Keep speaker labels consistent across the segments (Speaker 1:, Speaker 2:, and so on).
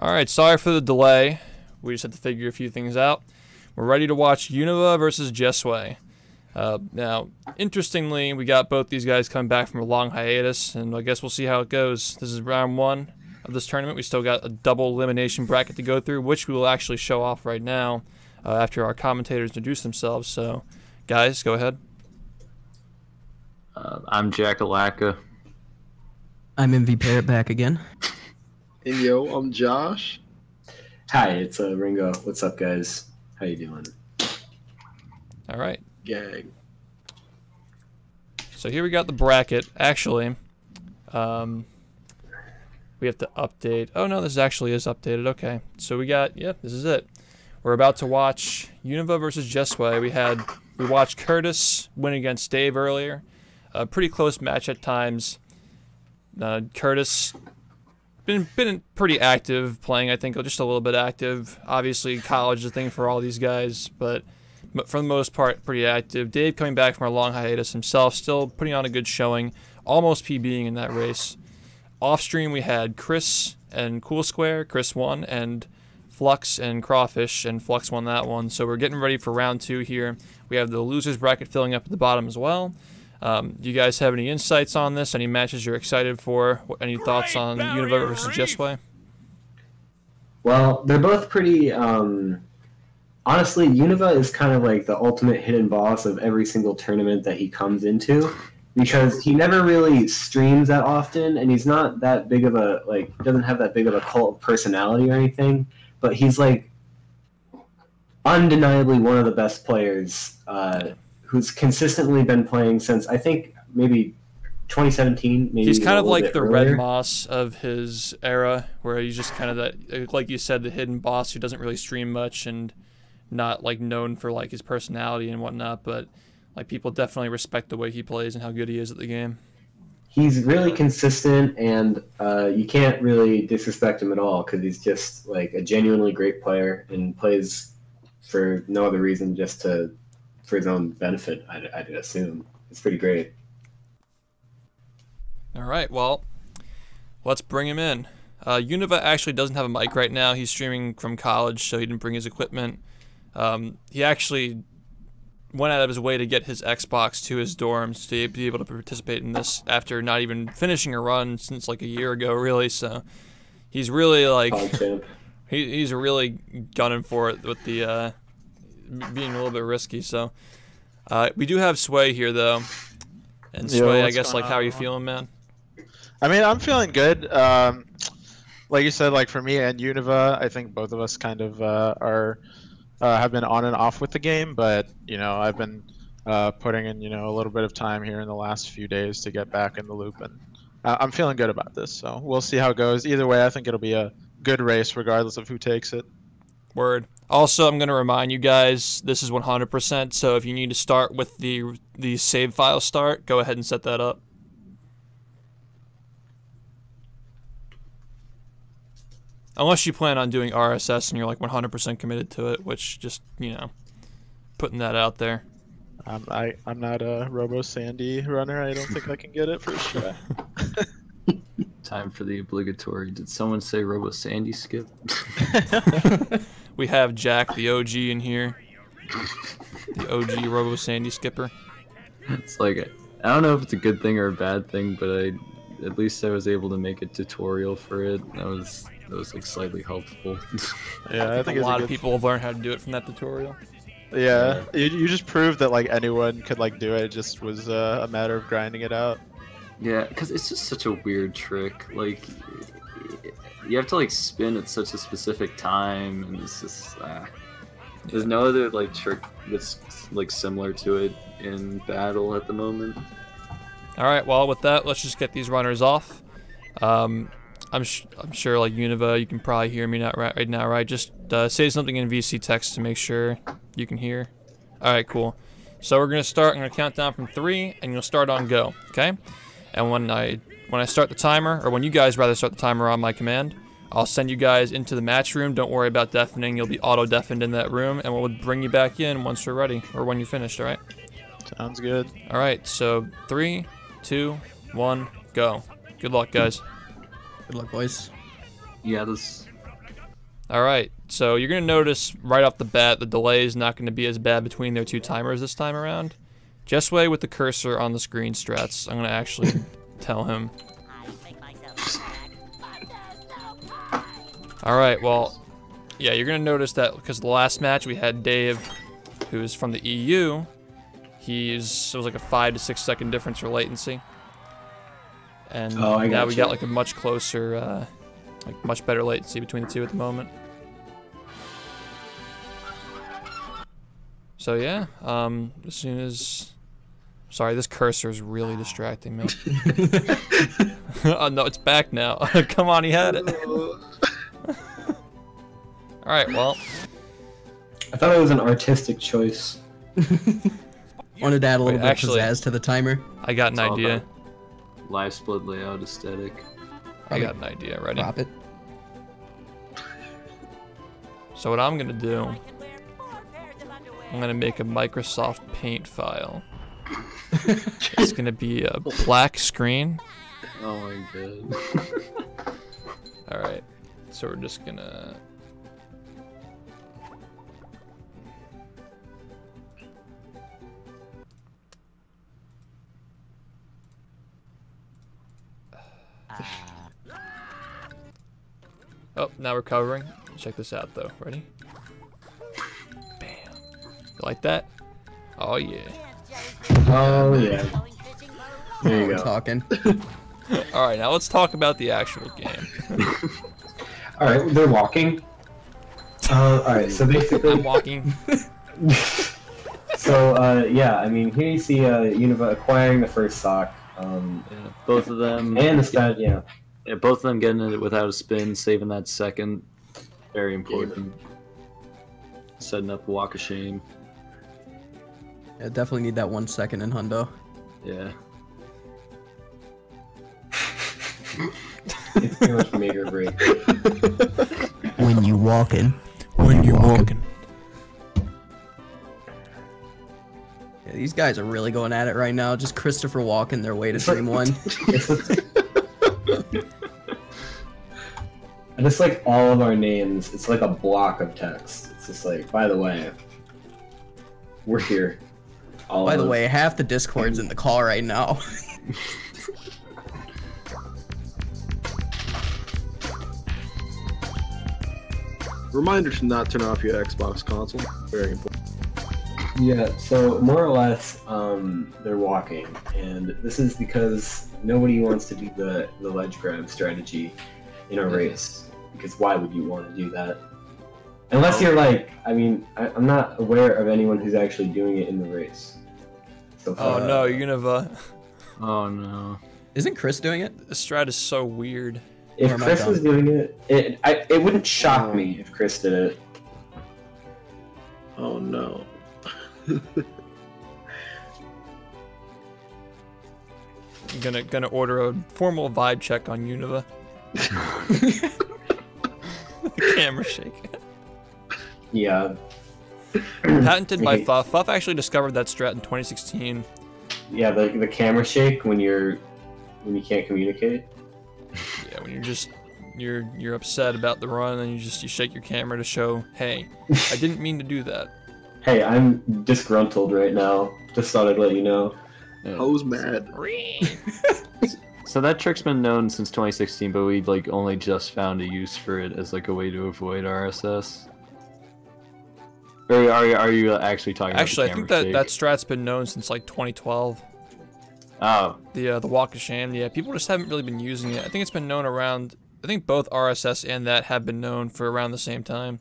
Speaker 1: Alright, sorry for the delay. We just had to figure a few things out. We're ready to watch Unova versus Jesway. Now, interestingly, we got both these guys coming back from a long hiatus, and I guess we'll see how it goes. This is round one of this tournament. We still got a double elimination bracket to go through, which we will actually show off right now after our commentators introduce themselves. So, guys, go ahead.
Speaker 2: I'm Jack Alaka.
Speaker 3: I'm MV Parrot back again.
Speaker 4: And yo, I'm Josh.
Speaker 5: Hi, it's Ringo. What's up, guys? How you doing?
Speaker 1: All right.
Speaker 4: Gang.
Speaker 1: So here we got the bracket. Actually, we have to update. Oh no, this actually is updated. Okay, so we got, this is it. We're about to watch Unova versus Jesway. We watched Curtis win against Dave earlier. A pretty close match at times. Curtis been pretty active playing, I think, just a little bit active. Obviously, college is a thing for all these guys, but for the most part, pretty active. Dave coming back from a long hiatus himself, still putting on a good showing, almost PBing in that race. Off stream, we had Chris and Cool Square. Chris won, and Flux and Crawfish, and Flux won that one. So we're getting ready for round two here. We have the losers bracket filling up at the bottom as well. Do you guys have any insights on this? Any matches you're excited for? Any thoughts on Unova versus Jesway?
Speaker 5: Well, they're both pretty. Honestly, Unova is kind of like the ultimate hidden boss of every single tournament that he comes into, because he never really streams that often, and he's not that big of a doesn't have that big of a cult personality or anything. But he's like undeniably one of the best players. Who's consistently been playing since, I think, maybe 2017. Maybe
Speaker 1: he's kind of like the
Speaker 5: earlier.
Speaker 1: Red Moss of his era, where he's just kind of that, like you said, the hidden boss who doesn't really stream much and not like known for like his personality and whatnot, but like people definitely respect the way he plays and how good he is at the game.
Speaker 5: He's really consistent, and you can't really disrespect him at all, because he's just like a genuinely great player and plays for no other reason, just for his own benefit, I'd assume. It's pretty great.
Speaker 1: All right, well, let's bring him in. Unova actually doesn't have a mic right now. He's streaming from college, so he didn't bring his equipment. He actually went out of his way to get his Xbox to his dorms to be able to participate in this after not even finishing a run since like a year ago, really. So he's really like he's really gunning for it with the being a little bit risky. So we do have Sway here though, and Sway, I guess, like, how are you feeling, man?
Speaker 6: I mean, I'm feeling good. Like you said, like for me and Unova, I think both of us kind of have been on and off with the game, but I've been putting in a little bit of time here in the last few days to get back in the loop, and I'm feeling good about this. So we'll see how it goes. Either way, I think it'll be a good race regardless of who takes it.
Speaker 1: Word. Also, I'm going to remind you guys, this is 100%, so if you need to start with the save file start, go ahead and set that up. Unless you plan on doing RSS and you're like 100% committed to it, which just, putting that out there.
Speaker 6: I'm not a Robo Sandy runner. I don't think I can get it for sure.
Speaker 2: Time for the obligatory. Did someone say Robo Sandy skip?
Speaker 1: We have Jack, the OG, in here. The OG Robo Sandy skipper.
Speaker 2: It's like, I don't know if it's a good thing or a bad thing, but at least I was able to make a tutorial for it. That was like slightly helpful.
Speaker 6: Yeah, I think
Speaker 1: a lot of people have learned how to do it from that tutorial.
Speaker 6: Yeah, you just proved that like anyone could like do it. It just was a matter of grinding it out.
Speaker 2: Yeah, because it's just such a weird trick. Like, you have to like spin at such a specific time, and it's just there's no other like trick that's like similar to it in battle at the moment.
Speaker 1: All right, well, with that, let's just get these runners off. I'm sure, like, Unova, you can probably hear me right now, right? Just say something in VC text to make sure you can hear. All right, cool. So we're gonna start. I'm gonna count down from 3, and you'll start on go. Okay? And when I start the timer, or when you guys rather start the timer on my command, I'll send you guys into the match room. Don't worry about deafening. You'll be auto-deafened in that room, and we'll bring you back in once we're ready, or when you're finished. All right?
Speaker 6: Sounds good.
Speaker 1: All right. So 3, 2, 1, go. Good luck, guys.
Speaker 3: Good luck, boys.
Speaker 2: Yeah, this
Speaker 1: All right, so you're gonna notice right off the bat the delay is not gonna be as bad between their two timers this time around. Just wait with the cursor on the screen, Strats. I'm gonna actually tell him. All right, well, yeah, you're gonna notice that because the last match we had Dave, who's from the EU. It was like a 5 to 6 second difference for latency. And now we got like a much closer, like much better latency between the two at the moment. So yeah, as soon as, sorry, this cursor is really distracting me. Oh no, it's back now. Come on, he had it. All right, well.
Speaker 5: I thought it was an artistic choice.
Speaker 3: Wanted to add a little bit
Speaker 1: actually,
Speaker 3: of pizzazz to the timer.
Speaker 1: I got an idea.
Speaker 2: Live split layout aesthetic.
Speaker 1: I got an idea. Ready?
Speaker 3: Drop it.
Speaker 1: So what I'm gonna do, I'm gonna make a Microsoft Paint file. It's gonna be a black screen.
Speaker 2: Oh my god.
Speaker 1: All right. So we're just gonna. Oh, now we're covering. Check this out though. Ready? Bam. You like that? Oh yeah.
Speaker 5: Oh yeah. There you
Speaker 3: We're
Speaker 5: go.
Speaker 3: talking.
Speaker 1: All right, now let's talk about the actual game.
Speaker 5: All right, they're walking. All right, so basically,
Speaker 1: I'm walking.
Speaker 5: so yeah, I mean, here you see Unova acquiring the first sock.
Speaker 2: Yeah, both of them.
Speaker 5: And the stat, yeah.
Speaker 2: Yeah, both of them getting it without a spin, saving that second. Very important. Setting up a walk of shame.
Speaker 3: Yeah, definitely need that 1 second in Hundo.
Speaker 2: Yeah.
Speaker 5: It's pretty much make or break.
Speaker 3: When you walking.
Speaker 1: When you're walking.
Speaker 3: Yeah, these guys are really going at it right now. Just Christopher walking their way to Dream 1.
Speaker 5: And it's like all of our names, it's like a block of text. It's just like, by the way, we're here. All
Speaker 3: By
Speaker 5: of
Speaker 3: the
Speaker 5: us.
Speaker 3: way, half the Discord's in the call right now.
Speaker 4: Reminder to not turn off your Xbox console. Very important.
Speaker 5: Yeah, so more or less, they're walking, and this is because nobody wants to do the ledge grab strategy in a race. Because why would you want to do that? Unless you're like, I mean, I'm not aware of anyone who's actually doing it in the race. So
Speaker 1: Oh
Speaker 5: far.
Speaker 1: no, you're gonna.
Speaker 2: Oh no.
Speaker 3: Isn't Chris doing it?
Speaker 1: The strat is so weird.
Speaker 5: If
Speaker 3: Or am I
Speaker 5: Chris
Speaker 3: dumb?
Speaker 5: was doing it, it wouldn't shock me if Chris did it.
Speaker 4: Oh no.
Speaker 1: I'm gonna order a formal vibe check on Unova. The camera shaking.
Speaker 5: Yeah.
Speaker 1: Patented by
Speaker 5: Okay.
Speaker 1: Fuff. Fuff actually discovered that strat in 2016.
Speaker 5: Yeah, the camera shake when you can't communicate.
Speaker 1: Yeah, when you're upset about the run and you shake your camera to show, hey, I didn't mean to do that.
Speaker 5: Hey, I'm disgruntled right now. Just thought I'd let you know.
Speaker 2: Yeah.
Speaker 4: Who's mad?
Speaker 2: So that trick's been known since 2016, but we like only just found a use for it as like a way to avoid RSS. Or are you actually talking
Speaker 1: Actually, I
Speaker 2: about
Speaker 1: think
Speaker 2: the
Speaker 1: that
Speaker 2: camera
Speaker 1: that strat's been known since like 2012.
Speaker 2: shake? Oh,
Speaker 1: The walk of shame. Yeah, people just haven't really been using it. I think it's been known around. I think both RSS and that have been known for around the same time,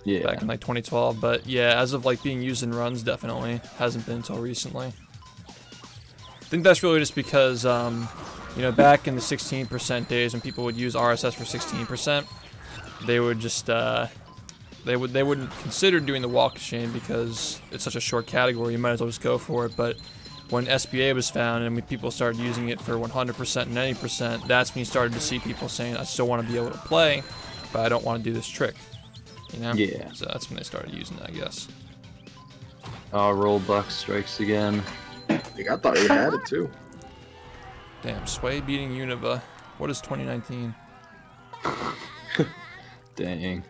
Speaker 2: yeah.
Speaker 1: back in like 2012. But yeah, as of like being used in runs, definitely hasn't been until recently. I think that's really just because, you know, back in the 16% days when people would use RSS for 16%, they would just they wouldn't consider doing the walk of shame because it's such a short category. You might as well just go for it. But when SBA was found and when people started using it for 100% and 90%, that's when you started to see people saying, I still want to be able to play, but I don't want to do this trick. You know?
Speaker 2: Yeah.
Speaker 1: So that's when they started using it, I guess.
Speaker 2: Oh, Rollbuck strikes again.
Speaker 4: Like, I thought he had it too.
Speaker 1: Damn, Sway beating Unova. What is 2019?
Speaker 2: Dang.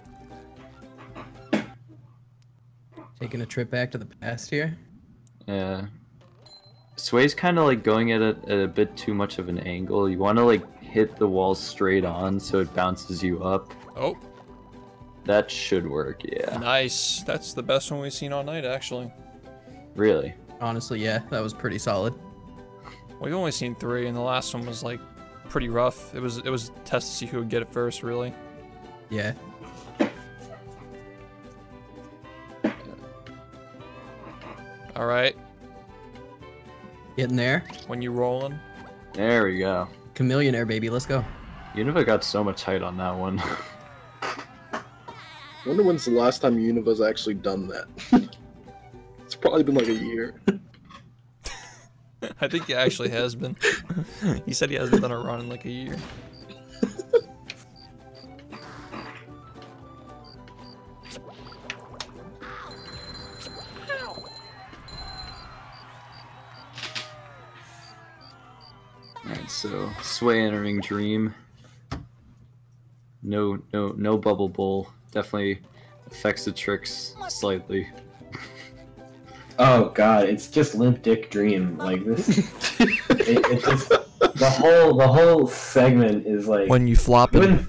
Speaker 3: Taking a trip back to the past here.
Speaker 2: Yeah. Sway's kind of like going at it at a bit too much of an angle. You want to like hit the wall straight on so it bounces you up.
Speaker 1: Oh,
Speaker 2: That should work, yeah.
Speaker 1: nice. That's the best one we've seen all night, actually.
Speaker 2: Really?
Speaker 3: Honestly, yeah, that was pretty solid.
Speaker 1: We've only seen 3, and the last one was like pretty rough. It was a test to see who would get it first, really.
Speaker 3: Yeah.
Speaker 1: All right,
Speaker 3: Getting there.
Speaker 1: when you rolling.
Speaker 2: There we go.
Speaker 3: Chameleonaire, baby. Let's go.
Speaker 2: Unova got so much height on that one.
Speaker 4: Wonder when's the last time Univa's actually done that. It's probably been like a year.
Speaker 1: I think he actually has been. He said he hasn't done a run in like a year.
Speaker 2: Alright, so Sway entering Dream. No bubble bowl. Definitely affects the tricks slightly.
Speaker 5: Oh god, it's just Limp Dick Dream. Like this, it's just the whole segment is like
Speaker 1: When you flop
Speaker 5: you
Speaker 1: it.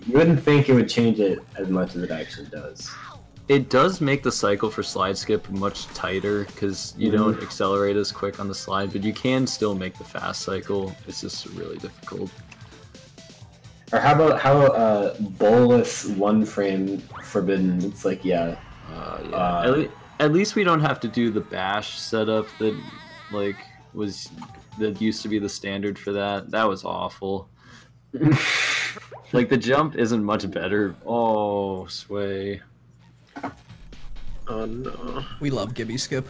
Speaker 5: wouldn't think it would change it as much as it actually does.
Speaker 2: It does make the cycle for slide skip much tighter because you don't accelerate as quick on the slide, but you can still make the fast cycle. It's just really difficult.
Speaker 5: Or how about bolus one frame forbidden? It's like yeah.
Speaker 2: At least we don't have to do the bash setup that used to be the standard for that. That was awful. Like the jump isn't much better. Oh, Sway.
Speaker 4: Oh no.
Speaker 3: We love Gibby Skip.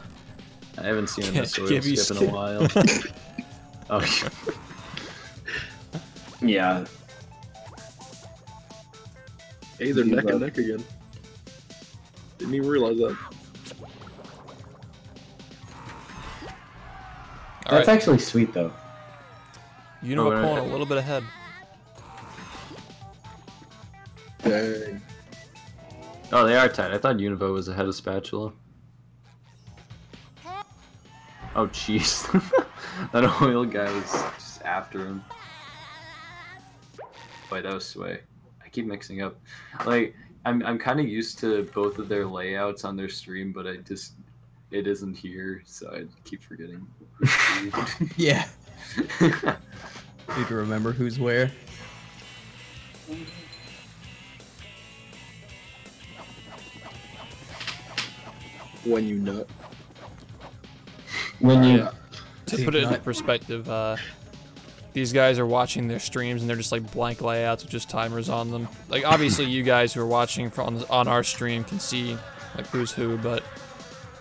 Speaker 2: I haven't seen him miss oil
Speaker 1: Gibby
Speaker 2: skip in a while. Oh,
Speaker 5: Yeah.
Speaker 4: Hey, they're neck and neck again. Didn't even realize that.
Speaker 1: All
Speaker 5: That's
Speaker 1: right,
Speaker 5: actually sweet though.
Speaker 1: Unova
Speaker 2: Oh,
Speaker 1: pulling a little bit ahead.
Speaker 4: Dang.
Speaker 2: oh, they are tight. I thought Univo was ahead of Spatula. Oh, jeez. That oil guy was just after him. Wait, that was Sway. I keep mixing up. Like, I'm kind of used to both of their layouts on their stream, but it isn't here, so I keep forgetting.
Speaker 3: Yeah. Need to remember who's where.
Speaker 4: When you nut.
Speaker 5: When you
Speaker 4: Yeah.
Speaker 1: To
Speaker 3: Big
Speaker 1: put it into
Speaker 3: nut.
Speaker 1: perspective, these guys are watching their streams and they're just like blank layouts with just timers on them. Like obviously you guys who are watching on our stream can see like who's who, but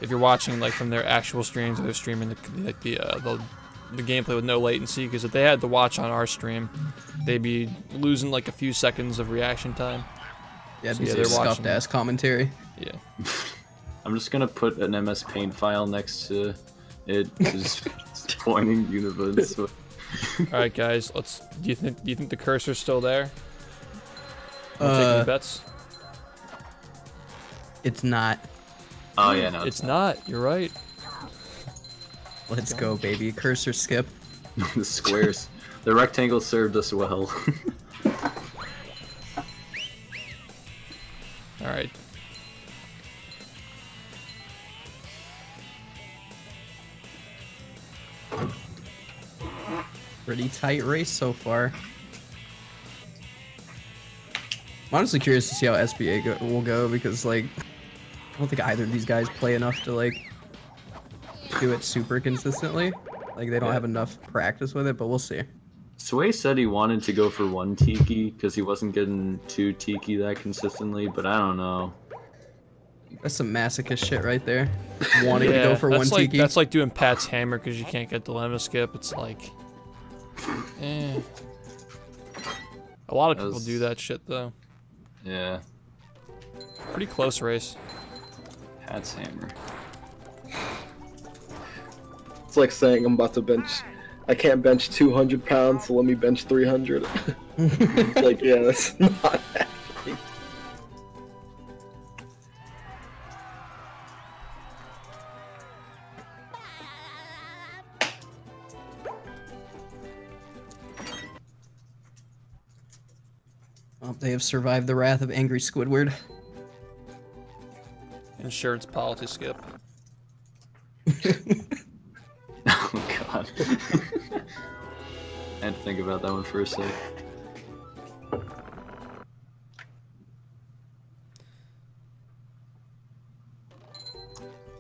Speaker 1: if you're watching like from their actual streams, they're streaming the gameplay with no latency. Because if they had to watch on our stream, they'd be losing like a few seconds of reaction time.
Speaker 3: Yeah, it'd
Speaker 1: So,
Speaker 3: be
Speaker 1: yeah,
Speaker 3: some
Speaker 1: they're
Speaker 3: scuffed
Speaker 1: watching.
Speaker 3: ass commentary.
Speaker 1: Yeah.
Speaker 2: I'm just gonna put an MS Paint file next to it, just pointing Univa. So
Speaker 1: All right, guys. Do you think the cursor's still there? Wanna take any bets?
Speaker 3: It's not.
Speaker 2: oh yeah, no,
Speaker 1: It's not. You're right.
Speaker 3: Let's go, baby. Cursor skip.
Speaker 2: the squares. The rectangle served us well.
Speaker 1: All right.
Speaker 3: Pretty tight race so far. I'm honestly curious to see how SBA will go because, like, I don't think either of these guys play enough to, like, do it super consistently. Like, they don't have enough practice with it, but we'll see.
Speaker 2: Sway said he wanted to go for 1 Tiki because he wasn't getting 2 Tiki that consistently, but I don't know.
Speaker 3: That's some masochist shit right there. Wanting to go for
Speaker 1: that's
Speaker 3: 1
Speaker 1: like,
Speaker 3: Tiki.
Speaker 1: That's like doing Pat's Hammer because you can't get Dilemma Skip. It's like, A lot of people do that shit though.
Speaker 2: Yeah,
Speaker 1: Pretty close race.
Speaker 2: Pat's Hammer.
Speaker 4: It's like saying I'm about to bench. I can't bench 200 pounds, so let me bench 300. Like, yeah, that's not happening.
Speaker 3: Oh, they have survived the wrath of angry Squidward.
Speaker 1: Insurance policy skip.
Speaker 2: Oh god. I had to think about that one for a sec.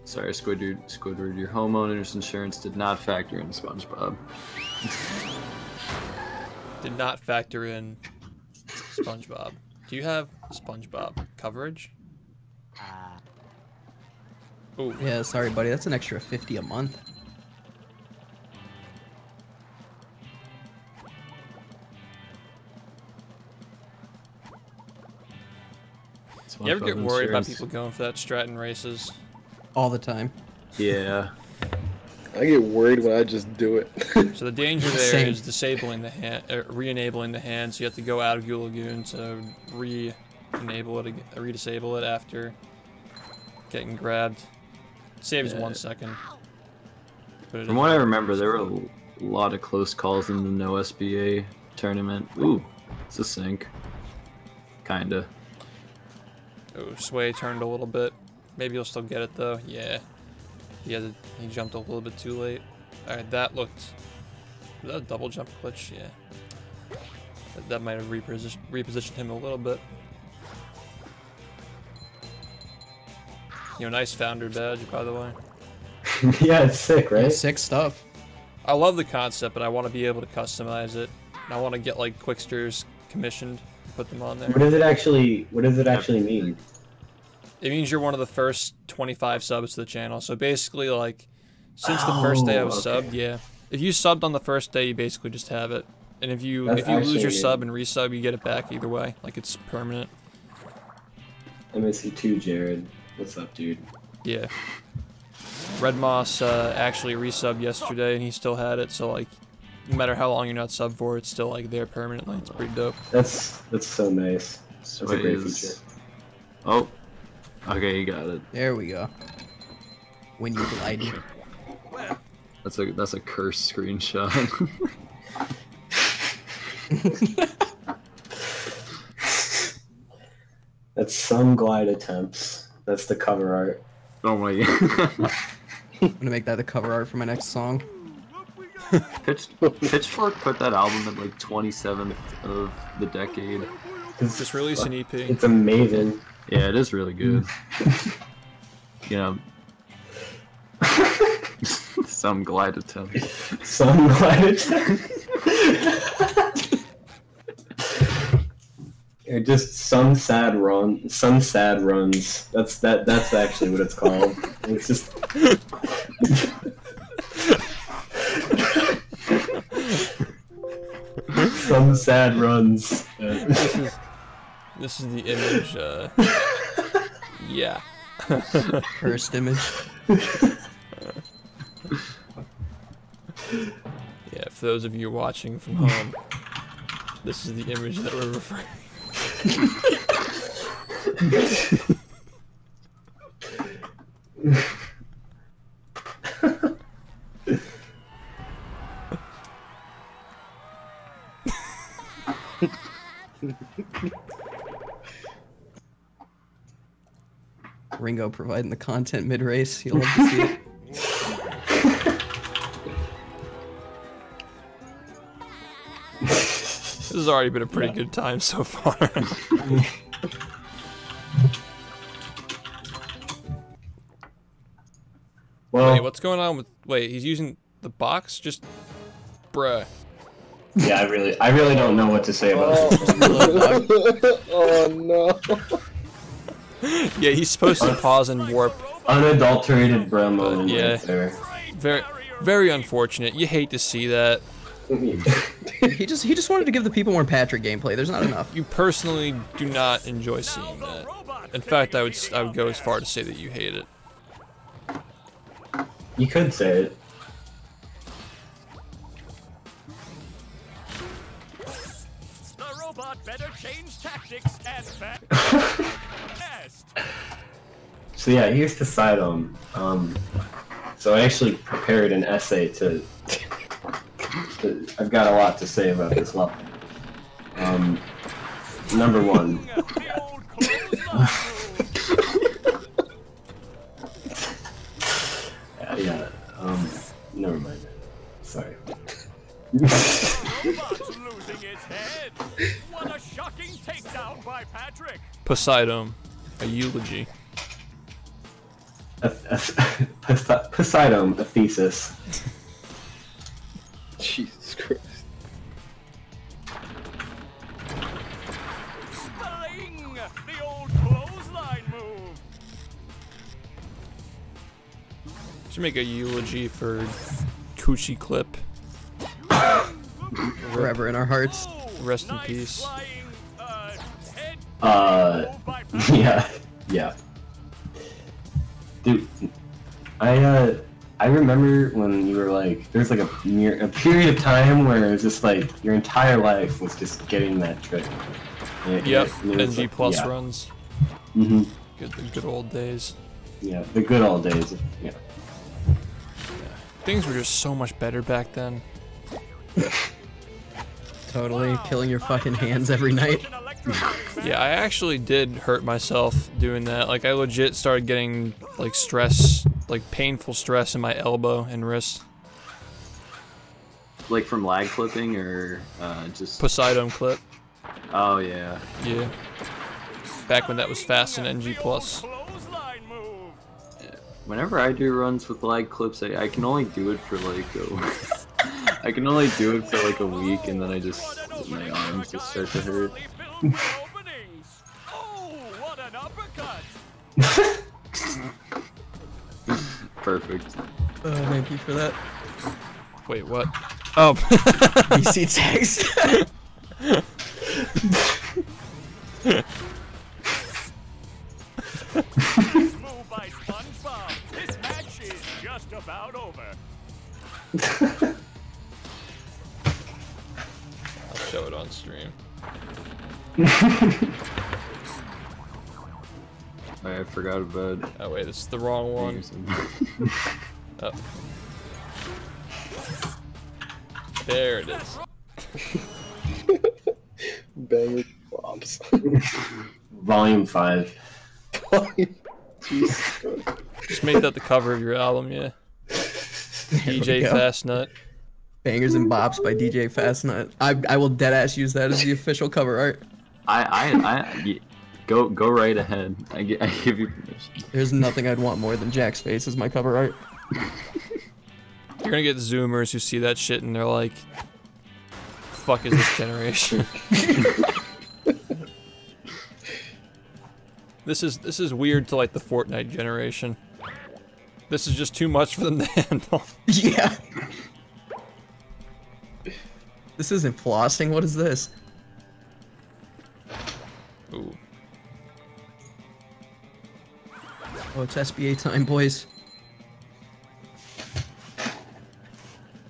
Speaker 2: Sorry, Squidward, your homeowner's insurance did not factor in SpongeBob.
Speaker 1: Did not factor in SpongeBob. Do you have SpongeBob coverage? Ooh.
Speaker 3: Yeah, sorry, buddy. That's an extra 50 a month.
Speaker 1: You ever get
Speaker 2: SpongeBob
Speaker 1: worried about
Speaker 2: insurance.
Speaker 1: people going for that strat in races?
Speaker 3: All the time.
Speaker 2: Yeah.
Speaker 4: I get worried when I just do it.
Speaker 1: So the danger there
Speaker 3: Same.
Speaker 1: is disabling the hand, re-enabling the hand. So you have to go out of Goo Lagoon to re-enable it, re-disable it after getting grabbed. Saves
Speaker 2: Yeah.
Speaker 1: 1 second. But
Speaker 2: From what I remember, there were a lot of close calls in the no SBA tournament. Ooh, it's a sink. Kinda.
Speaker 1: Oh, Sway turned a little bit. Maybe he'll still get it though. Yeah. He jumped a little bit too late. Alright, that looked... Was that a double jump glitch? Yeah. That might have repositioned him a little bit. You know, nice founder badge, by the way.
Speaker 5: Yeah, it's sick, right?
Speaker 3: Yeah, sick stuff.
Speaker 1: I love the concept, but I want to be able to customize it. And I want to get like Quicksters commissioned, put them on there.
Speaker 5: What does it actually mean?
Speaker 1: It means you're one of the first 25 subs to the channel. So basically, like, since the first day I was
Speaker 5: okay.
Speaker 1: subbed, yeah. If you subbed on the first day, you basically just have it. And if you
Speaker 5: That's
Speaker 1: lose your
Speaker 5: actually-
Speaker 1: sub and resub, you get it back either way. Like, it's permanent.
Speaker 5: MSC2, Jared. What's up, dude?
Speaker 1: Yeah. Red Moss actually resubbed yesterday, and he still had it. So like, no matter how long you're not subbed for, it's still like there permanently. It's pretty dope.
Speaker 5: That's so nice. That's a great feature.
Speaker 2: Oh. Okay, you got it.
Speaker 3: There we go. When you glide.
Speaker 2: That's a cursed screenshot.
Speaker 5: That's some glide attempts. That's the cover art.
Speaker 2: Oh my god.
Speaker 3: I'm gonna make that the cover art for my next song.
Speaker 2: Pitchfork put that album at like 27th of the decade.
Speaker 1: Just release an EP.
Speaker 5: It's amazing.
Speaker 2: Yeah, it is really good. You know, some glide attempt.
Speaker 5: Some glide attempt. Or just some sad runs. That's actually what it's called. It's just some sad runs.
Speaker 1: This is the image. Yeah.
Speaker 3: First image.
Speaker 1: Yeah, for those of you watching from home, this is the image that we're referring.
Speaker 3: Ringo providing the content mid-race. You'll love to see it.
Speaker 1: This has already been a pretty good time so far.
Speaker 5: Well,
Speaker 1: Wait, what's going on with? Wait, he's using the box? Just, bruh.
Speaker 5: yeah, I really don't know what to say about this.
Speaker 4: Oh no.
Speaker 1: Yeah, he's supposed to pause and warp.
Speaker 5: Unadulterated bro moment
Speaker 1: Yeah.
Speaker 5: right there.
Speaker 1: Very, very unfortunate. You hate to see that.
Speaker 3: He just wanted to give the people more Patrick gameplay. There's not enough.
Speaker 1: You personally do not enjoy seeing that. In fact, I would go as far to say that you hate it.
Speaker 5: You could say it.
Speaker 7: The robot better change tactics and fast.
Speaker 5: So yeah, here's the sidearm. So I actually prepared an essay to. I've got a lot to say about this level. number one.
Speaker 7: The old clothesline move.
Speaker 5: Yeah. Never mind. Sorry.
Speaker 7: Robot's losing its head. What a shocking takedown by Patrick.
Speaker 1: Poseidon, a eulogy.
Speaker 5: Poseidon, a thesis.
Speaker 4: Jesus Christ.
Speaker 7: Bling! The old clothesline move.
Speaker 1: Should make a eulogy for Coochie Clip.
Speaker 3: Forever in our hearts.
Speaker 7: Oh,
Speaker 1: Rest in
Speaker 7: nice
Speaker 1: peace.
Speaker 7: flying, head move by Patrick.
Speaker 5: Yeah. Dude, I remember when you were like, there's like a period of time where it was just like your entire life was just getting that trick.
Speaker 1: Yep,
Speaker 5: and it was
Speaker 1: NG Plus
Speaker 5: yeah.
Speaker 1: runs.
Speaker 5: Mm-hmm.
Speaker 1: Good old days.
Speaker 5: Yeah, the good old days. Yeah.
Speaker 1: Things were just so much better back then.
Speaker 3: Totally killing your fucking hands every night.
Speaker 1: Yeah, I actually did hurt myself doing that. Like, I legit started getting, like, stress, like, painful stress in my elbow and wrist.
Speaker 2: Like from lag clipping or just.
Speaker 1: Poseidon Clip.
Speaker 2: Oh yeah.
Speaker 1: Yeah. Back when that was fast in NG Plus.
Speaker 7: Clothesline move.
Speaker 2: Whenever I do runs with lag clips, I can only do it for like I can only do it for like a week, and then my arms just start to hurt.
Speaker 7: Oh, what an uppercut!
Speaker 2: Perfect.
Speaker 3: Thank you for that.
Speaker 1: Wait, what? Oh.
Speaker 3: DC text.
Speaker 7: Move by SpongeBob. This match is just about over.
Speaker 1: I'll show it on stream.
Speaker 2: I forgot about.
Speaker 1: Oh wait, this is the wrong one. Oh. There it is.
Speaker 4: Banger bombs.
Speaker 5: Volume 5.
Speaker 4: Jesus.
Speaker 1: Just make that the cover of your album, yeah. DJ
Speaker 3: go.
Speaker 1: Fastnut.
Speaker 3: Bangers and Bops by DJ Fastnut. I will deadass use that as the official cover art.
Speaker 2: Go right ahead. I give you permission.
Speaker 3: There's nothing I'd want more than Jack's face as my cover art.
Speaker 1: You're gonna get Zoomers who see that shit and they're like, "Fuck is this generation?" This is weird to like the Fortnite generation. This is just too much for them to handle.
Speaker 3: Yeah. This isn't flossing. What is this?
Speaker 1: Ooh.
Speaker 3: Oh, it's SBA time, boys.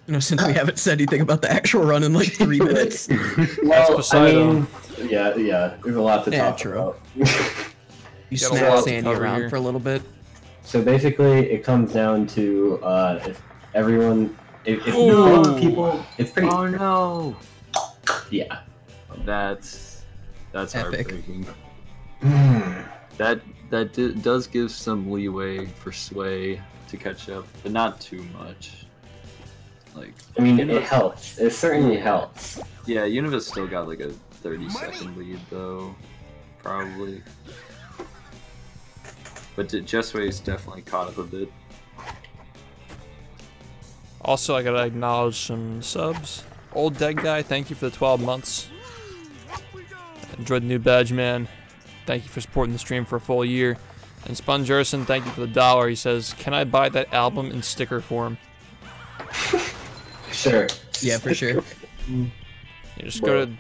Speaker 3: You know, since we haven't said anything about the actual run in like 3 minutes.
Speaker 5: Well,
Speaker 1: Poseidon.
Speaker 5: Yeah, there's a lot to
Speaker 3: Yeah,
Speaker 5: talk
Speaker 3: true.
Speaker 5: about.
Speaker 3: You
Speaker 1: Got a
Speaker 3: snap
Speaker 1: lot to
Speaker 3: Sandy
Speaker 1: cover
Speaker 3: around
Speaker 1: here.
Speaker 3: for a little bit.
Speaker 5: So basically, it comes down to if everyone, if not a lot of people, it's pretty.
Speaker 2: Oh no.
Speaker 5: Yeah.
Speaker 2: That's
Speaker 3: Epic.
Speaker 2: heartbreaking. That does give some leeway for Sway to catch up, but not too much. Like,
Speaker 5: I mean, it helps. It certainly helps.
Speaker 2: yeah, Univa's still got like a 30-second lead though, probably. But Jesway's definitely caught up a bit.
Speaker 1: Also, I gotta acknowledge some subs. Old Dead Guy, thank you for the 12 months. Enjoyed the new badge, man. Thank you for supporting the stream for a full year. And Spun Jerson, thank you for the $1. He says, "Can I buy that album in sticker form?"
Speaker 5: Sure.
Speaker 3: Yeah, for sure.
Speaker 1: You just go to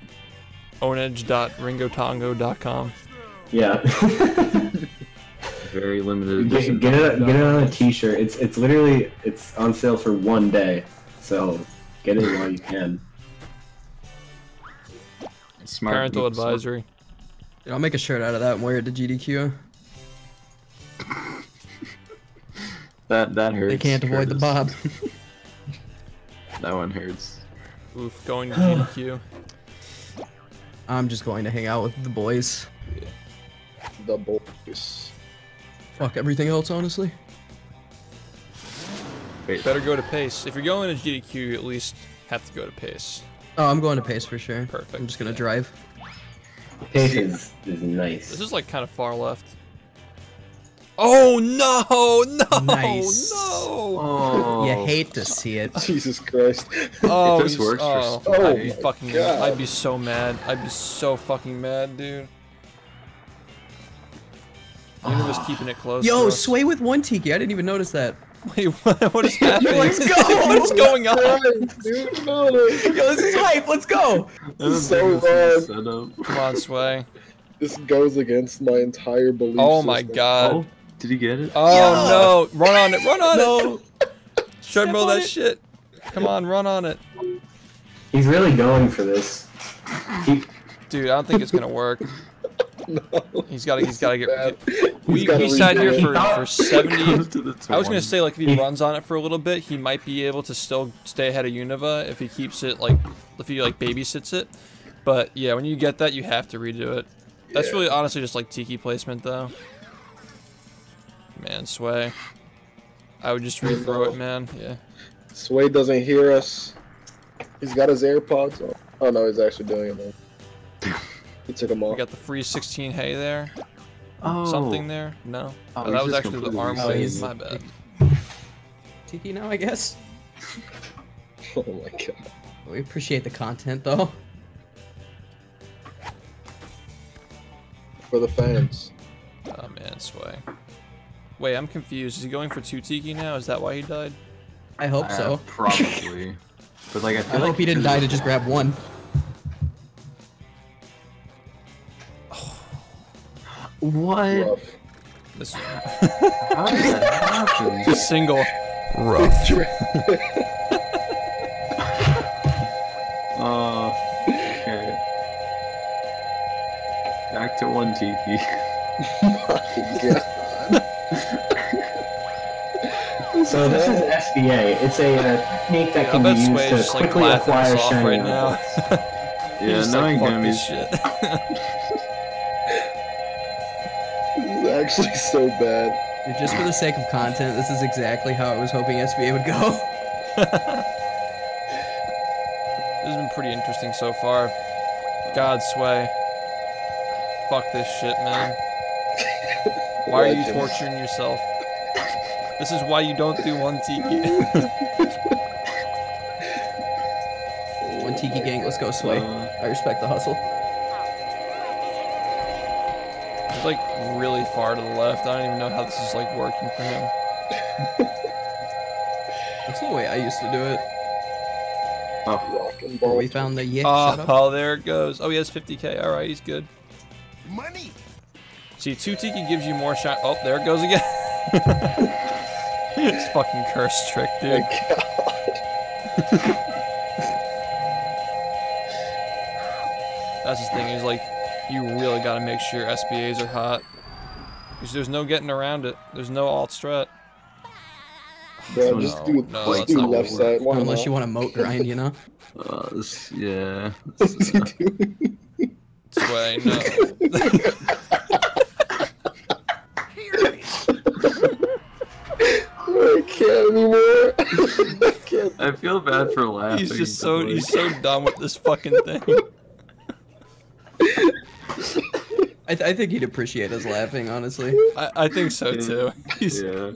Speaker 1: ownedge.ringotongo.com.
Speaker 5: Yeah.
Speaker 2: Very limited
Speaker 5: get
Speaker 2: edition.
Speaker 5: it on a T-shirt. It's literally on sale for 1 day, so get it while you can.
Speaker 2: Smart.
Speaker 1: Parental advisory.
Speaker 3: I'll make a shirt out of that and wear it to GDQ.
Speaker 2: That hurts.
Speaker 3: They can't avoid the bob.
Speaker 2: That one hurts.
Speaker 1: Oof, going to GDQ.
Speaker 3: I'm just going to hang out with the boys.
Speaker 4: The boys.
Speaker 3: Fuck everything else, honestly.
Speaker 1: Better go to pace. If you're going to GDQ, you at least have to go to pace.
Speaker 3: Oh, I'm going to pace for sure.
Speaker 1: Perfect.
Speaker 3: I'm just gonna drive.
Speaker 5: Pace is nice.
Speaker 1: This is like kind of far left. Oh no! No!
Speaker 3: Nice.
Speaker 1: No!
Speaker 2: Oh.
Speaker 3: You hate to see it.
Speaker 4: Jesus Christ.
Speaker 1: Oh,
Speaker 2: this
Speaker 1: he's-
Speaker 2: works for
Speaker 4: Oh
Speaker 1: I'd be
Speaker 4: my
Speaker 1: fucking.
Speaker 4: God.
Speaker 1: I'd be so mad. I'd be so fucking mad, dude. Univa's keeping it close.
Speaker 3: Yo,
Speaker 1: to us.
Speaker 3: Sway with 1 Tiki. I didn't even notice that.
Speaker 1: Wait, what is happening?
Speaker 3: Let's go!
Speaker 1: What's going on?
Speaker 4: Christ, dude, no.
Speaker 3: Yo, this is hype. Let's go.
Speaker 4: This is so hard.
Speaker 2: Setup.
Speaker 1: Come on, Sway.
Speaker 4: This goes against my entire belief
Speaker 1: Oh my
Speaker 4: system.
Speaker 1: god.
Speaker 2: Oh, did he get it?
Speaker 1: Oh no! Run on it! Run on
Speaker 3: No.
Speaker 1: it! Treadmill
Speaker 3: on
Speaker 1: that
Speaker 3: it.
Speaker 1: shit. Come on, run on it,
Speaker 5: He's really going for this.
Speaker 1: dude. I don't think it's gonna work.
Speaker 4: No.
Speaker 1: He's gotta get.
Speaker 4: Bad.
Speaker 1: We
Speaker 4: gotta
Speaker 1: sat here
Speaker 5: reset.
Speaker 1: for 70.
Speaker 2: Goes to the
Speaker 1: I was gonna
Speaker 2: 20.
Speaker 1: say like if he runs on it for a little bit, he might be able to still stay ahead of Univa if he keeps it like if he like babysits it. But yeah, when you get that, you have to redo it. That's
Speaker 4: Yeah.
Speaker 1: really honestly just like Tiki placement though. Man, Sway. I would just rethrow it, man. Yeah.
Speaker 4: Sway doesn't hear us. He's got his AirPods on. Oh no, he's actually doing it though. He took them
Speaker 1: We
Speaker 4: off.
Speaker 1: got the free 16 hay there.
Speaker 2: Oh.
Speaker 1: Something there? No.
Speaker 2: Oh,
Speaker 1: Oh, that
Speaker 2: he's
Speaker 1: was
Speaker 2: just
Speaker 1: actually the
Speaker 2: completely
Speaker 1: arm
Speaker 3: resetting.
Speaker 1: wave.
Speaker 3: Oh,
Speaker 1: My bad.
Speaker 3: Tiki now, I guess.
Speaker 4: Oh my god.
Speaker 3: We appreciate the content, though.
Speaker 4: For the fans.
Speaker 1: Oh man, Sway. Wait, I'm confused. Is he going for 2 Tiki now? Is that why he died?
Speaker 3: I hope so.
Speaker 2: Probably. But like I
Speaker 3: I
Speaker 2: feel
Speaker 3: hope
Speaker 2: like
Speaker 3: he didn't die to just grab 1.
Speaker 2: What?
Speaker 4: Rough.
Speaker 1: This
Speaker 2: How did that happen?
Speaker 1: single rough.
Speaker 2: Okay. Back to 1 Tiki.
Speaker 4: Yeah.
Speaker 5: So this is SBA. It's a technique that
Speaker 1: I
Speaker 5: can
Speaker 1: bet
Speaker 5: be used
Speaker 1: Sway's
Speaker 5: to
Speaker 1: just like
Speaker 5: quickly
Speaker 1: laughing
Speaker 5: acquire
Speaker 1: us off
Speaker 5: shiny
Speaker 1: right now.
Speaker 5: objects.
Speaker 1: He's
Speaker 2: Yeah,
Speaker 1: just like,
Speaker 2: knowing
Speaker 1: fuck
Speaker 2: him,
Speaker 1: this
Speaker 2: he's
Speaker 1: shit.
Speaker 4: This is actually so bad.
Speaker 3: Dude, just for the sake of content, this is exactly how I was hoping SBA would go.
Speaker 1: This has been pretty interesting so far. God, Sway. Fuck this shit, man. Why are you
Speaker 4: Legends.
Speaker 1: torturing yourself? This is why you don't do 1 Tiki.
Speaker 3: 1 Tiki gang, let's go, Sway. I respect the hustle.
Speaker 1: He's like really far to the left. I don't even know how this is like working for him.
Speaker 3: That's the way I used to do it.
Speaker 4: Rock and
Speaker 3: Before
Speaker 4: ball.
Speaker 3: we found the setup.
Speaker 1: Oh, there it goes. Oh, he has 50k. All right, he's good.
Speaker 7: Money.
Speaker 1: See, 2 Tiki gives you more shot. Oh, there it goes again. It's fucking cursed trick, dude. That's the thing, is like, you really gotta make sure your SBAs are hot. Because there's no getting around it. There's no alt strat.
Speaker 4: Bro, just
Speaker 1: No,
Speaker 4: do,
Speaker 1: no,
Speaker 4: just
Speaker 1: that's
Speaker 4: do
Speaker 1: not
Speaker 4: left
Speaker 1: what
Speaker 4: side. Why
Speaker 3: Unless
Speaker 4: not?
Speaker 3: you want to moat grind, you know?
Speaker 2: Yeah.
Speaker 1: Sway, no.
Speaker 4: I can't anymore. I can't.
Speaker 2: I feel bad for laughing.
Speaker 1: He's just
Speaker 2: but,
Speaker 1: so,
Speaker 2: like,
Speaker 1: he's so done with this fucking thing.
Speaker 3: I think he'd appreciate us laughing, honestly.
Speaker 1: I think so too. He's,
Speaker 2: Yeah.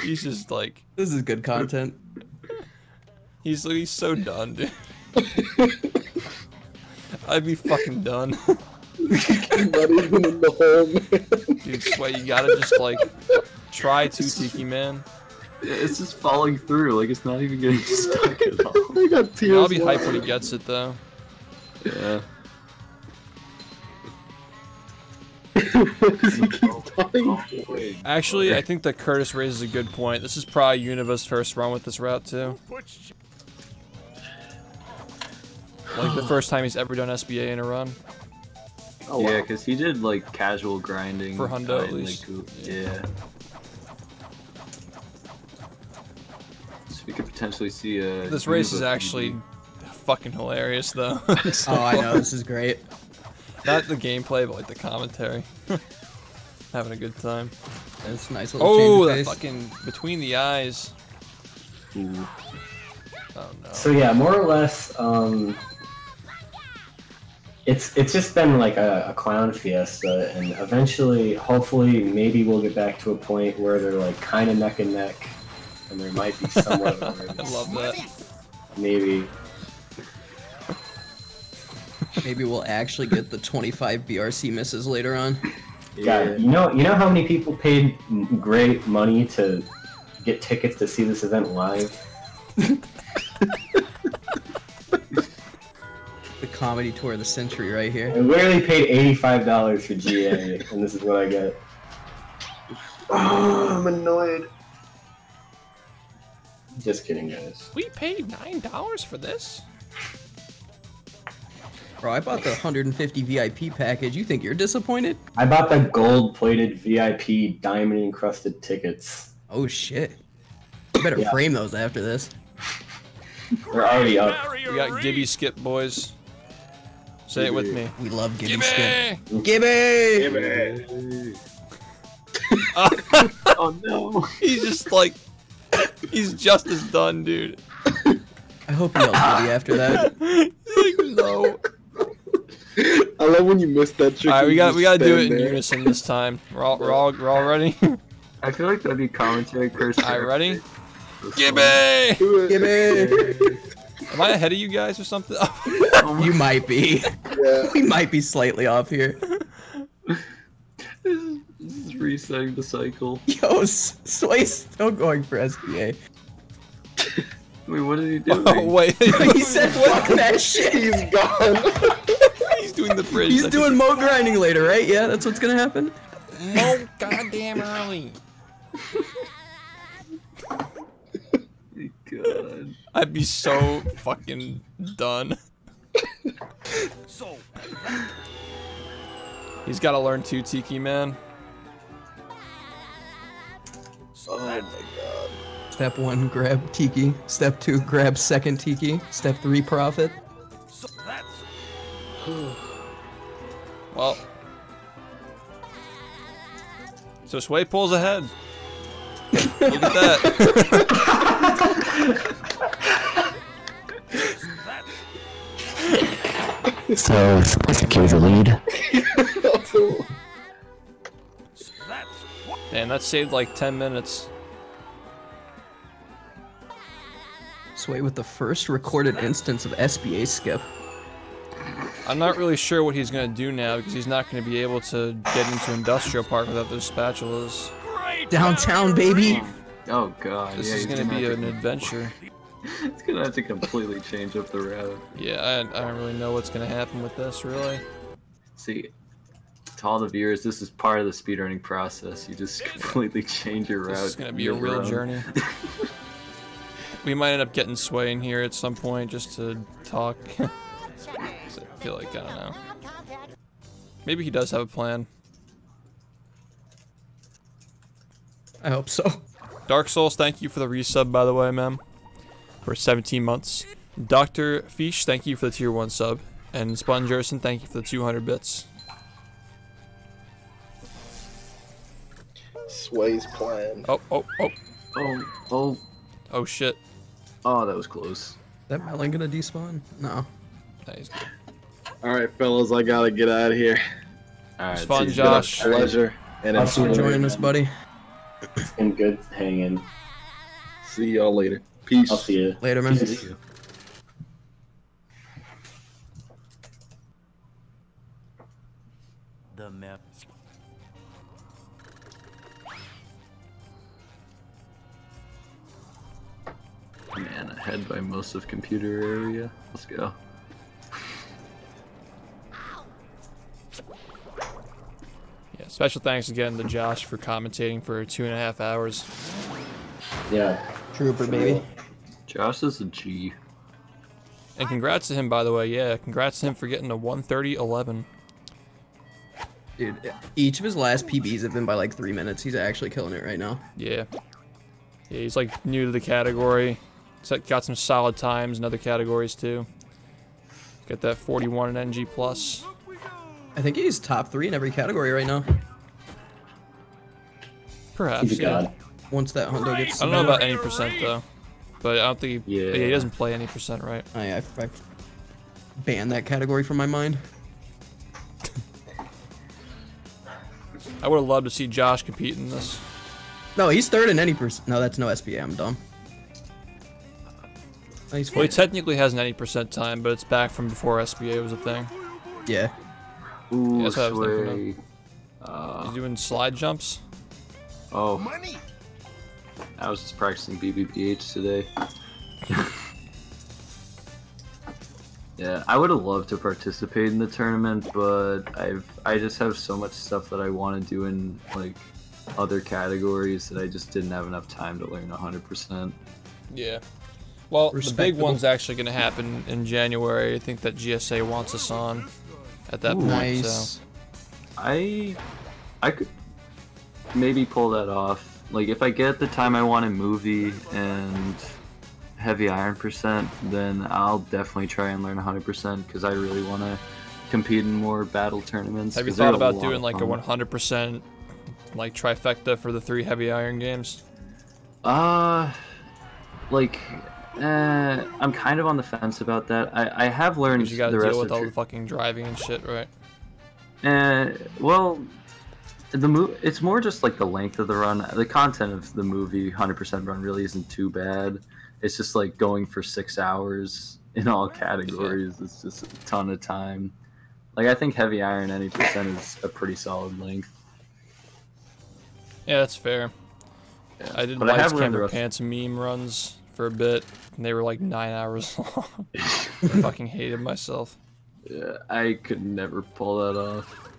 Speaker 1: he's just like,
Speaker 3: This is good content.
Speaker 1: he's so done, dude. I'd be fucking done.
Speaker 4: Not even in the hole, man.
Speaker 1: Dude, Sway, you gotta just like try 2 Tiki, man.
Speaker 2: It's just falling through. Like it's not even getting stuck at all.
Speaker 4: I got tears.
Speaker 1: I'll be hyped
Speaker 4: in
Speaker 1: when
Speaker 4: my
Speaker 1: he gets it though.
Speaker 2: Yeah.
Speaker 4: What does he keep dying for?
Speaker 1: Actually, I think that Curtis raises a good point. This is probably Univa's first run with this route too.
Speaker 7: Puts
Speaker 1: Like the first time he's ever done SBA in a run.
Speaker 4: Oh,
Speaker 2: Yeah,
Speaker 4: wow.
Speaker 2: because he did like casual grinding
Speaker 1: For Hundo, at
Speaker 2: in,
Speaker 1: least.
Speaker 2: Like, yeah. So we could potentially see a.
Speaker 1: This race is
Speaker 2: Univa
Speaker 1: actually
Speaker 2: PB.
Speaker 1: fucking hilarious though.
Speaker 3: Oh, I know, this is great.
Speaker 1: Not the gameplay, but like the commentary. Having a good time.
Speaker 3: That's a nice little
Speaker 1: Oh,
Speaker 3: change
Speaker 1: that
Speaker 3: of pace.
Speaker 1: fucking between the eyes.
Speaker 2: Ooh.
Speaker 1: Oh no.
Speaker 5: So yeah, more or less, it's just been like a clown fiesta, and eventually, hopefully, maybe we'll get back to a point where they're like kind of neck and neck, and there might be somewhat of a
Speaker 1: I
Speaker 5: race.
Speaker 1: love that.
Speaker 5: Maybe.
Speaker 3: Maybe we'll actually get the 25 BRC misses later on.
Speaker 5: Yeah, you know how many people paid great money to get tickets to see this event live?
Speaker 3: The comedy tour of the century right
Speaker 5: I
Speaker 3: here.
Speaker 5: literally paid $85 for GA, and this is what I get.
Speaker 4: Oh, I'm annoyed.
Speaker 5: Just kidding, guys.
Speaker 1: We paid $9 for this?
Speaker 3: Bro, I bought the 150 VIP package. You think you're disappointed?
Speaker 5: I bought the gold-plated VIP diamond-encrusted tickets.
Speaker 3: Oh shit. You better
Speaker 5: Yeah.
Speaker 3: frame those after this.
Speaker 5: They're already up.
Speaker 7: Barrier
Speaker 1: We got
Speaker 7: reach.
Speaker 1: Gibby Skip, boys. Say it with me.
Speaker 3: We love Gibby Skip.
Speaker 1: Gibby!
Speaker 3: Gibby!
Speaker 2: Oh no!
Speaker 1: He's just like, he's just as done, dude.
Speaker 3: I hope he yelled Gibby after that.
Speaker 1: He's like, no.
Speaker 4: I love when you miss that trick.
Speaker 1: All right, we
Speaker 4: and you
Speaker 1: gotta
Speaker 4: just
Speaker 1: do it
Speaker 4: stand
Speaker 1: in
Speaker 4: there.
Speaker 1: unison this time. We're all ready.
Speaker 2: I feel like that'd be commentary person.
Speaker 1: All right, ready?
Speaker 2: This
Speaker 1: Gibby!
Speaker 4: Do it.
Speaker 3: Gibby!
Speaker 1: Am I ahead of you guys or something?
Speaker 3: You might be.
Speaker 4: Yeah.
Speaker 3: We might be slightly off here.
Speaker 2: This is resetting the cycle.
Speaker 3: Yo, Sway's still going for SBA.
Speaker 2: Wait, what is he doing?
Speaker 1: Oh wait,
Speaker 3: He said, fuck that shit.
Speaker 4: He's gone.
Speaker 1: he's doing the bridge.
Speaker 3: He's doing mo grinding later, right? Yeah, that's what's gonna happen.
Speaker 1: mo goddamn early.
Speaker 2: God.
Speaker 1: I'd be so fucking done.
Speaker 7: So,
Speaker 1: He's got to learn too, Tiki man.
Speaker 4: Oh my god.
Speaker 3: Step 1, grab Tiki. Step 2, grab second Tiki. Step 3, profit.
Speaker 7: so that's
Speaker 1: Well, so Sway pulls ahead. Look at that.
Speaker 5: So, secure the lead.
Speaker 7: that's what
Speaker 1: Damn, that saved like 10 minutes.
Speaker 3: Sway with the first recorded instance of SBA skip.
Speaker 1: I'm not really sure what he's gonna do now because he's not gonna be able to get into Industrial Park without those spatulas.
Speaker 7: great
Speaker 3: Downtown,
Speaker 7: barrier
Speaker 3: baby!
Speaker 7: reach.
Speaker 2: Oh god.
Speaker 1: This
Speaker 2: yeah,
Speaker 1: is
Speaker 2: he's
Speaker 1: gonna be
Speaker 2: have
Speaker 1: an
Speaker 2: to,
Speaker 1: adventure.
Speaker 2: It's gonna have to completely change up the route.
Speaker 1: Yeah, I don't really know what's gonna happen with this, really.
Speaker 2: See, to all the viewers, this is part of the speedrunning process. You just completely change your route.
Speaker 1: This is gonna be a
Speaker 2: your
Speaker 1: real
Speaker 2: own.
Speaker 1: journey. We might end up getting Sway in here at some point just to talk. I feel like, I don't know. Maybe he does have a plan.
Speaker 3: I hope so.
Speaker 1: Dark Souls, thank you for the resub, by the way, ma'am. For 17 months. Dr. Fish, thank you for the tier 1 sub. And Spun Jerson, thank you for the 200 bits.
Speaker 4: Sway's plan.
Speaker 1: Oh, oh, oh.
Speaker 2: Oh,
Speaker 1: Oh, shit.
Speaker 2: oh, that was close.
Speaker 3: Is that Melon gonna despawn? No.
Speaker 1: That is good.
Speaker 4: Alright, fellas, I gotta get out of here.
Speaker 2: Alright,
Speaker 1: It's fun,
Speaker 2: see,
Speaker 1: Josh.
Speaker 4: Pleasure. And
Speaker 5: Thanks
Speaker 3: Thanks for
Speaker 5: Yeah.
Speaker 3: joining us, buddy.
Speaker 5: And good hanging.
Speaker 4: see y'all later. Peace.
Speaker 5: I'll see you.
Speaker 3: Later, man.
Speaker 2: See you.
Speaker 7: The map.
Speaker 2: Man, ahead by most of computer area. Let's go.
Speaker 1: Yeah, special thanks again to Josh for commentating for 2.5 hours.
Speaker 5: Yeah.
Speaker 3: Trooper, baby.
Speaker 2: Josh is a G.
Speaker 1: And congrats to him, by the way. Yeah, congrats to him for getting a 130-11.
Speaker 3: Dude, each of his last PBs have been by like 3 minutes. He's actually killing it right now.
Speaker 1: Yeah. Yeah, he's like new to the category. Got some solid times in other categories too. Got that 41 in NG plus.
Speaker 3: I think he's top 3 in every category right now.
Speaker 1: Perhaps.
Speaker 5: He's a
Speaker 1: Yeah.
Speaker 5: god.
Speaker 3: Once that Hundo gets.
Speaker 1: I don't know about any percent though, but I don't think he.
Speaker 2: Yeah.
Speaker 1: Yeah, he doesn't play any percent, right?
Speaker 3: I've banned that category from my mind.
Speaker 1: I would have loved to see Josh compete in this.
Speaker 3: No, he's 3rd in any percent. No, that's no SBA. I'm dumb. Oh, he's
Speaker 1: Well, he
Speaker 3: 4th.
Speaker 1: technically has an 80% time, but it's back from before SBA was a thing.
Speaker 3: Yeah.
Speaker 2: Ooh,
Speaker 1: That's what I was thinking
Speaker 2: Sway.
Speaker 1: He's doing slide jumps.
Speaker 2: Oh,
Speaker 7: Money.
Speaker 2: I was just practicing BBPH today. Yeah, I would have loved to participate in the tournament, but I just have so much stuff that I want to do in like other categories that I just didn't have enough time to learn 100%.
Speaker 1: Yeah. Well, the big
Speaker 3: Respectable.
Speaker 1: one's actually going to happen in January. I think that GSA wants us on at that point.
Speaker 3: Nice.
Speaker 1: So.
Speaker 2: I could maybe pull that off. Like if I get the time I want in movie and heavy iron percent, then I'll definitely try and learn 100% because I really want to compete in more battle tournaments.
Speaker 1: Have you
Speaker 2: 'cause they're
Speaker 1: thought
Speaker 2: a
Speaker 1: about
Speaker 2: lot
Speaker 1: doing
Speaker 2: of
Speaker 1: like a
Speaker 2: fun.
Speaker 1: 100% like trifecta for the 3 heavy iron games?
Speaker 2: Like, I'm kind of on the fence about that. I have learned
Speaker 1: Because you got
Speaker 2: the
Speaker 1: to
Speaker 2: rest
Speaker 1: deal
Speaker 2: of
Speaker 1: with all the fucking driving and shit, right?
Speaker 2: well, it's more just like the length of the run. The content of the movie 100% run really isn't too bad. It's just like going for 6 hours in all categories. It's just a ton of time. Like I think heavy iron 90% is a pretty solid length.
Speaker 1: Yeah, that's fair.
Speaker 2: Yeah.
Speaker 1: I did
Speaker 2: But I
Speaker 1: Lights
Speaker 2: have learned the
Speaker 1: Camera
Speaker 2: rest.
Speaker 1: Pants meme runs for a bit, and they were like 9 hours long. I fucking hated myself.
Speaker 2: Yeah, I could never pull that off.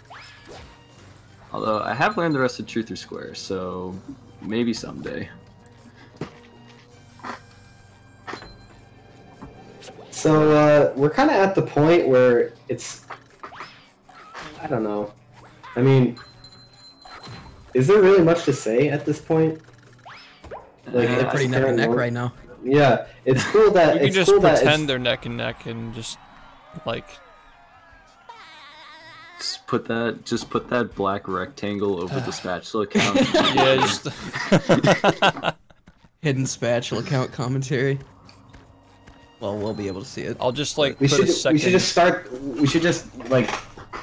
Speaker 2: Although I have learned the rest of Truth or Square, so maybe someday.
Speaker 5: So we're kind of at the point where it's, I don't know. I mean, is there really much to say at this point? Like,
Speaker 3: They're
Speaker 5: at
Speaker 3: pretty
Speaker 5: this
Speaker 3: neck and
Speaker 5: current
Speaker 3: neck
Speaker 5: moment?
Speaker 3: right now.
Speaker 5: Yeah, it's cool that
Speaker 1: You can
Speaker 5: it's
Speaker 1: just
Speaker 5: cool that it's-
Speaker 1: pretend they're neck and neck and just like
Speaker 2: Just put that black rectangle over the spatula account.
Speaker 1: yeah, just
Speaker 3: Hidden spatula count commentary. Well, we'll be able to see it.
Speaker 1: I'll just like
Speaker 5: we
Speaker 1: put
Speaker 5: should
Speaker 1: a second.
Speaker 5: we should just start. We should just like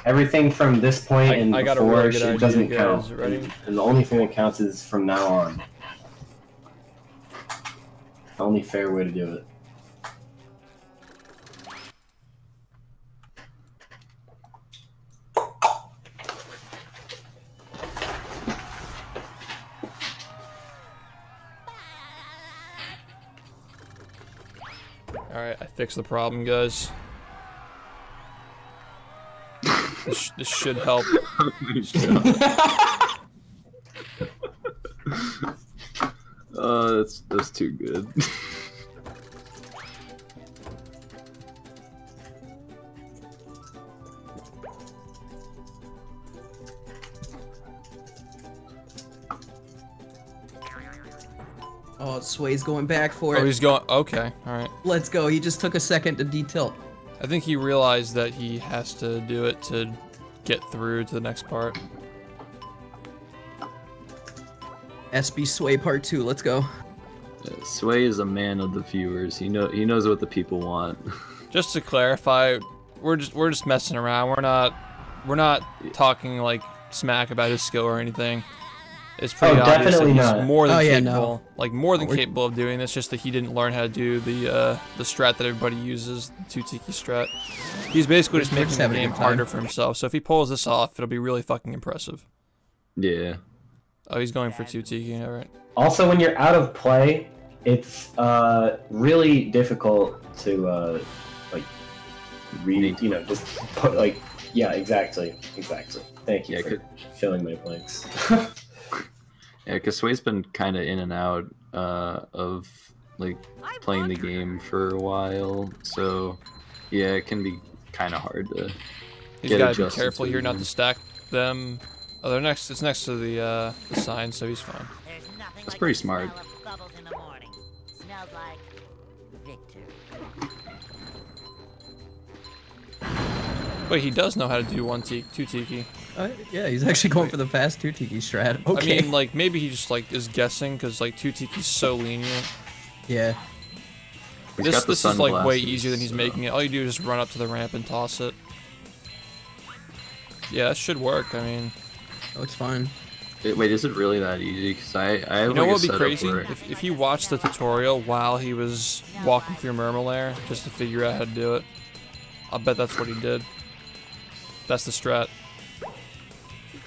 Speaker 5: everything from this point and
Speaker 1: I got a
Speaker 5: before
Speaker 1: really good
Speaker 5: it
Speaker 1: idea,
Speaker 5: doesn't
Speaker 1: guys.
Speaker 5: count.
Speaker 1: Ready?
Speaker 5: And the only thing that counts is from now on. The only fair way to do it.
Speaker 1: Alright, I fixed the problem, guys. This should help.
Speaker 2: That's too good.
Speaker 3: Oh, Sway's going back for
Speaker 1: Oh,
Speaker 3: it.
Speaker 1: he's going. Okay, alright.
Speaker 3: Let's go. He just took a second to detilt.
Speaker 1: I think he realized that he has to do it to get through to the next part.
Speaker 3: SB Sway Part 2. Let's go.
Speaker 2: Sway is a man of the viewers. He knows what the people want.
Speaker 1: Just to clarify, we're just messing around. We're not talking like smack about his skill or anything. It's pretty obvious that
Speaker 5: definitely
Speaker 1: he's
Speaker 5: not.
Speaker 1: more than
Speaker 3: Oh, yeah,
Speaker 1: capable, like more than
Speaker 3: We're-
Speaker 1: capable of doing this. Just that he didn't learn how to do the strat that everybody uses, the 2-tiki strat. He's basically just
Speaker 3: We're
Speaker 1: making
Speaker 3: just
Speaker 1: the
Speaker 3: having a
Speaker 1: game
Speaker 3: good time.
Speaker 1: harder for himself. So if he pulls this off, it'll be really fucking impressive.
Speaker 2: Yeah.
Speaker 1: Oh, he's going for 2-tiki. All right.
Speaker 5: Also, when you're out of play, it's really difficult to like read. You know, just put like yeah, exactly. Thank you
Speaker 2: Yeah,
Speaker 5: for filling my blanks.
Speaker 2: Yeah, because Sway's been kind of in and out of like playing the game for a while, so yeah, it can be kind of hard to.
Speaker 1: He's
Speaker 2: Get
Speaker 1: got to be
Speaker 2: adjusted
Speaker 1: careful
Speaker 2: to
Speaker 1: here
Speaker 2: the
Speaker 1: not
Speaker 2: game.
Speaker 1: to stack them. Oh, they're next. It's next to the sign, so he's fine.
Speaker 8: There's nothing
Speaker 2: That's
Speaker 8: like
Speaker 2: pretty
Speaker 8: the
Speaker 2: smart.
Speaker 8: smell of bubbles in the morning. Smells like victory.
Speaker 1: Wait, he does know how to do 2 Tiki.
Speaker 3: Yeah, he's actually going for the fast 2 Tiki strat. Okay.
Speaker 1: I mean, like, maybe he just, like, is guessing, because, like, 2 Tiki's so lenient.
Speaker 3: Yeah.
Speaker 1: This is, like, way easier than he's making it. All you do is just run up to the ramp and toss it. Yeah, that should work, I mean...
Speaker 3: That looks fine.
Speaker 2: Wait, is it really that easy? Because I have
Speaker 1: You know
Speaker 2: like
Speaker 1: what would
Speaker 2: a
Speaker 1: be
Speaker 2: setup
Speaker 1: crazy?
Speaker 2: where
Speaker 1: If he watched the tutorial while he was walking through Murmur just to figure out how to do it. I'll bet that's what he did. That's the strat.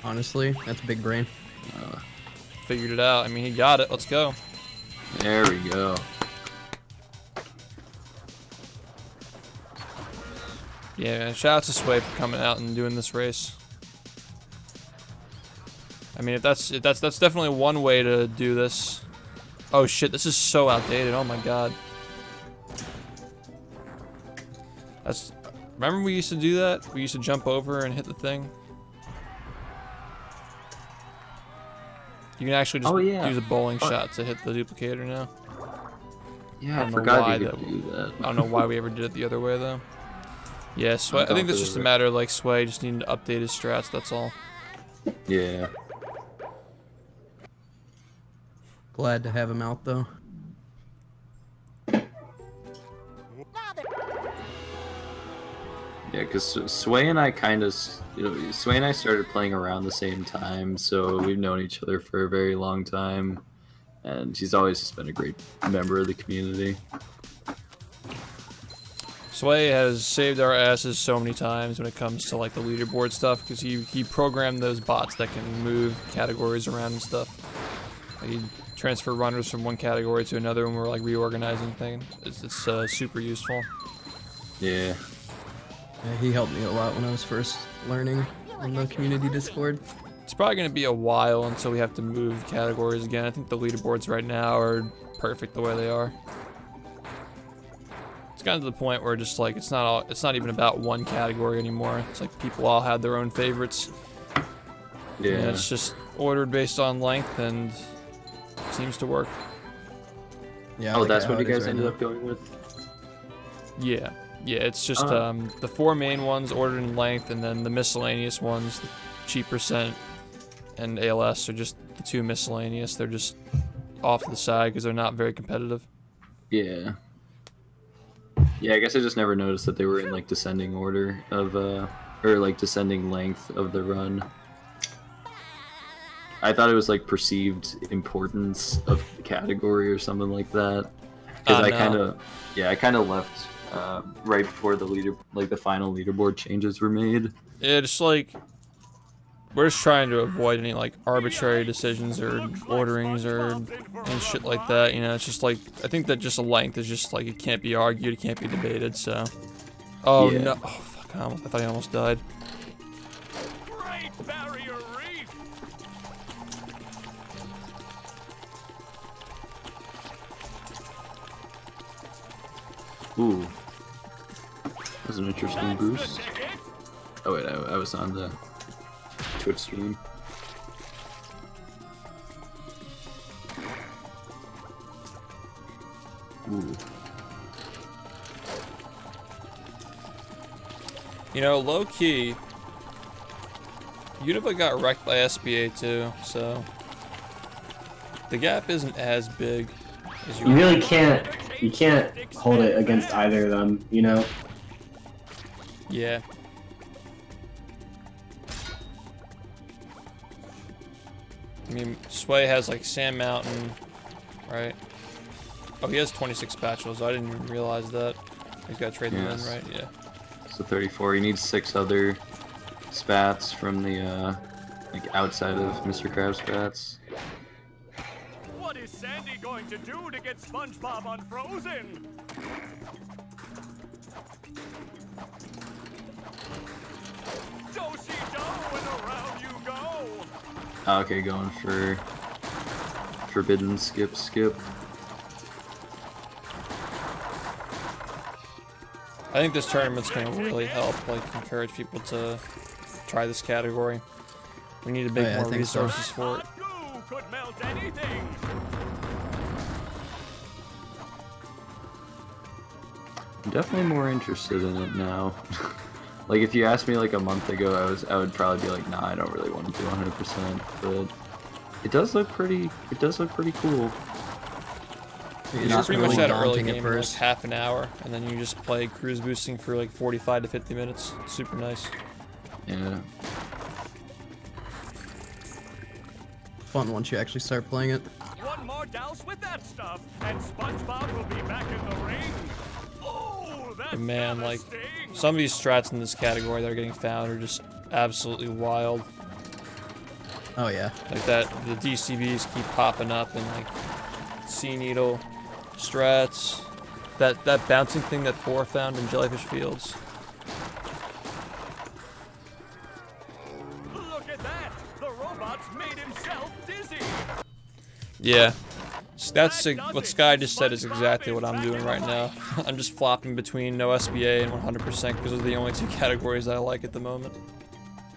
Speaker 3: Honestly, that's big brain.
Speaker 1: Figured it out. I mean, he got it. Let's go.
Speaker 2: There we go.
Speaker 1: Yeah, shout out to Sway for coming out and doing this race. I mean, if that's definitely one way to do this. Oh shit, this is so outdated. Oh my god. Remember we used to do that? We used to jump over and hit the thing. You can actually just use a bowling shot to hit the duplicator now.
Speaker 2: Yeah, I forgot you could do that.
Speaker 1: I don't know why we ever did it the other way though. Yeah, Sway. I think that's just a matter of like Sway just needing to update his strats. That's all.
Speaker 2: Yeah.
Speaker 3: Glad to have him out though.
Speaker 2: Yeah, because Sway and I kind of, Sway and I started playing around the same time, so we've known each other for a very long time, and he's always just been a great member of the community.
Speaker 1: Sway has saved our asses so many times when it comes to like the leaderboard stuff, because he programmed those bots that can move categories around and stuff. Like, he transfer runners from one category to another when we're like reorganizing things. It's super useful.
Speaker 2: Yeah.
Speaker 3: Yeah, he helped me a lot when I was first learning on the community Discord.
Speaker 1: It's probably going to be a while until we have to move categories again. I think the leaderboards right now are perfect the way they are. It's gotten to the point where just like it's not even about one category anymore. It's like people all have their own favorites.
Speaker 2: Yeah.
Speaker 1: And it's just ordered based on length and it seems to work.
Speaker 3: Yeah.
Speaker 2: Oh, that's what you guys ended up going with?
Speaker 1: Yeah. Yeah, it's just the 4 main ones ordered in length, and then the miscellaneous ones, the cheaper cent and ALS are just the 2 miscellaneous. They're just off to the side because they're not very competitive.
Speaker 2: Yeah. Yeah, I guess I just never noticed that they were in like descending order of, or like descending length of the run. I thought it was like perceived importance of the category or something like that. Because I kind of left right before the final leaderboard changes were made.
Speaker 1: Yeah, just like we're just trying to avoid any like arbitrary decisions or orderings or and shit like that. You know, it's just like I think that just a length is just like it can't be argued, it can't be debated. So, oh
Speaker 2: yeah.
Speaker 1: no, oh fuck, I thought I almost died.
Speaker 7: Great Barrier Reef!
Speaker 2: Ooh. That was an interesting boost. Oh wait, I was on the Twitch stream. Ooh.
Speaker 1: You know, low key, Unova got wrecked by SBA too, so the gap isn't as big as
Speaker 5: You really can't. You can't hold it against either of them, you know?
Speaker 1: Yeah. I mean, Sway has like Sand Mountain, right? Oh, he has 26 spatulas. I didn't even realize that. He's got to trade them in, right? Yeah.
Speaker 2: So 34. He needs 6 other spats from the like outside of Mr. Crab spats.
Speaker 7: What is Sandy going to do to get SpongeBob unfrozen? Do-si-do and around you go!
Speaker 2: Okay, going for forbidden skip.
Speaker 1: I think this tournament's going to really help, like, encourage people to try this category. We need to make more resources for it.
Speaker 7: Goo could melt anything!
Speaker 2: I'm definitely more interested in it now. Like if you asked me like a month ago, I would probably be like, nah, I don't really want to do 100%. But it does look pretty. It does look pretty cool.
Speaker 1: You're pretty much at an early
Speaker 3: daunting at
Speaker 1: game in like
Speaker 3: first.
Speaker 1: half an hour, and then you just play cruise boosting for like 45 to 50 minutes. Super nice.
Speaker 2: Yeah.
Speaker 3: Fun once you actually start playing it.
Speaker 7: One more douse with that stuff, and SpongeBob will be back in the ring. Oh, that's
Speaker 1: But man, like
Speaker 7: devastating.
Speaker 1: some of these strats in this category that are getting found are just absolutely wild.
Speaker 3: Oh yeah.
Speaker 1: Like that, the DCBs keep popping up, and like Sea Needle strats, that bouncing thing that 4 found in Jellyfish Fields.
Speaker 7: Look at that! The robot's made himself dizzy.
Speaker 1: Yeah, that's what Sky just said is exactly what I'm doing right now. I'm just flopping between no SBA and 100% because those are the only 2 categories that I like at the moment.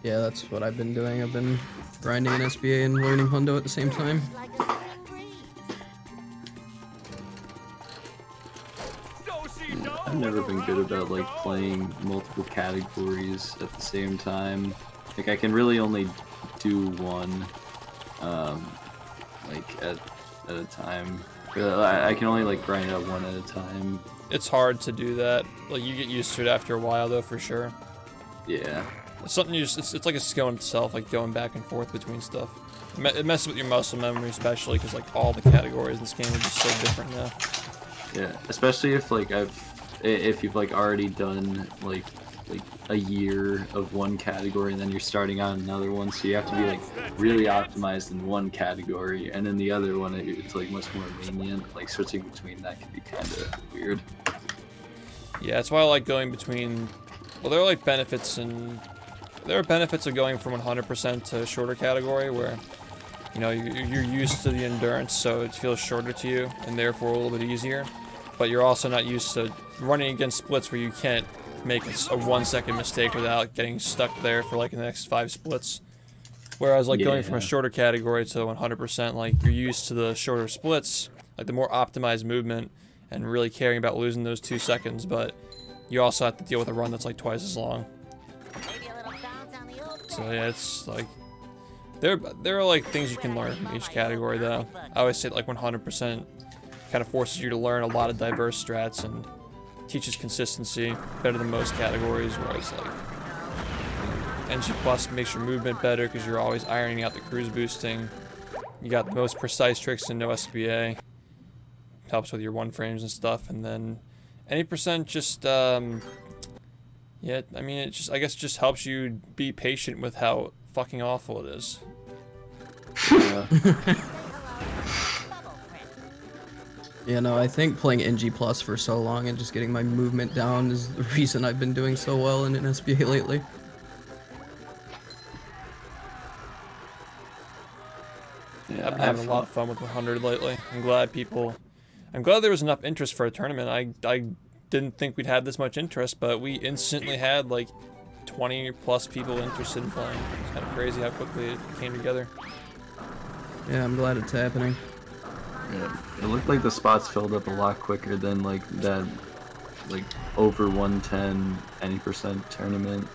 Speaker 3: Yeah, that's what I've been doing. I've been grinding an SBA and learning Hundo at the same time.
Speaker 8: Like a sudden breeze.
Speaker 2: I've never been good about like playing multiple categories at the same time. Like I can really only do one, like at a time. I can only like grind out one at a time.
Speaker 1: It's hard to do that. Like you get used to it after a while, though, for sure.
Speaker 2: Yeah.
Speaker 1: It's something you just, it's like a skill in itself, like going back and forth between stuff. It messes with your muscle memory, especially because like all the categories in this game are just so different now.
Speaker 2: Yeah, especially if like if you've like already done like a year of one category and then you're starting on another one, so you have to be like really optimized in one category, and in the other one it's like much more lenient. Like switching between that can be kind of weird.
Speaker 1: Yeah, that's why I like going between. Well, there are like benefits, and there are benefits of going from 100% to a shorter category where, you know, you're used to the endurance, so it feels shorter to you and therefore a little bit easier. But you're also not used to running against splits where you can't make a 1-second mistake without getting stuck there for like the next 5 splits. Whereas like going from a shorter category to 100%, like you're used to the shorter splits, like the more optimized movement, and really caring about losing those 2 seconds. But you also have to deal with a run that's like twice as long.
Speaker 8: Maybe a little bounce on the old
Speaker 1: So yeah, it's like there are like things you can learn from each category though. I always say like 100% kind of forces you to learn a lot of diverse strats and teaches consistency better than most categories, whereas like NG Plus makes your movement better because you're always ironing out the cruise boosting. You got the most precise tricks in no SBA. Helps with your 1 frames and stuff, and then any percent just yeah, I mean it just, I guess, just helps you be patient with how fucking awful it is.
Speaker 2: Yeah.
Speaker 3: Yeah, no, I think playing NG Plus for so long and just getting my movement down is the reason I've been doing so well in an SBA lately.
Speaker 1: Yeah, I've been having a lot of fun with 100 lately. I'm glad there was enough interest for a tournament. I didn't think we'd have this much interest, but we instantly had like 20 plus people interested in playing. It's kind of crazy how quickly it came together.
Speaker 3: Yeah, I'm glad it's happening.
Speaker 2: Yeah, it looked like the spots filled up a lot quicker than like that, like over 110 any percent tournament.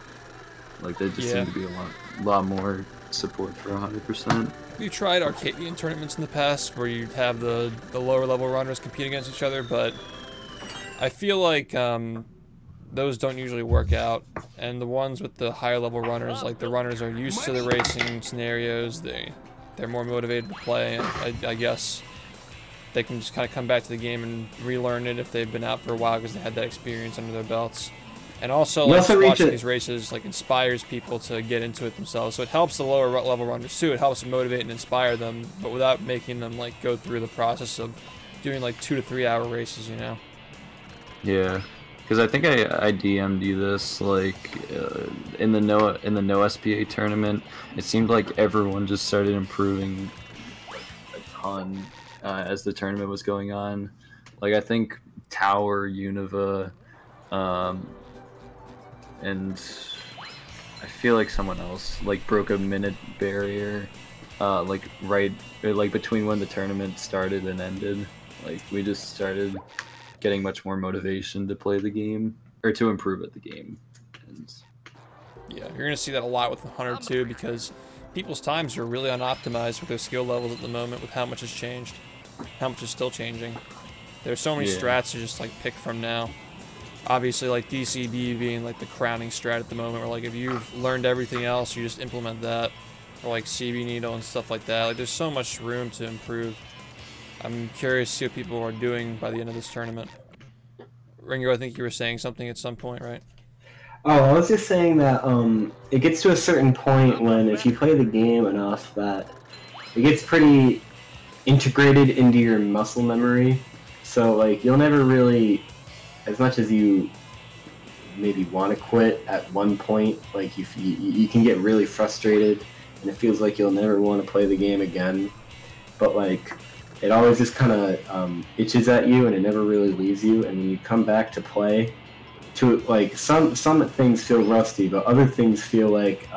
Speaker 2: Like there just seemed to be a lot more support for 100%.
Speaker 1: We tried Arcadian tournaments in the past where you'd have the lower level runners compete against each other, but I feel like those don't usually work out. And the ones with the higher level runners, like the runners are used to the racing scenarios, they're more motivated to play, and I guess they can just kind of come back to the game and relearn it if they've been out for a while because they had that experience under their belts. And also, like, watching these races like inspires people to get into it themselves. So it helps the lower level runners too. It helps motivate and inspire them, but without making them like go through the process of doing like 2 to 3 hour races, you know?
Speaker 2: Yeah, because I think I DM'd you this like in the no SPA tournament. It seemed like everyone just started improving a ton as the tournament was going on. Like I think Tower, Univa, and I feel like someone else like broke a minute barrier, like between when the tournament started and ended. Like we just started getting much more motivation to play the game or to improve at the game, and
Speaker 1: Yeah, you're gonna see that a lot with Hunter too, because people's times are really unoptimized with their skill levels at the moment, with how much has changed, how much is still changing. There's so many
Speaker 2: Yeah.
Speaker 1: strats to just like pick from now. Obviously, like DCD being like the crowning strat at the moment, where like if you've learned everything else, you just implement that, or like CB Needle and stuff like that. Like there's so much room to improve. I'm curious to see what people are doing by the end of this tournament. Ringo, I think you were saying something at some point, right?
Speaker 5: Oh, I was just saying that it gets to a certain point when if you play the game enough that it gets pretty integrated into your muscle memory. So like you'll never really, as much as you maybe want to quit at one point, like if you can get really frustrated and it feels like you'll never want to play the game again. But like it always just kind of itches at you and it never really leaves you. And when you come back to play, to like some things feel rusty, but other things feel like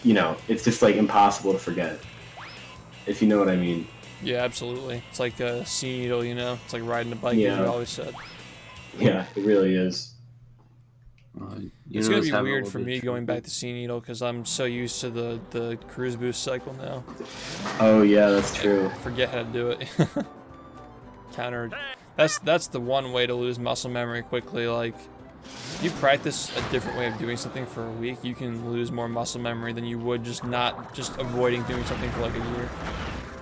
Speaker 5: you know, it's just like impossible to forget, if you know what I mean.
Speaker 1: Yeah, absolutely. It's like a sea needle, you know? It's like riding a bike, as
Speaker 5: Yeah.
Speaker 1: you always said.
Speaker 5: Yeah, it really is.
Speaker 1: It's gonna be weird for me going back to sea needle because I'm so used to the cruise boost cycle now.
Speaker 5: Oh yeah, that's true.
Speaker 1: Forget how to do it. Counter. That's the one way to lose muscle memory quickly. Like, if you practice a different way of doing something for a week, you can lose more muscle memory than you would just avoiding doing something for like a year.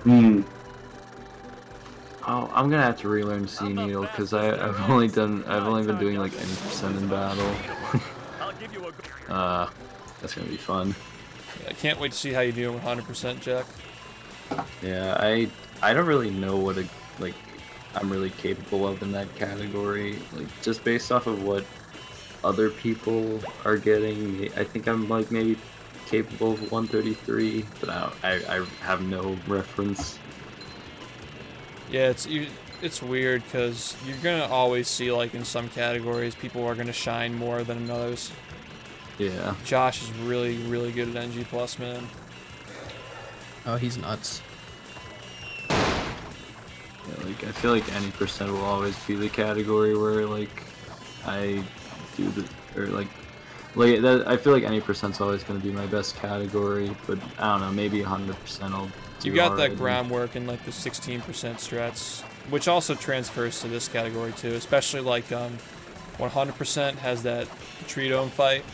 Speaker 5: Hmm.
Speaker 2: Oh, I'm gonna have to relearn C Needle because I've only been doing like any percent in battle.
Speaker 7: I'll give you a good
Speaker 2: That's gonna be fun.
Speaker 1: I can't wait to see how you do with 100%, Jack.
Speaker 2: Yeah, I don't really know what I'm really capable of in that category. Like just based off of what other people are getting, I think I'm like maybe capable of 133, but I have no reference.
Speaker 1: Yeah, it's weird because you're gonna always see like in some categories people are gonna shine more than in others.
Speaker 2: Yeah.
Speaker 1: Josh is really good at NG plus, man.
Speaker 3: Oh, he's nuts.
Speaker 2: Yeah, like I feel like any percent will always be the category where like I do the or like that. I feel like any percent's always going to be my best category, but I don't know, maybe 100% I'll do.
Speaker 1: You got
Speaker 2: already.
Speaker 1: that groundwork in like the 16% strats, which also transfers to this category too. Especially like 100% has that tree dome fight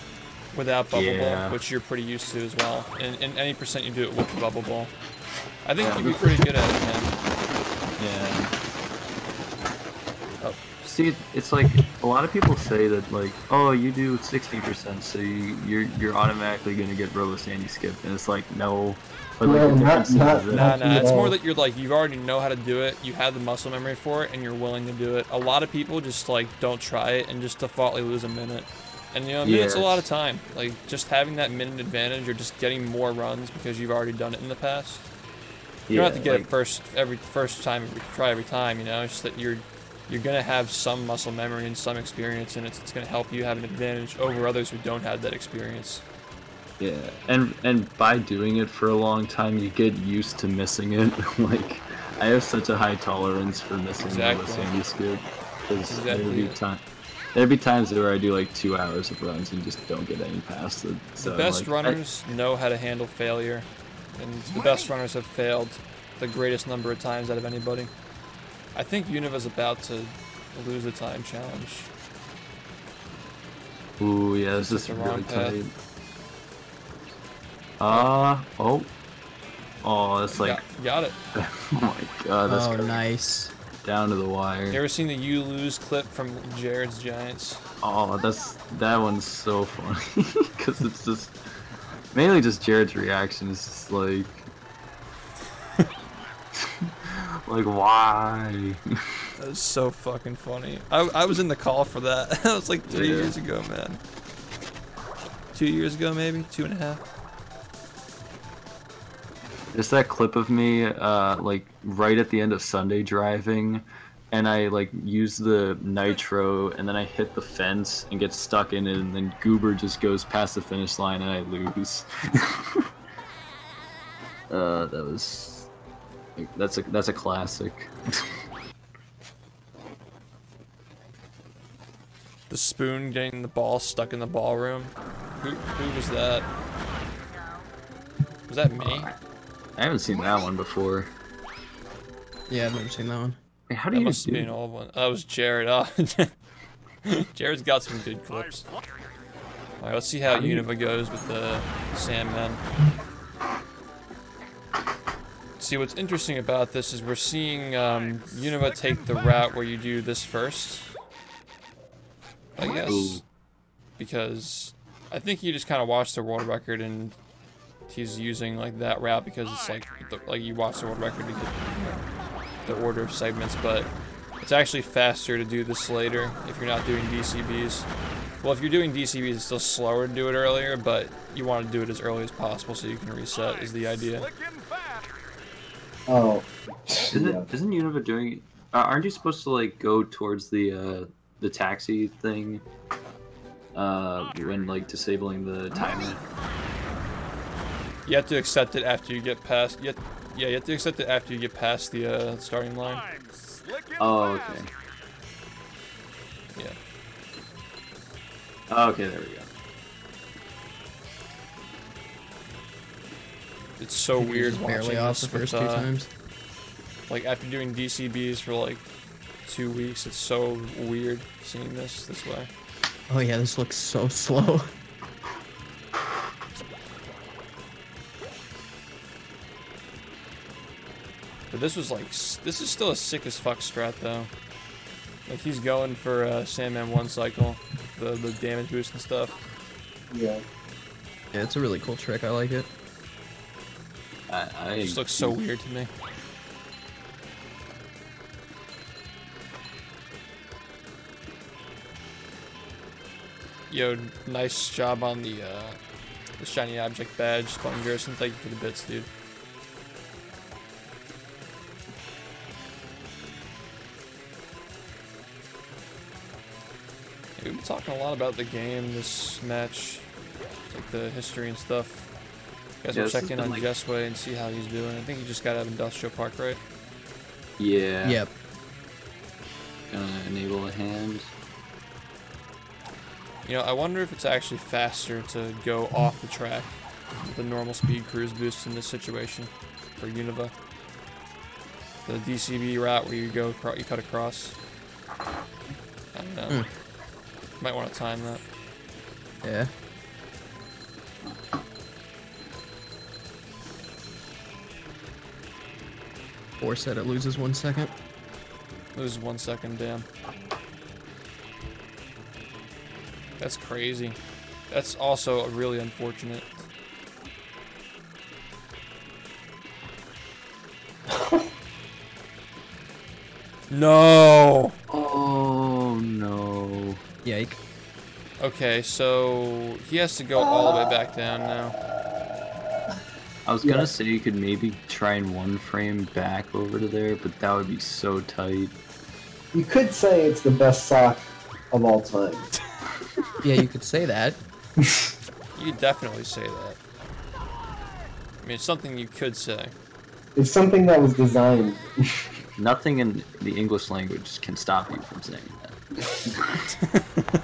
Speaker 1: without bubble
Speaker 2: Yeah.
Speaker 1: ball, which you're pretty used to as well. And in any percent you do it with the bubble ball. I think you'd be pretty good at it, man.
Speaker 2: Yeah. See, it's like a lot of people say that like, oh, you do 60%, so you're automatically gonna get Robo Sandy skip, and it's like no. But like
Speaker 5: No,
Speaker 2: the difference is that-
Speaker 1: Nah, it's more that you're like, you already know how to do it, you have the muscle memory for it, and you're willing to do it. A lot of people just like don't try it and just defaultly lose a minute. And you know, a minute's a lot of time. Like just having that minute advantage or just getting more runs because you've already done it in the past. You don't have to get it first time every time, you know, it's just that you're gonna have some muscle memory and some experience, and it's gonna help you have an advantage over others who don't have that experience.
Speaker 2: Yeah, and by doing it for a long time, you get used to missing it. Like, I have such a high tolerance for missing
Speaker 1: Exactly.
Speaker 2: the Sandy skip because
Speaker 1: Exactly.
Speaker 2: there'd be times where I do like 2 hours of runs and just don't get any past it. So
Speaker 1: The best
Speaker 2: like,
Speaker 1: runners know how to handle failure, and the best runners have failed the greatest number of times out of anybody. I think Univa's about to lose the time challenge.
Speaker 2: Ooh, yeah, this
Speaker 1: It's
Speaker 2: is
Speaker 1: the
Speaker 2: really
Speaker 1: wrong path.
Speaker 2: tight. Oh, that's like,
Speaker 1: Got it.
Speaker 2: oh my god, that's
Speaker 3: Oh,
Speaker 2: crazy.
Speaker 3: nice.
Speaker 2: Down to the wire.
Speaker 1: You ever seen the You Lose clip from Jared's Giants?
Speaker 2: Oh, that one's so funny because it's just mainly just Jared's reaction is just like, like why?
Speaker 1: That was so fucking funny. I was in the call for that. That was like 3
Speaker 2: Yeah.
Speaker 1: years ago, man. 2 years ago, maybe 2.5.
Speaker 2: There's that clip of me, like right at the end of Sunday driving, and I like use the nitro, and then I hit the fence and get stuck in it, and then Goober just goes past the finish line, and I lose. That's a classic.
Speaker 1: The spoon getting the ball stuck in the ballroom. Who was that? Was that me?
Speaker 2: I haven't seen that one before.
Speaker 3: Yeah, I've never seen that one.
Speaker 2: Wait, how do
Speaker 1: That
Speaker 2: you
Speaker 1: must
Speaker 2: do?
Speaker 1: be an old one. That was Jared. Oh. Jared's got some good clips. Alright, let's see how Unova goes with the Sandmen. See, what's interesting about this is we're seeing Unova take the route where you do this first. I guess.
Speaker 2: Ooh.
Speaker 1: Because I think he just kind of watched the world record and he's using like that route because it's like you watch the world record to get the order of segments, but it's actually faster to do this later if you're not doing DCBs. Well, if you're doing DCBs, it's still slower to do it earlier, but you want to do it as early as possible so you can reset is the idea.
Speaker 5: Oh.
Speaker 2: Isn't Unova doing? Aren't you supposed to like go towards the taxi thing? When like disabling the timer.
Speaker 1: You have to accept it after you get past. You have to accept it after you get past the starting line.
Speaker 2: Oh, okay.
Speaker 1: Yeah.
Speaker 2: Oh, okay, there we go.
Speaker 1: It's so weird
Speaker 3: Just
Speaker 1: watching
Speaker 3: barely off
Speaker 1: this
Speaker 3: the first
Speaker 1: with,
Speaker 3: 2 times.
Speaker 1: like after doing DCBs for like 2 weeks. It's so weird seeing this way.
Speaker 3: Oh yeah, this looks so slow.
Speaker 1: But this was like, this is still a sick as fuck strat though. Like he's going for Sandman 1 cycle, the damage boost and stuff.
Speaker 5: Yeah.
Speaker 3: Yeah, it's a really cool trick. I like it.
Speaker 1: It just looks so weird to me. Yo, nice job on the shiny object badge, Sponge Gerson. Thank you for the bits, dude. Yeah, we've been talking a lot about the game this match, like the history and stuff. You guys
Speaker 2: Yeah,
Speaker 1: will
Speaker 2: this
Speaker 1: check
Speaker 2: has
Speaker 1: in
Speaker 2: been,
Speaker 1: on
Speaker 2: like-
Speaker 1: Jessway and see how he's doing. I think he just got out of Industrial Park, right?
Speaker 2: Yeah.
Speaker 3: Yep.
Speaker 2: Gonna enable a hand.
Speaker 1: You know, I wonder if it's actually faster to go off the track with the normal speed cruise boost in this situation for Unova. The DCB route where you go, you cut across. I don't know. Might want to time that.
Speaker 3: Yeah. Or said it loses 1 second.
Speaker 1: Loses 1 second, damn. That's crazy. That's also really unfortunate. No!
Speaker 2: Oh no.
Speaker 3: Yike.
Speaker 1: Okay, so he has to go all the way back down now.
Speaker 2: I was gonna say you could maybe try and 1 frame back over to there, but that would be so tight.
Speaker 5: You could say it's the best sock of all time.
Speaker 3: Yeah, you could say that.
Speaker 1: You could definitely say that. I mean, it's something you could say.
Speaker 5: It's something that was designed.
Speaker 2: Nothing in the English language can stop you from saying that.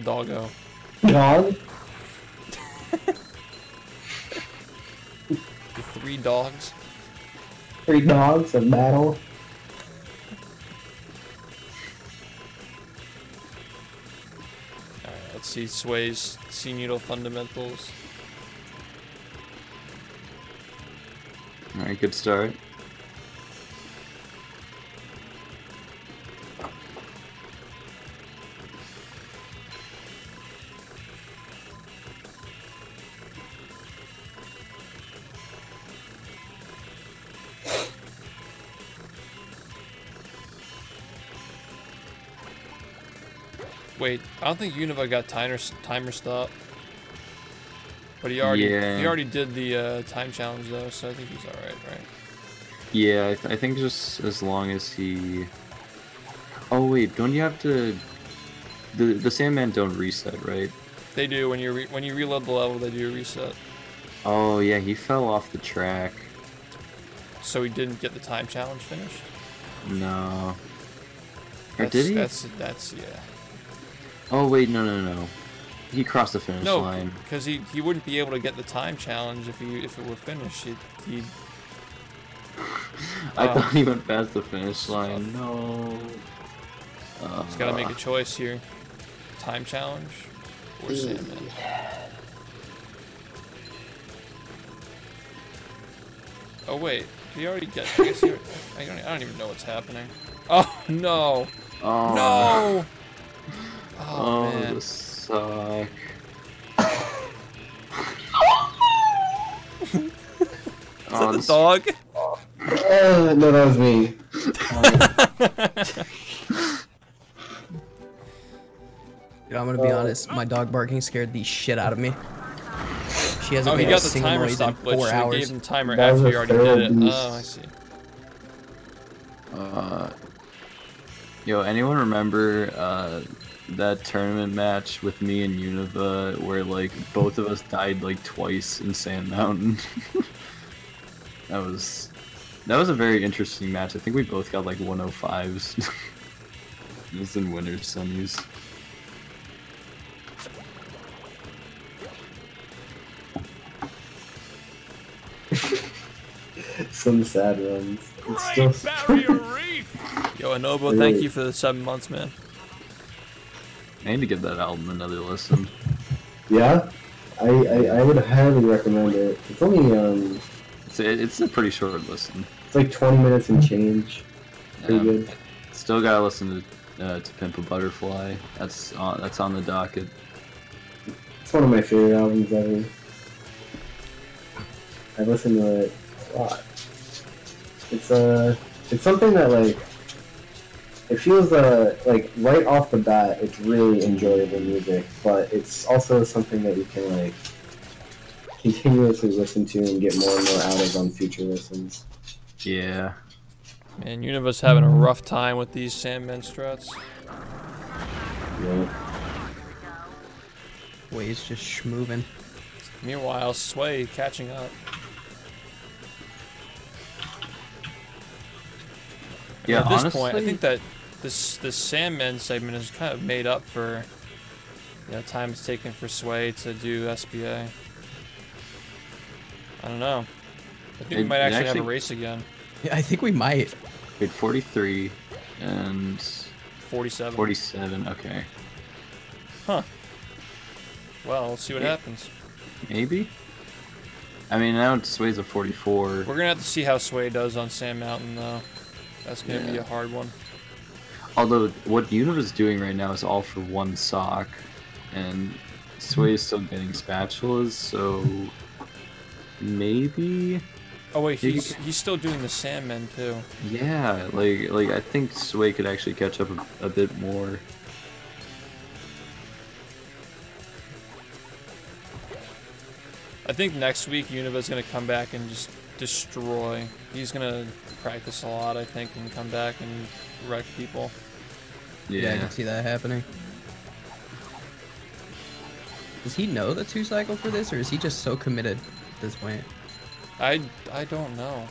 Speaker 1: Doggo.
Speaker 5: Dog?
Speaker 1: The 3 dogs.
Speaker 5: 3 dogs in battle?
Speaker 1: Alright, let's see Sway's C-Needle fundamentals.
Speaker 2: Alright, good start.
Speaker 1: Wait, I don't think Unova got timer stop. But he already did the time challenge though, so I think he's alright, right?
Speaker 2: Yeah, I think just as long as he... Oh wait, don't you have to... The Sandman don't reset, right?
Speaker 1: They do, when you reload the level, they do reset.
Speaker 2: Oh yeah, he fell off the track.
Speaker 1: So he didn't get the time challenge finished?
Speaker 2: No. Or
Speaker 1: That's,
Speaker 2: did he?
Speaker 1: That's yeah.
Speaker 2: Oh wait, no. He crossed the finish
Speaker 1: No,
Speaker 2: line.
Speaker 1: because he wouldn't be able to get the time challenge if it were finished. He'd
Speaker 2: I thought he went past the finish line. No.
Speaker 1: He's got to make a choice here. Time challenge or Sandman. Oh wait, did he already get? I guess he. I don't even know what's happening. Oh no!
Speaker 2: Oh.
Speaker 1: No!
Speaker 2: Oh,
Speaker 1: man.
Speaker 2: this suck.
Speaker 1: Is that the dog?
Speaker 5: No, that was me.
Speaker 3: Dude, I'm gonna be honest. My dog barking scared the shit out of me. She hasn't
Speaker 1: Oh, he
Speaker 3: made a
Speaker 1: got the
Speaker 3: single
Speaker 1: timer
Speaker 3: noise in
Speaker 1: stop glitch.
Speaker 3: 4
Speaker 1: So he
Speaker 3: hours.
Speaker 1: gave him timer
Speaker 5: That was
Speaker 1: after
Speaker 5: a
Speaker 1: he already did it.
Speaker 5: feral beast.
Speaker 1: Oh, I see.
Speaker 2: Yo, anyone remember that tournament match with me and Univa where like both of us died like twice in Sand Mountain? that was a very interesting match. I think we both got like 105s. It was in Winter Sunnies.
Speaker 5: Some sad runs. It's
Speaker 7: Great
Speaker 5: still
Speaker 7: Barrier Reef!
Speaker 1: Yo, Anobo, thank you for the 7 months, man.
Speaker 2: I need to give that album another listen.
Speaker 5: Yeah, I would highly recommend it. It's only
Speaker 2: It's a pretty short listen.
Speaker 5: it's like 20 minutes and change. Pretty good.
Speaker 2: Still gotta listen to Pimp a Butterfly. That's on the docket.
Speaker 5: It's one of my favorite albums ever. I listen to it a lot. It's something that like it feels like right off the bat it's really enjoyable music, but it's also something that you can like continuously listen to and get more and more out of on future listens.
Speaker 2: Yeah.
Speaker 1: Man, Univa's having a rough time with these Sandman struts.
Speaker 5: Yeah.
Speaker 3: Way's just schmoving.
Speaker 1: Meanwhile, Sway catching up.
Speaker 2: Yeah,
Speaker 1: At this
Speaker 2: honestly,
Speaker 1: point, I think that this Sandman segment is kind of made up for time it's taken for Sway to do SBA. I don't know. I think we might actually have a race again.
Speaker 3: Yeah, I think we might.
Speaker 2: we had 43 and
Speaker 1: 47.
Speaker 2: 47. Okay,
Speaker 1: Huh. Well, let's see what
Speaker 2: Yeah.
Speaker 1: happens.
Speaker 2: maybe. I mean, now it sways a 44.
Speaker 1: We're gonna have to see how Sway does on Sand Mountain, though. That's gonna be
Speaker 2: Yeah.
Speaker 1: a hard one.
Speaker 2: Although what Univa's doing right now is all for one sock, and Sway is still getting spatulas, so maybe.
Speaker 1: Oh wait,
Speaker 2: You
Speaker 1: he's still doing the Sandmen too.
Speaker 2: Yeah, like I think Sway could actually catch up a bit more.
Speaker 1: I think next week Univa's gonna come back and just destroy. He's gonna practice a lot, I think, and come back and wreck people.
Speaker 3: Yeah, I can see that happening. Does he know the 2-cycle for this, or is he just so committed at this point?
Speaker 1: I don't know.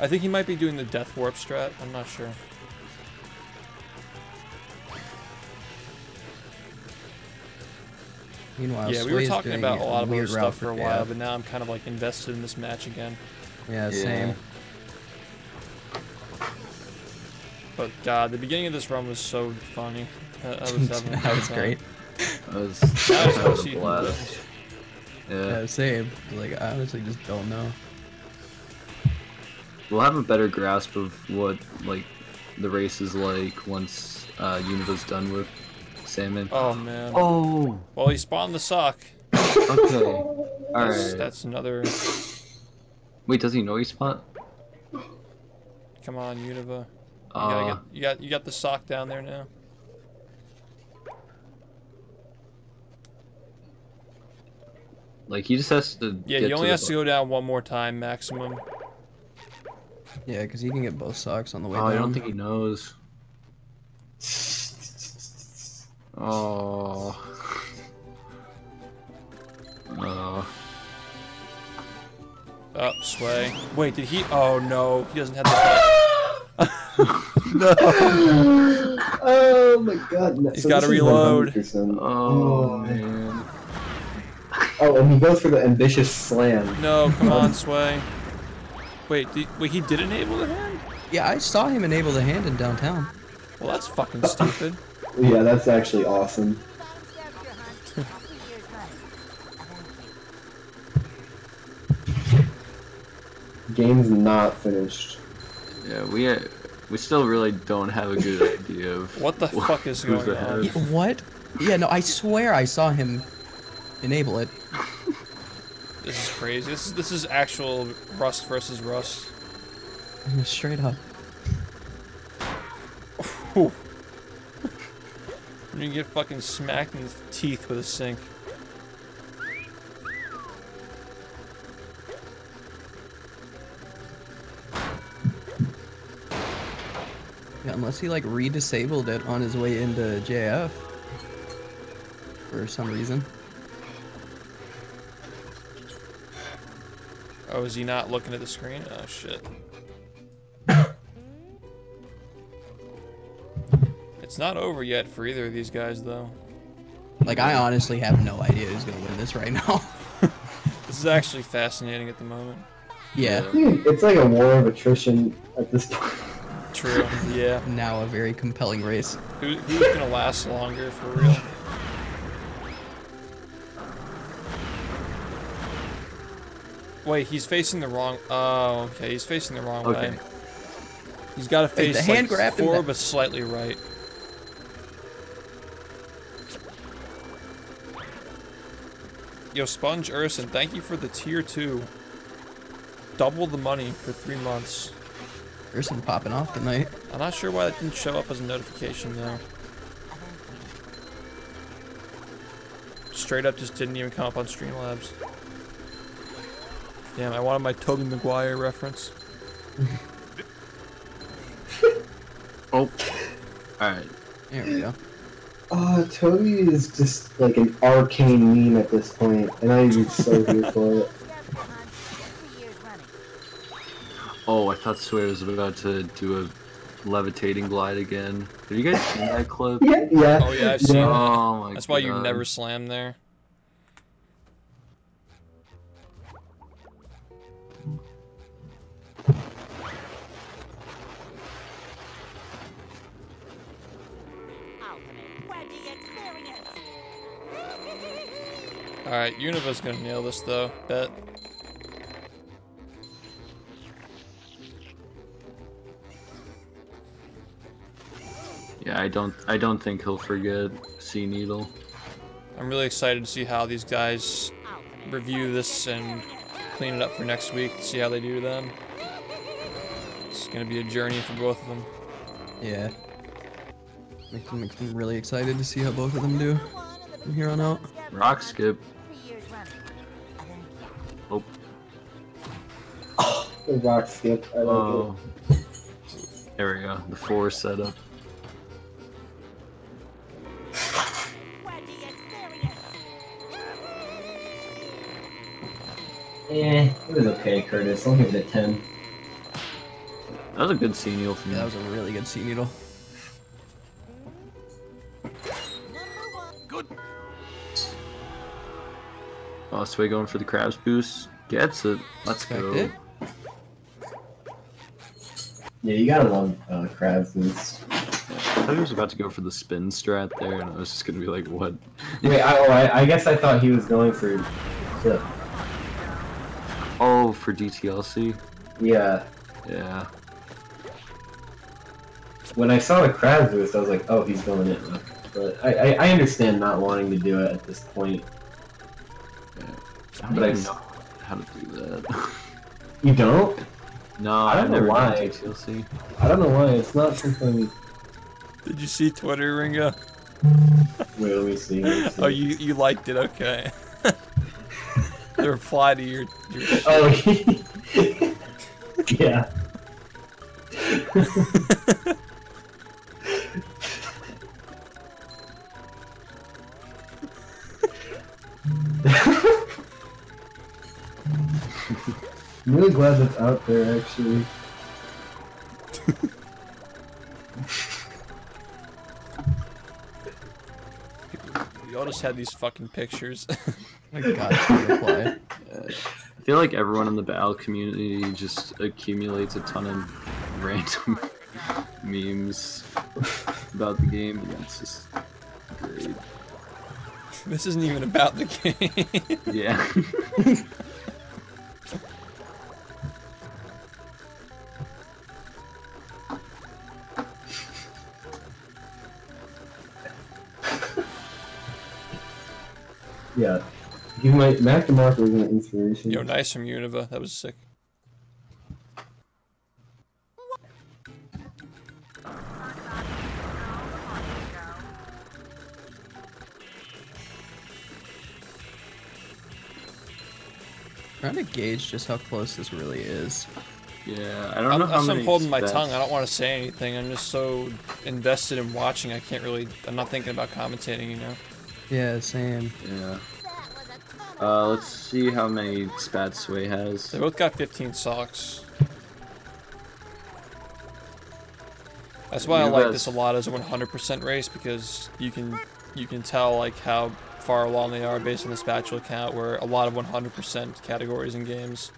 Speaker 1: I think he might be doing the Death Warp strat. I'm not sure.
Speaker 3: Meanwhile,
Speaker 1: Yeah, we were
Speaker 3: Sway's
Speaker 1: talking
Speaker 3: doing
Speaker 1: about a lot of
Speaker 3: weird
Speaker 1: other
Speaker 3: route
Speaker 1: stuff for a while,
Speaker 3: KF.
Speaker 1: but now I'm kind of like invested in this match again.
Speaker 3: Yeah,
Speaker 2: Yeah.
Speaker 3: same.
Speaker 1: But God, the beginning of this run was so funny. I was having a
Speaker 3: That
Speaker 1: hard
Speaker 3: was
Speaker 1: time.
Speaker 3: great.
Speaker 2: That was
Speaker 1: Now I just wanna
Speaker 2: a
Speaker 1: see who
Speaker 2: blast.
Speaker 1: wins.
Speaker 2: Yeah.
Speaker 3: Yeah, same. Like, I honestly just don't know.
Speaker 2: We'll have a better grasp of what like the race is like once Univa's done with Salmon.
Speaker 1: Oh man.
Speaker 2: Oh.
Speaker 1: Well, he spawned the sock.
Speaker 2: Okay. All right.
Speaker 1: That's another.
Speaker 2: Wait, does he know he's spot?
Speaker 1: Come on, Univa.
Speaker 2: Uh,
Speaker 1: You got the sock down there now.
Speaker 2: like he just has to.
Speaker 1: Yeah, he only has to go down one more time maximum.
Speaker 3: Yeah, because he can get both socks on the way
Speaker 2: Oh,
Speaker 3: down.
Speaker 2: I don't think he knows. Oh. Oh.
Speaker 1: Oh, Sway. Wait, did he? Oh no, he doesn't have the. No.
Speaker 5: Oh my god. No.
Speaker 1: He's
Speaker 5: So
Speaker 1: gotta
Speaker 5: this is
Speaker 1: reload.
Speaker 5: 100%.
Speaker 2: Oh man.
Speaker 5: Oh, and he goes for the ambitious slam.
Speaker 1: No, come on, Sway. Wait, wait, he did enable the hand?
Speaker 3: Yeah, I saw him enable the hand in downtown.
Speaker 1: Well, that's fucking stupid.
Speaker 5: Yeah, that's actually awesome. Game's not finished.
Speaker 2: Yeah, we still really don't have a good idea of
Speaker 1: What the fuck is
Speaker 2: who's
Speaker 1: going on?
Speaker 2: ahead.
Speaker 3: What? Yeah, no, I swear I saw him enable it.
Speaker 1: This is crazy. This is actual Rust versus Rust.
Speaker 3: Straight up.
Speaker 1: Whew. You get fucking smacked in the teeth with a sink.
Speaker 3: Yeah, unless he like re-disabled it on his way into JF. For some reason.
Speaker 1: Oh, is he not looking at the screen? Oh shit. It's not over yet for either of these guys, though.
Speaker 3: Like, I honestly have no idea who's gonna win this right now.
Speaker 1: This is actually fascinating at the moment.
Speaker 3: Yeah.
Speaker 5: It's like a war of attrition at this point.
Speaker 1: True. Yeah.
Speaker 3: Now a very compelling race.
Speaker 1: Who's gonna last longer, for real? Wait, he's facing the wrong. Oh, okay. He's facing the wrong
Speaker 2: Okay.
Speaker 1: way. He's got to face
Speaker 3: the hand
Speaker 1: like
Speaker 3: grabbed him
Speaker 1: forward,
Speaker 3: back.
Speaker 1: but slightly right. Yo, Sponge Urson, thank you for the tier 2. Double the money for 3 months.
Speaker 3: Person popping off tonight.
Speaker 1: I'm not sure why that didn't show up as a notification though. Straight up just didn't even come up on Streamlabs. Damn, I wanted my Tobey Maguire reference.
Speaker 2: Oh. Alright.
Speaker 3: There we go.
Speaker 5: Toby is just like an arcane meme at this point, and I'm so here for it.
Speaker 2: Oh, I thought Sway was about to do a levitating glide again. Have you guys seen that clip?
Speaker 5: Yeah.
Speaker 1: Oh yeah, I've seen that.
Speaker 2: Oh my
Speaker 1: That's why you
Speaker 2: God.
Speaker 1: never slam there. Alright, Univa's gonna nail this though, bet.
Speaker 2: Yeah, I don't think he'll forget Sea Needle.
Speaker 1: I'm really excited to see how these guys review this and clean it up for next week to see how they do to them. It's gonna be a journey for both of them.
Speaker 3: Yeah. Makes me really excited to see how both of them do from here on out.
Speaker 2: Rock skip. Oh.
Speaker 5: The rock skip. I like
Speaker 2: Oh. There we go. The 4 setup.
Speaker 5: it. It was okay, Curtis. I'll give it a 10.
Speaker 2: That was a good Sea Needle from
Speaker 3: Yeah, that
Speaker 2: me.
Speaker 3: was a really good Sea Needle.
Speaker 2: Oh, Sway going for the crabs boost. Gets it. Let's go.
Speaker 3: Expect
Speaker 5: Yeah, you gotta love crabs.
Speaker 2: I thought he was about to go for the spin strat there, and I was just gonna be like, what?
Speaker 5: Wait, I guess I thought he was going for flip.
Speaker 2: Oh, for DTLC?
Speaker 5: Yeah.
Speaker 2: Yeah.
Speaker 5: When I saw the crabs boost, I was like, oh, he's going in. But I understand not wanting to do it at this point.
Speaker 2: I don't
Speaker 5: But
Speaker 2: even know how to do that.
Speaker 5: You don't?
Speaker 2: No,
Speaker 5: I don't
Speaker 2: I've
Speaker 5: know
Speaker 2: never
Speaker 5: why.
Speaker 2: done DTLC.
Speaker 5: I don't know why. It's not something.
Speaker 1: Did you see Twitter, Ringo?
Speaker 5: Wait, let me see.
Speaker 1: Oh, you liked it, okay. The reply to your shit.
Speaker 5: Oh, yeah. really glad that's out there, actually.
Speaker 1: We all just had these fucking pictures.
Speaker 3: My God, reply.
Speaker 2: I feel like everyone in the battle community just accumulates a ton of random memes about the game, and it's just great.
Speaker 1: This isn't even about the game.
Speaker 2: Yeah.
Speaker 5: Yeah. Give my Mac DeMarco was an inspiration.
Speaker 1: Yo, nice from Univa. That was sick.
Speaker 3: Trying to gauge just how close this really is.
Speaker 2: Yeah, I don't know how
Speaker 1: That's why
Speaker 2: many
Speaker 1: I'm holding my
Speaker 2: stats-
Speaker 1: tongue. I don't want to say anything. I'm just so invested in watching. I can't really. I'm not thinking about commentating. You know.
Speaker 3: Yeah, same.
Speaker 2: Yeah. Let's see how many spats Sway has.
Speaker 1: They both got 15 socks. That's why I
Speaker 2: You
Speaker 1: like
Speaker 2: guys-
Speaker 1: this a lot as a 100% race, because you can tell like how far along they are based on the spatula count. Where a lot of 100% categories in games,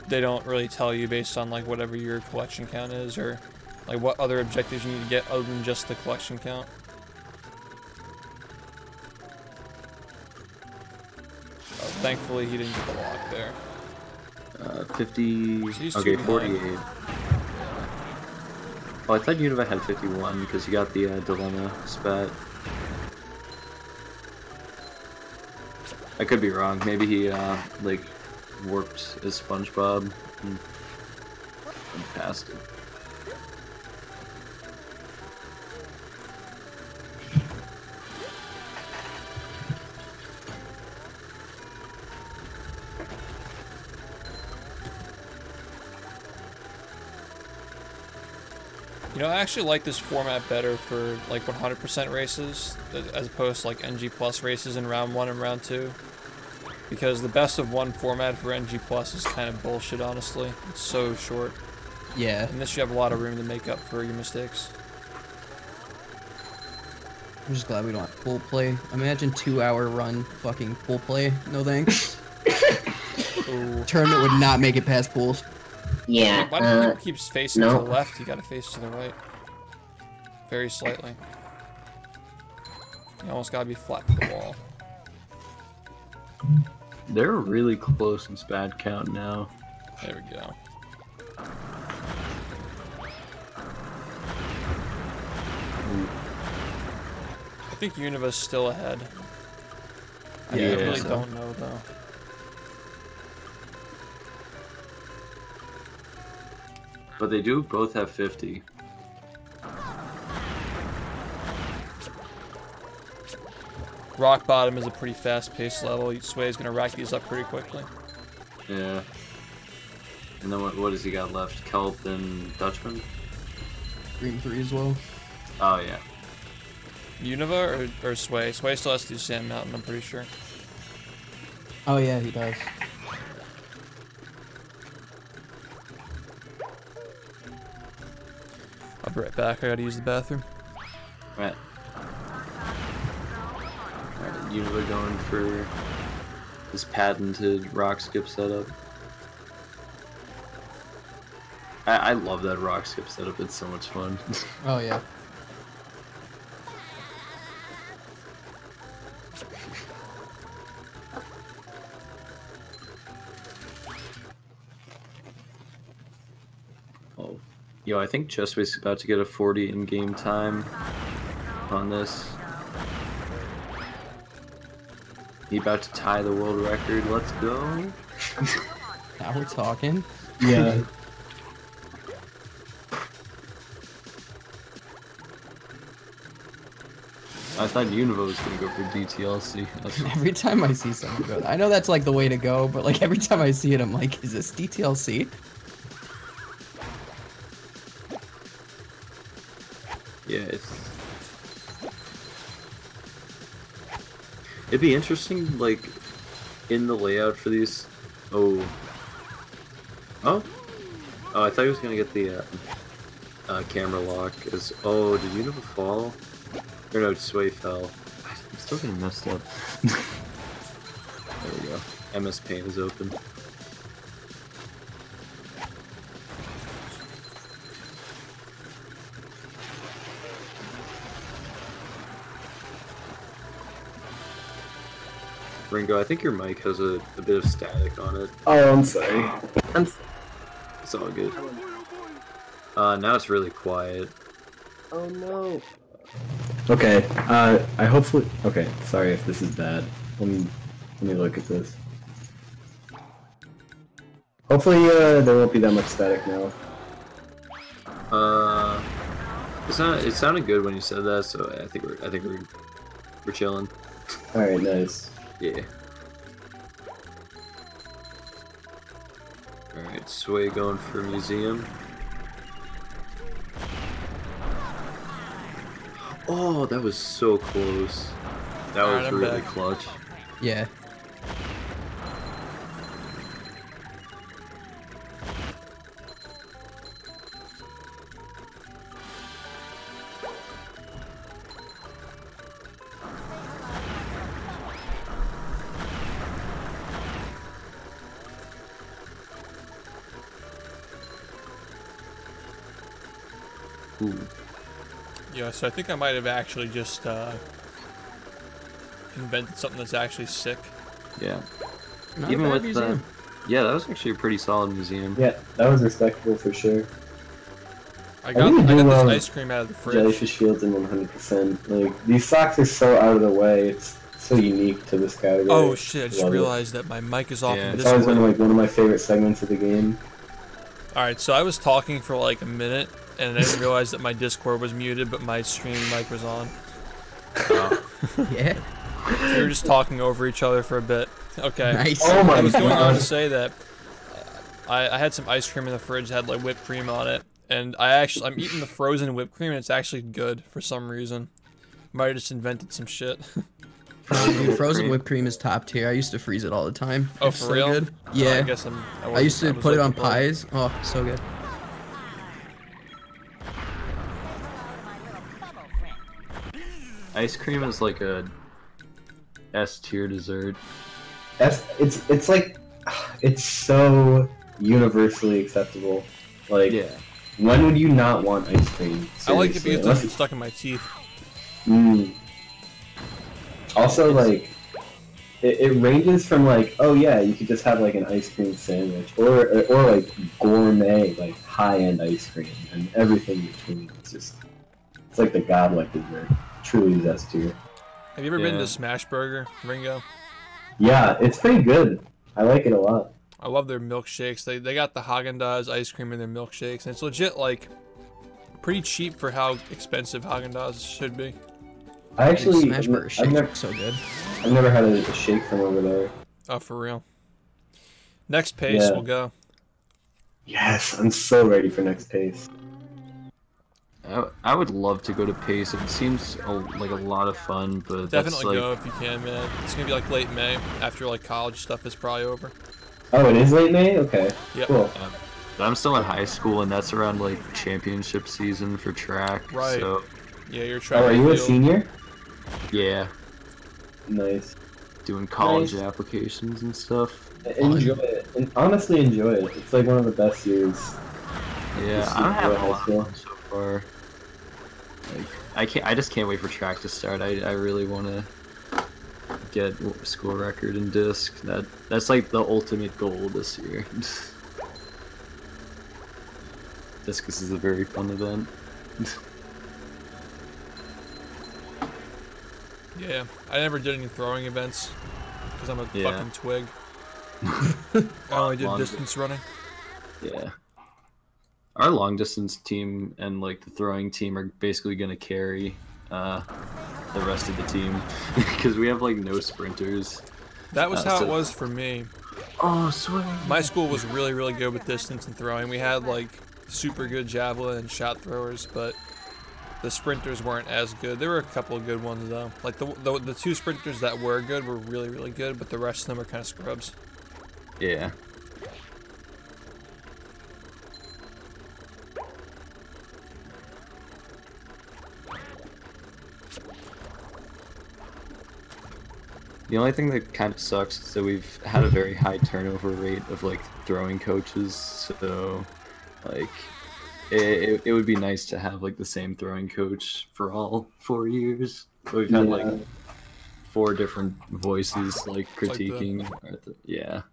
Speaker 1: they don't really tell you based on like whatever your collection count is, or like what other objectives you need to get other than just the collection count. Thankfully, he didn't get the lock there.
Speaker 2: 50.
Speaker 1: He's
Speaker 2: Okay,
Speaker 1: 2-9.
Speaker 2: 48. Oh, I thought Univa had 51 because you got the dilemma spat. I could be wrong. Maybe he like warped his SpongeBob and passed it.
Speaker 1: You know, I actually like this format better for like 100% races as opposed to like NG Plus races in round 1 and round 2. Because the best of 1 format for NG Plus is kind of bullshit, honestly. It's so short.
Speaker 3: Yeah.
Speaker 1: And this you have a lot of room to make up for your mistakes.
Speaker 3: I'm just glad we don't have pool play. Imagine 2-hour run fucking pool play. No thanks.
Speaker 1: Ooh.
Speaker 3: Tournament would not make it past pools.
Speaker 5: Yeah.
Speaker 1: Why do people keep facing
Speaker 5: no.
Speaker 1: to the left? You gotta face to the right. Very slightly. You almost gotta be flat to the wall.
Speaker 2: They're really close in spat count now.
Speaker 1: There we go. I think Univa's still ahead. I
Speaker 3: Yeah,
Speaker 1: really
Speaker 3: so.
Speaker 1: don't know though.
Speaker 2: But they do both have 50.
Speaker 1: Rock bottom is a pretty fast-paced level. Sway's gonna rack these up pretty quickly.
Speaker 2: Yeah. And then what does he got left? Kelp and Dutchman?
Speaker 3: Green 3 as well.
Speaker 2: Oh, yeah.
Speaker 1: Univa or Sway? Sway still has to do Sand Mountain, I'm pretty sure.
Speaker 3: Oh yeah, he does.
Speaker 1: I'll be right back. I gotta use the bathroom.
Speaker 2: Right. Univa going for this patented rock skip setup. I love that rock skip setup. It's so much fun.
Speaker 3: Oh yeah.
Speaker 2: Oh, yo, I think Justway's about to get a 40 in game time on this. He about to tie the world record. Let's go.
Speaker 3: Now we're talking.
Speaker 5: Yeah.
Speaker 2: I thought Univa was gonna go for DTLC. That's
Speaker 3: Every time I see someone go, I know that's like the way to go, but like every time I see it, I'm like, is this DTLC?
Speaker 2: yeah, it'd be interesting, like, in the layout for these. Oh, Oh. Oh, I thought he was gonna get the camera lock. Oh, did Unova fall? Or no, Sway fell. I'm still getting messed up. There we go. MS Paint is open. Ringo, I think your mic has a bit of static on it.
Speaker 5: Oh, I'm sorry.
Speaker 2: It's all good. Now it's really quiet.
Speaker 4: Oh no.
Speaker 5: Okay. I hopefully. Okay. Sorry if this is bad. Let me look at this. Hopefully, there won't be that much static now.
Speaker 2: It sounded good when you said that, so I think we're chilling.
Speaker 5: All right. Nice.
Speaker 2: Yeah. Alright, Sway going for museum. Oh, that was so close. That was
Speaker 1: Alright, I'm
Speaker 2: really
Speaker 1: back.
Speaker 2: clutch.
Speaker 3: Yeah.
Speaker 2: Ooh.
Speaker 1: Yeah, so I think I might have actually just invented something that's actually sick.
Speaker 2: Yeah.
Speaker 3: Not
Speaker 2: Even
Speaker 3: a bad
Speaker 2: with
Speaker 3: museum.
Speaker 2: yeah, that was actually a pretty solid museum.
Speaker 5: Yeah, that was respectable for sure.
Speaker 1: I got
Speaker 5: think we do,
Speaker 1: this ice cream out of the fridge.
Speaker 5: Jellyfish Fields in 100%. Like these socks are so out of the way. It's so unique to this category.
Speaker 1: Oh shit, I just
Speaker 5: Love it.
Speaker 1: realized that my mic is off
Speaker 2: Yeah,
Speaker 1: in
Speaker 5: It's always
Speaker 1: Discord.
Speaker 5: been like one of my favorite segments of the game.
Speaker 1: Alright, so I was talking for like a minute, and I didn't realize that my Discord was muted, but my stream mic was on.
Speaker 3: Yeah.
Speaker 1: We were just talking over each other for a bit. Okay.
Speaker 3: Nice.
Speaker 5: Oh my
Speaker 1: I was going on
Speaker 5: god.
Speaker 1: to say that I had some ice cream in the fridge that had like whipped cream on it, and I'm eating the frozen whipped cream, and it's actually good for some reason. Might have just invented some shit.
Speaker 3: Dude, frozen whipped cream is top tier. I used to freeze it all the time.
Speaker 1: Oh,
Speaker 3: It's
Speaker 1: for
Speaker 3: so
Speaker 1: real?
Speaker 3: good.
Speaker 1: I
Speaker 3: Yeah.
Speaker 1: guess
Speaker 3: I used to
Speaker 1: was
Speaker 3: put it on
Speaker 1: looking for
Speaker 3: pies. Oh, so good.
Speaker 2: Ice cream is like a S tier dessert.
Speaker 5: It's like it's so universally acceptable. Like,
Speaker 2: Yeah.
Speaker 5: when would you not want ice cream?
Speaker 1: I like it
Speaker 5: Seriously,
Speaker 1: because
Speaker 5: unless
Speaker 1: it's stuck in my teeth.
Speaker 5: Also, like, it ranges from like, oh yeah, you could just have like an ice cream sandwich, or like gourmet, like high-end ice cream, and everything in between. It's like the godlike dessert. Truly is S tier.
Speaker 1: Have you ever been
Speaker 2: Yeah.
Speaker 1: to Smash Burger, Ringo?
Speaker 5: Yeah, it's pretty good. I like it a lot.
Speaker 1: I love their milkshakes. They got the Haagen-Dazs ice cream in their milkshakes, and it's legit like pretty cheap for how expensive Haagen-Dazs should be.
Speaker 5: I actually,
Speaker 3: Smash Burger
Speaker 5: I've
Speaker 3: shakes
Speaker 5: never,
Speaker 3: are so good.
Speaker 5: I've never had a shake from over there.
Speaker 1: Oh, for real. Next pace,
Speaker 5: Yeah.
Speaker 1: we'll go.
Speaker 5: Yes, I'm so ready for next pace.
Speaker 2: I would love to go to Pace. It seems like a lot of fun, but
Speaker 1: Definitely
Speaker 2: that's
Speaker 1: go
Speaker 2: like,
Speaker 1: if you can, man. It's gonna be like late May after like college stuff is probably over.
Speaker 5: Oh, it is late May? Okay,
Speaker 1: Yep.
Speaker 5: cool.
Speaker 2: But I'm still in high school, and that's around like championship season for track.
Speaker 1: Right.
Speaker 2: So
Speaker 1: Yeah, you're track
Speaker 5: Oh, are
Speaker 1: and
Speaker 5: you a
Speaker 1: field.
Speaker 5: senior?
Speaker 2: yeah,
Speaker 5: Nice.
Speaker 2: doing college
Speaker 5: Nice.
Speaker 2: applications and stuff.
Speaker 5: Enjoy it. And honestly, enjoy it. It's like one of the best years.
Speaker 2: Yeah,
Speaker 5: Just
Speaker 2: I'm having
Speaker 5: enjoy
Speaker 2: a
Speaker 5: high
Speaker 2: lot of
Speaker 5: school.
Speaker 2: fun so far. Like, I just can't wait for track to start. I really want to get school record in disc. That's like the ultimate goal this year. Discus is a very fun event.
Speaker 1: Yeah, I never did any throwing events because I'm a
Speaker 2: Yeah.
Speaker 1: fucking twig. I only did
Speaker 2: Long
Speaker 1: distance running.
Speaker 2: Yeah. Our long distance team and like the throwing team are basically gonna carry the rest of the team because we have like no sprinters.
Speaker 1: That was how
Speaker 2: so-
Speaker 1: it was for me.
Speaker 2: Oh, sweet.
Speaker 1: My school was really, really good with distance and throwing. We had like super good javelin and shot throwers, but the sprinters weren't as good. There were a couple of good ones though. Like the two sprinters that were good were really, really good, but the rest of them are kind of scrubs.
Speaker 2: Yeah. The only thing that kind of sucks is that we've had a very high turnover rate of like throwing coaches, so like it would be nice to have like the same throwing coach for all 4 years. But we've had like 4 different voices like critiquing. Yeah.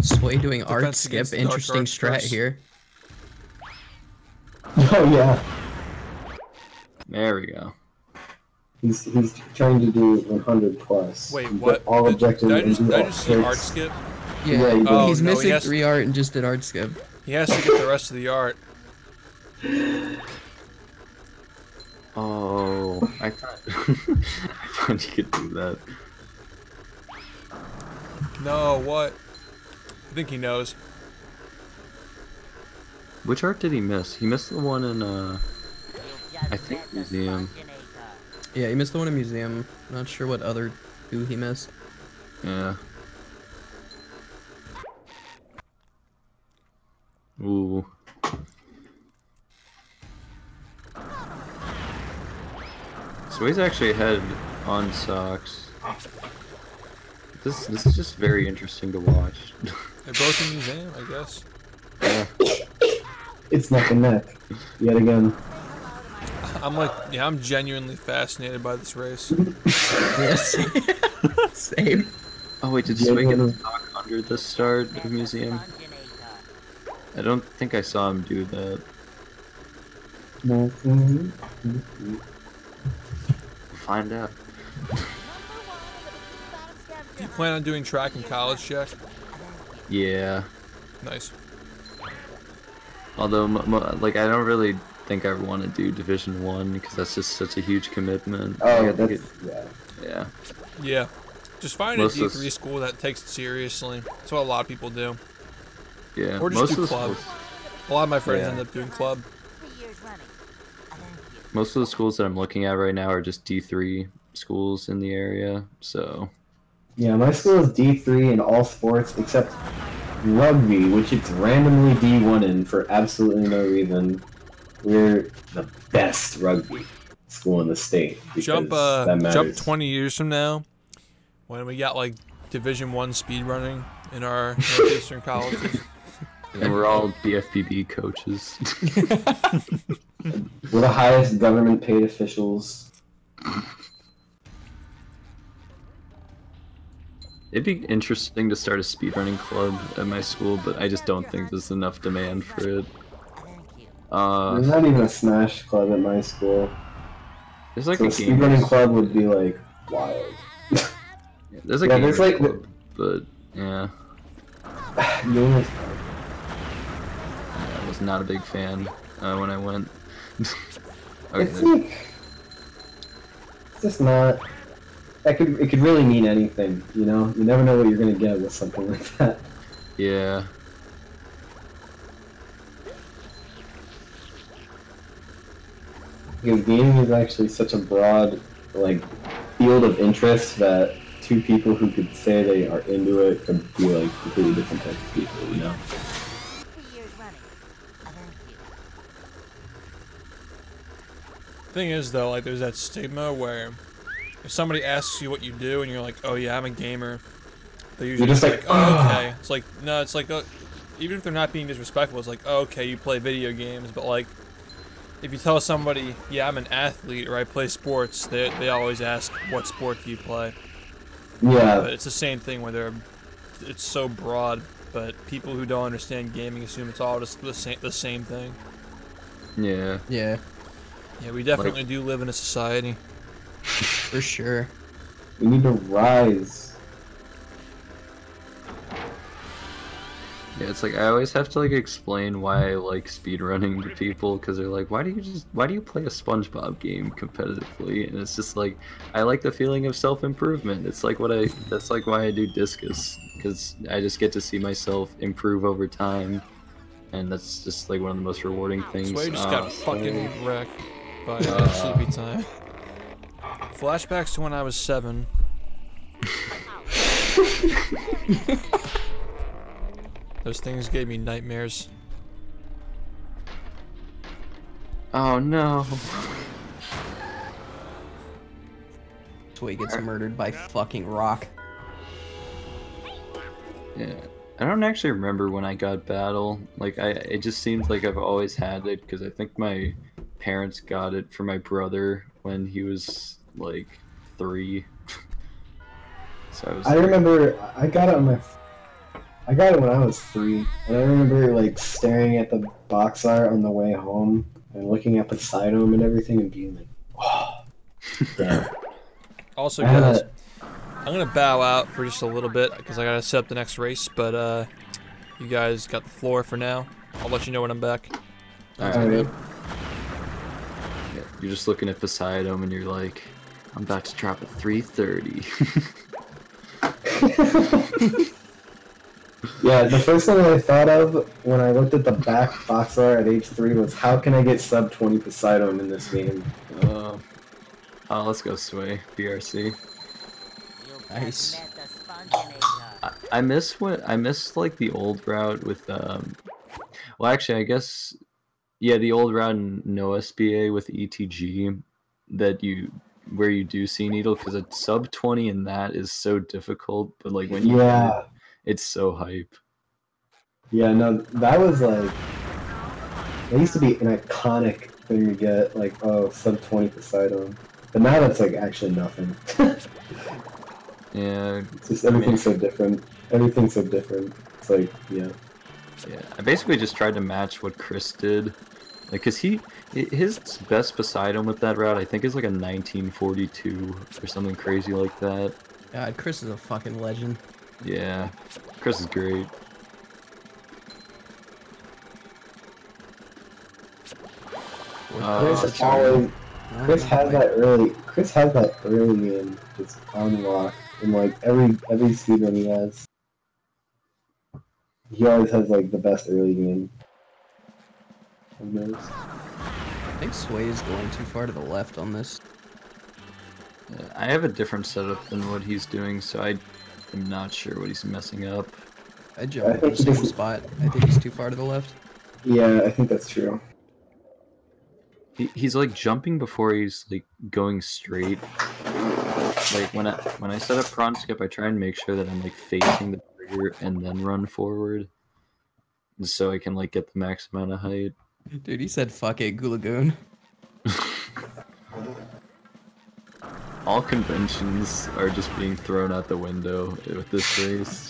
Speaker 3: Sway doing art
Speaker 1: Defense
Speaker 3: skip.
Speaker 1: against dark
Speaker 3: Interesting
Speaker 1: arts
Speaker 3: strat
Speaker 1: first.
Speaker 3: here.
Speaker 5: Oh yeah.
Speaker 2: There we go.
Speaker 5: He's trying to do 100 plus.
Speaker 1: Wait,
Speaker 5: But
Speaker 1: what?
Speaker 5: all objectives.
Speaker 1: Did I
Speaker 5: and
Speaker 1: just
Speaker 5: all
Speaker 1: see art
Speaker 5: tricks.
Speaker 1: skip?
Speaker 5: Yeah, he
Speaker 3: Yeah, he's
Speaker 1: no, he
Speaker 3: missing
Speaker 1: has-
Speaker 3: 3 art and just did art skip.
Speaker 1: He has to get the rest of the art.
Speaker 2: Oh, I thought I thought you could do that.
Speaker 1: No, what? I think he knows.
Speaker 2: Which art did he miss? He missed the one in
Speaker 8: You've just
Speaker 2: I think
Speaker 8: met the
Speaker 2: museum.
Speaker 8: Sponginator.
Speaker 3: Yeah, he missed the one in museum. Not sure what other 2 he missed.
Speaker 2: Yeah. Ooh. So he's actually ahead on socks. This is just very interesting to watch.
Speaker 1: They're both in museum, I guess.
Speaker 2: Yeah.
Speaker 5: It's neck and neck. Yet again.
Speaker 1: I'm like, yeah, I'm genuinely fascinated by this race.
Speaker 3: Yes. Same.
Speaker 2: Oh wait, did
Speaker 5: Yeah,
Speaker 2: Sway get
Speaker 5: yeah.
Speaker 2: the stock under the start of museum?
Speaker 8: Sponginator.
Speaker 2: I don't think I saw him do that. We'll find out.
Speaker 1: Do you plan on doing track in college, Jack?
Speaker 2: Yeah.
Speaker 1: Nice.
Speaker 2: Although, like, I don't really think I want to do Division 1 because that's just such a huge commitment.
Speaker 5: Oh,
Speaker 2: I
Speaker 5: that's
Speaker 2: think
Speaker 5: yeah.
Speaker 2: yeah.
Speaker 1: Yeah. Just find a
Speaker 2: Most of
Speaker 1: D3 school that takes it seriously. That's what a lot of people do.
Speaker 2: Yeah.
Speaker 1: Or just
Speaker 2: most
Speaker 1: do
Speaker 2: of the
Speaker 1: club.
Speaker 2: schools,
Speaker 1: A lot of my friends
Speaker 2: Yeah.
Speaker 1: end up doing club.
Speaker 8: 3 years running. Thank you.
Speaker 2: most of the schools that I'm looking at right now are just D3 schools in the area. So
Speaker 5: Yeah, my school is D3 in all sports except rugby, which it's randomly D1 in for absolutely no reason. We're the best rugby school in the state. because
Speaker 1: Jump
Speaker 5: that
Speaker 1: jump
Speaker 5: matters.
Speaker 1: 20 years from now, when we got like Division 1 speed running in our northeastern colleges.
Speaker 2: and we're all BFPB coaches.
Speaker 5: We're the highest government paid officials.
Speaker 2: It'd be interesting to start a speedrunning club at my school, but I just don't think there's enough demand for it.
Speaker 8: Thank you.
Speaker 5: There's not even a Smash club at my school.
Speaker 2: There's like
Speaker 5: So
Speaker 2: a
Speaker 5: a speedrunning club would be like wild.
Speaker 2: There's a
Speaker 5: Yeah,
Speaker 2: gamers
Speaker 5: there's like-
Speaker 2: club, but yeah,
Speaker 5: Gamers-
Speaker 2: I was not a big fan when I went. Okay,
Speaker 5: It's like it's just not. It could really mean anything, you know. You never know what you're gonna get with something like that.
Speaker 2: yeah.
Speaker 5: Because gaming is actually such a broad, like, field of interest that 2 people who could say they are into it could be like completely different types of people, you know.
Speaker 8: 3 years running. Thank you.
Speaker 1: Thing is though, like there's that stigma where if somebody asks you what you do and you're like, oh yeah, I'm a gamer, they're usually
Speaker 5: You're just
Speaker 1: like,
Speaker 5: like,
Speaker 1: oh,
Speaker 5: "Ugh."
Speaker 1: okay. It's like, no, it's like, even if they're not being disrespectful, it's like, oh, okay, you play video games, but like, if you tell somebody, yeah, I'm an athlete or I play sports, they always ask, what sport do you play? But
Speaker 5: Yeah,
Speaker 1: it's the same thing where it's so broad, but people who don't understand gaming assume it's all just the same thing.
Speaker 2: Yeah.
Speaker 3: Yeah,
Speaker 1: Yeah, we definitely do live in a society.
Speaker 3: for sure.
Speaker 5: we need to rise.
Speaker 2: Yeah, it's like I always have to like explain why I like speedrunning to people because they're like, why do you play a SpongeBob game competitively? And it's just like I like the feeling of self-improvement. It's like that's like why I do discus because I just get to see myself improve over time, and that's just like one of the most rewarding things.
Speaker 1: Sway just got fucking wrecked by Sleepy Time. Flashbacks to when I was 7. Those things gave me nightmares.
Speaker 2: Oh no.
Speaker 3: Sway gets murdered by fucking Rock.
Speaker 2: Yeah. I don't actually remember when I got Battle. Like, it just seems like I've always had it because I think my parents got it for my brother when he was like 3. So
Speaker 5: I remember I got it on my. I got it when I was 3, and I remember like staring at the box art on the way home and looking at the Poseidon and everything and being like, "Oh, damn."
Speaker 1: Also, guys, I'm gonna bow out for just a little bit because I gotta set up the next race. But you guys got the floor for now. I'll let you know when I'm back.
Speaker 5: Alright.
Speaker 2: Yeah, you're just looking at Poseidon and you're like, I'm about to drop a 330.
Speaker 5: Yeah, the first thing I thought of when I looked at the back box art at age 3 was how can I get sub 20 Poseidon in this game?
Speaker 2: Oh, let's go Sway, BRC.
Speaker 8: You
Speaker 3: Nice.
Speaker 8: just met the Spongeonator.
Speaker 2: I miss like the old route with well actually I guess yeah, the old route in no SBA with ETG where you do see needle because a sub 20 in that is so difficult, but like when you
Speaker 5: Yeah.
Speaker 2: it's so hype.
Speaker 5: Yeah, no, that was like it used to be an iconic thing to get, like, oh, sub 20 Poseidon. But now that's like actually nothing.
Speaker 2: Yeah,
Speaker 5: It's just everything's so different. Everything's so different. It's like, yeah.
Speaker 2: yeah. I basically just tried to match what Chris did, like, cause his best Poseidon with that route I think is like a 1942 or something crazy like that.
Speaker 3: God, Chris is a fucking legend.
Speaker 2: Yeah, Chris is great.
Speaker 5: Chris always Chris has that early game just on lock in like every speedrun he has. He always has like the best early game. of those.
Speaker 3: I think Sway is going too far to the left on this.
Speaker 2: I have a different setup than what he's doing, so I am not sure what he's messing up.
Speaker 3: I jumped in the same spot. I think he's too far to the left.
Speaker 5: Yeah, I think that's true.
Speaker 2: He's like jumping before he's like going straight. Like when I set up prawn skip, I try and make sure that I'm like facing the trigger and then run forward, so I can like get the max amount of height.
Speaker 3: Dude, he said fuck it, Gulagoon.
Speaker 2: All conventions are just being thrown out the window with this race.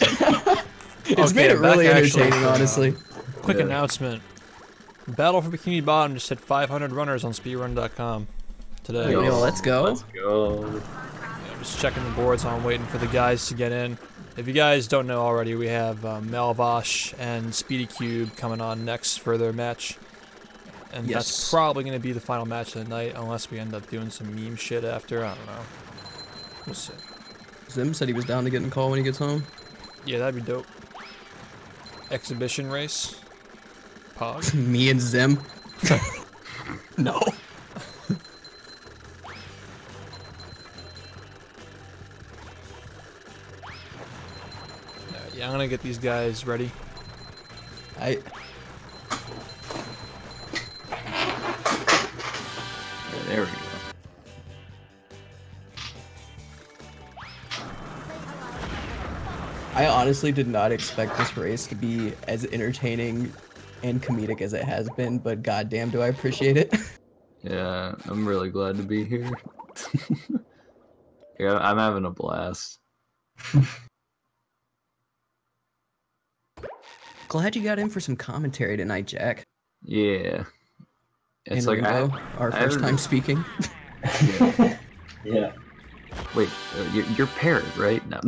Speaker 3: It's made it
Speaker 1: back
Speaker 3: really
Speaker 1: actually
Speaker 3: entertaining,
Speaker 1: for,
Speaker 3: honestly.
Speaker 1: Quick
Speaker 2: Yeah.
Speaker 1: announcement. Battle for Bikini Bottom just hit 500 runners on speedrun.com today.
Speaker 3: Yo, let's go.
Speaker 2: Let's go.
Speaker 1: I'm just checking the boards on waiting for the guys to get in. If you guys don't know already, we have Malvosh and Speedy Cube coming on next for their match. And
Speaker 3: Yes.
Speaker 1: that's probably going to be the final match of the night, unless we end up doing some meme shit after. I don't know. We'll see.
Speaker 3: Zim said he was down to get in the call when he gets home.
Speaker 1: Yeah, that'd be dope. Exhibition race. Pog.
Speaker 3: Me and Zim. No.
Speaker 1: Yeah, I'm going to get these guys ready.
Speaker 3: I
Speaker 2: There we go.
Speaker 3: honestly did not expect this race to be as entertaining and comedic as it has been, but goddamn do I appreciate it.
Speaker 2: Yeah, I'm really glad to be here. Yeah, I'm having a blast.
Speaker 3: Glad you got in for some commentary tonight, Jack.
Speaker 2: Yeah. It's
Speaker 3: And
Speaker 2: like
Speaker 3: Ringo, our
Speaker 2: I
Speaker 3: first
Speaker 2: haven't-
Speaker 3: time speaking.
Speaker 5: Yeah.
Speaker 2: Wait, you're paired, right? No.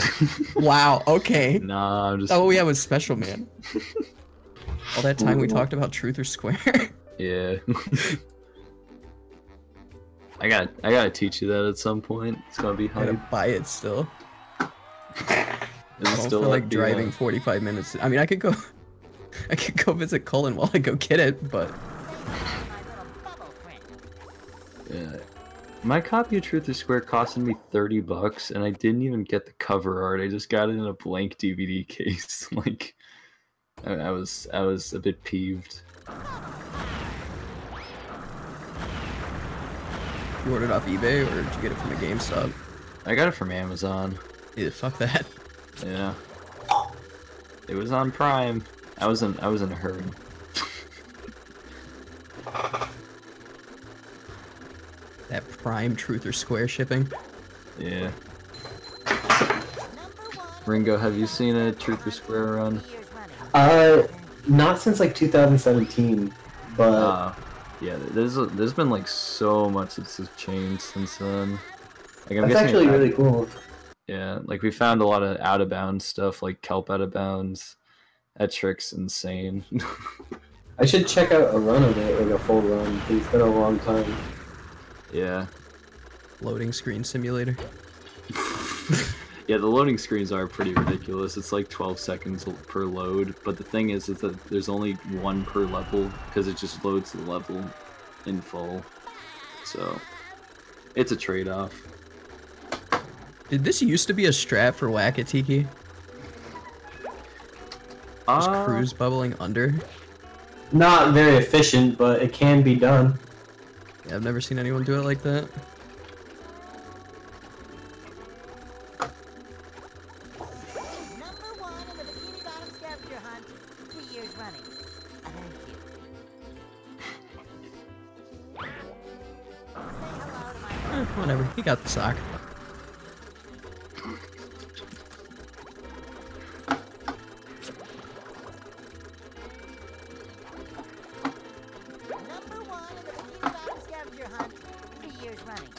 Speaker 3: Wow, okay.
Speaker 2: Nah, I'm just.
Speaker 3: Oh, we have a special man. All that time we talked about truth or square.
Speaker 2: Yeah. I gotta teach you that at some point. It's gonna be
Speaker 3: I gotta
Speaker 2: hype.
Speaker 3: buy it still.
Speaker 2: Is
Speaker 3: I
Speaker 2: it
Speaker 3: don't
Speaker 2: still
Speaker 3: feel like
Speaker 2: the,
Speaker 3: driving 45 minutes. I mean, I could go visit Cullen while I go get it, but
Speaker 8: My little bubble friend.
Speaker 2: Yeah. My copy of Truth or Square costed me $30, and I didn't even get the cover art. I just got it in a blank DVD case. Like, I was a bit peeved.
Speaker 3: you ordered off eBay or did you get it from a GameStop?
Speaker 2: I got it from Amazon.
Speaker 3: Yeah, fuck that.
Speaker 2: Yeah. It was on Prime. I was in a hurry.
Speaker 3: That Prime Truth or Square shipping.
Speaker 2: Yeah. Ringo, have you seen a Truth or Square run?
Speaker 5: Not since like 2017, but
Speaker 2: yeah, there's been like so much that's changed since then. Like, I'm
Speaker 5: that's
Speaker 2: guessing
Speaker 5: actually really cool.
Speaker 2: Yeah, like we found a lot of out of bounds stuff, like Kelp out of bounds. That trick's insane.
Speaker 5: I should check out a run of it, like a full run, because it's been a long time.
Speaker 2: Yeah.
Speaker 3: Loading screen simulator.
Speaker 2: Yeah, the loading screens are pretty ridiculous. It's like 12 seconds per load, but the thing is that there's only one per level because it just loads the level in full. So it's a trade-off.
Speaker 3: Did this used to be a strat for Wakatiki? Just cruise bubbling under?
Speaker 5: Not very efficient, but it can be done.
Speaker 3: Yeah, I've never seen anyone do it like that.
Speaker 8: Number 1 in the Bikini Bottom scavenger hunt, 3 years running. Thank you. Say hello to my
Speaker 3: Whatever, he got the sock.
Speaker 8: Number 1 in the Bikini Bottom scavenger hunt, 3 years running.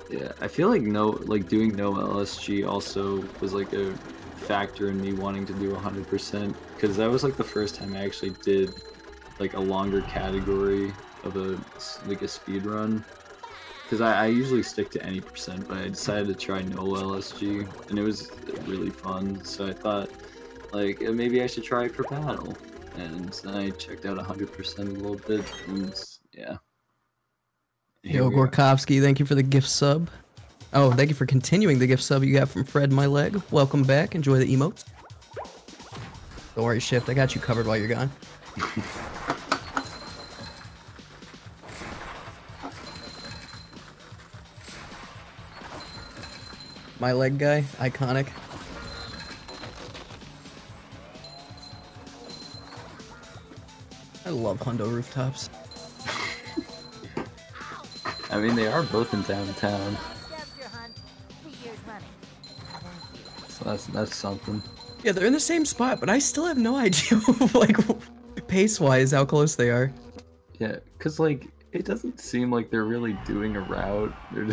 Speaker 2: Yeah, I feel like doing no LSG also was like a factor in me wanting to do 100% because that was like the first time I actually did like a longer category of a speed run. Because I usually stick to any percent, but I decided to try no LSG and it was really fun. So I thought like maybe I should try it for battle, and then I checked out 100% a little bit, and yeah.
Speaker 3: Yo, Gorkovsky, thank you for the gift sub. Oh, thank you for continuing the gift sub you got from Fred My Leg. Welcome back. Enjoy the emotes. Don't worry, Shift. I got you covered while you're gone. My Leg guy, iconic. I love Hundo rooftops.
Speaker 2: I mean, they are both in downtown,
Speaker 8: Scavenger hunt, 3 years running.
Speaker 2: so that's something.
Speaker 3: Yeah, they're in the same spot, but I still have no idea, like, pace-wise, how close they are.
Speaker 2: Yeah, cause like it doesn't seem like they're really doing a route. They're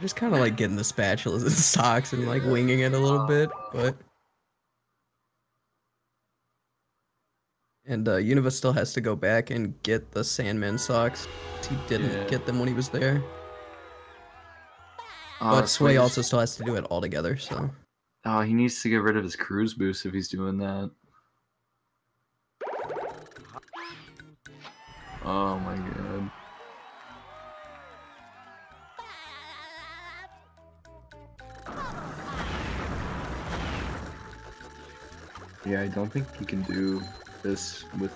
Speaker 3: Just kind of like getting the spatulas and socks and like winging it a little bit, but. And Univa still has to go back and get the Sandman socks. He didn't get them when he was there. But Sway also still has to do it all together, so.
Speaker 2: Oh, he needs to get rid of his cruise boost if he's doing that. Oh my god. Yeah, I don't think you can do this with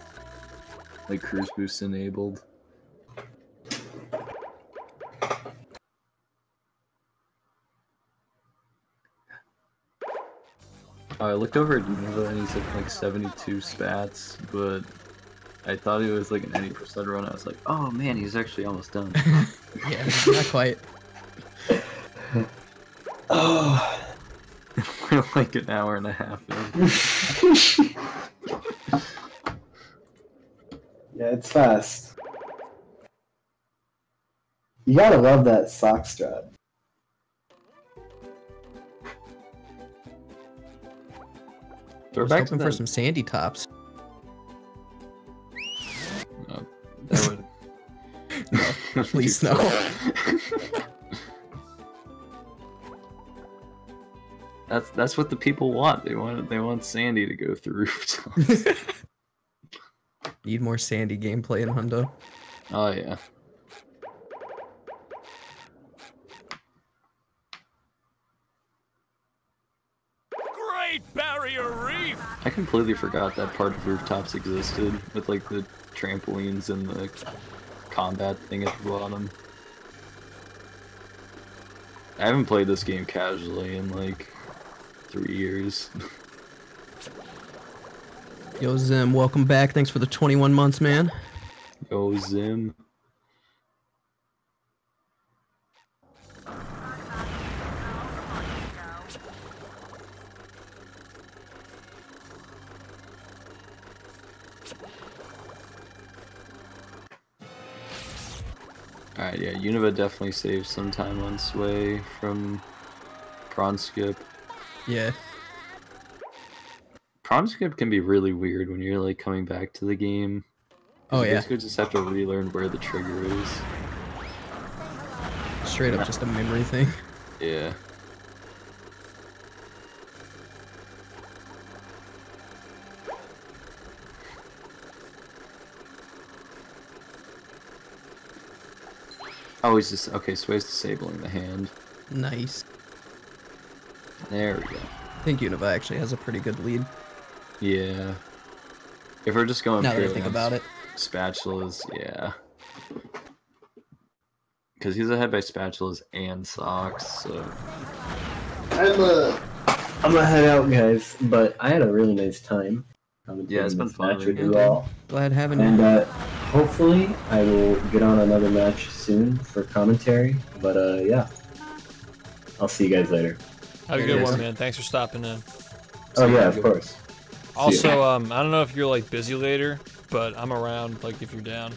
Speaker 2: like cruise boost enabled. I looked over at Univa and he's at like 72 spats, but I thought he was like an 80% run. I was like, oh man, he's actually almost done.
Speaker 3: Yeah, not quite.
Speaker 5: Oh.
Speaker 2: We're like an hour and a half in.
Speaker 5: Yeah, it's fast. You gotta love that sock strap.
Speaker 3: I was hoping for some sandy tops.
Speaker 2: No, that would...
Speaker 3: No, please no.
Speaker 2: That's what the people want. They want Sandy to go through rooftops.
Speaker 3: Need more sandy gameplay in Hundo.
Speaker 2: Oh yeah.
Speaker 7: Great Barrier Reef!
Speaker 2: I completely forgot that part of rooftops existed with like the trampolines and the combat thing at the bottom. I haven't played this game casually in like 3 years.
Speaker 3: Yo, Zim, welcome back. Thanks for the 21 months, man.
Speaker 2: Yo, Zim. Alright, yeah, Unova definitely saves some time on Sway from Prawn Skip.
Speaker 3: Yeah.
Speaker 2: Prawn Skip can be really weird when you're like coming back to the game.
Speaker 3: Oh,
Speaker 2: You
Speaker 3: yeah.
Speaker 2: basically just have to relearn where the trigger is.
Speaker 3: Straight up just a memory thing.
Speaker 2: Yeah. Oh, he's just okay. Sway's disabling the hand.
Speaker 3: Nice.
Speaker 2: There we go.
Speaker 3: I think Unova actually has a pretty good lead.
Speaker 2: Yeah. If we're just going
Speaker 3: Now that I
Speaker 2: purely
Speaker 3: think
Speaker 2: on
Speaker 3: about it.
Speaker 2: spatulas, yeah. Because he's ahead by spatulas and socks, so.
Speaker 5: I'm gonna head out, guys. But I had a really nice time.
Speaker 2: Yeah, it's been
Speaker 5: this
Speaker 2: fun
Speaker 5: match with
Speaker 2: with
Speaker 5: you all.
Speaker 3: Glad having you.
Speaker 5: And hopefully I will get on another match soon for commentary. But yeah, I'll see you guys later.
Speaker 1: Have a good
Speaker 3: Yeah.
Speaker 1: one, man. Thanks for stopping in.
Speaker 5: Oh yeah, of course.
Speaker 1: Also, I don't know if you're like busy later, but I'm around. Like if you're down.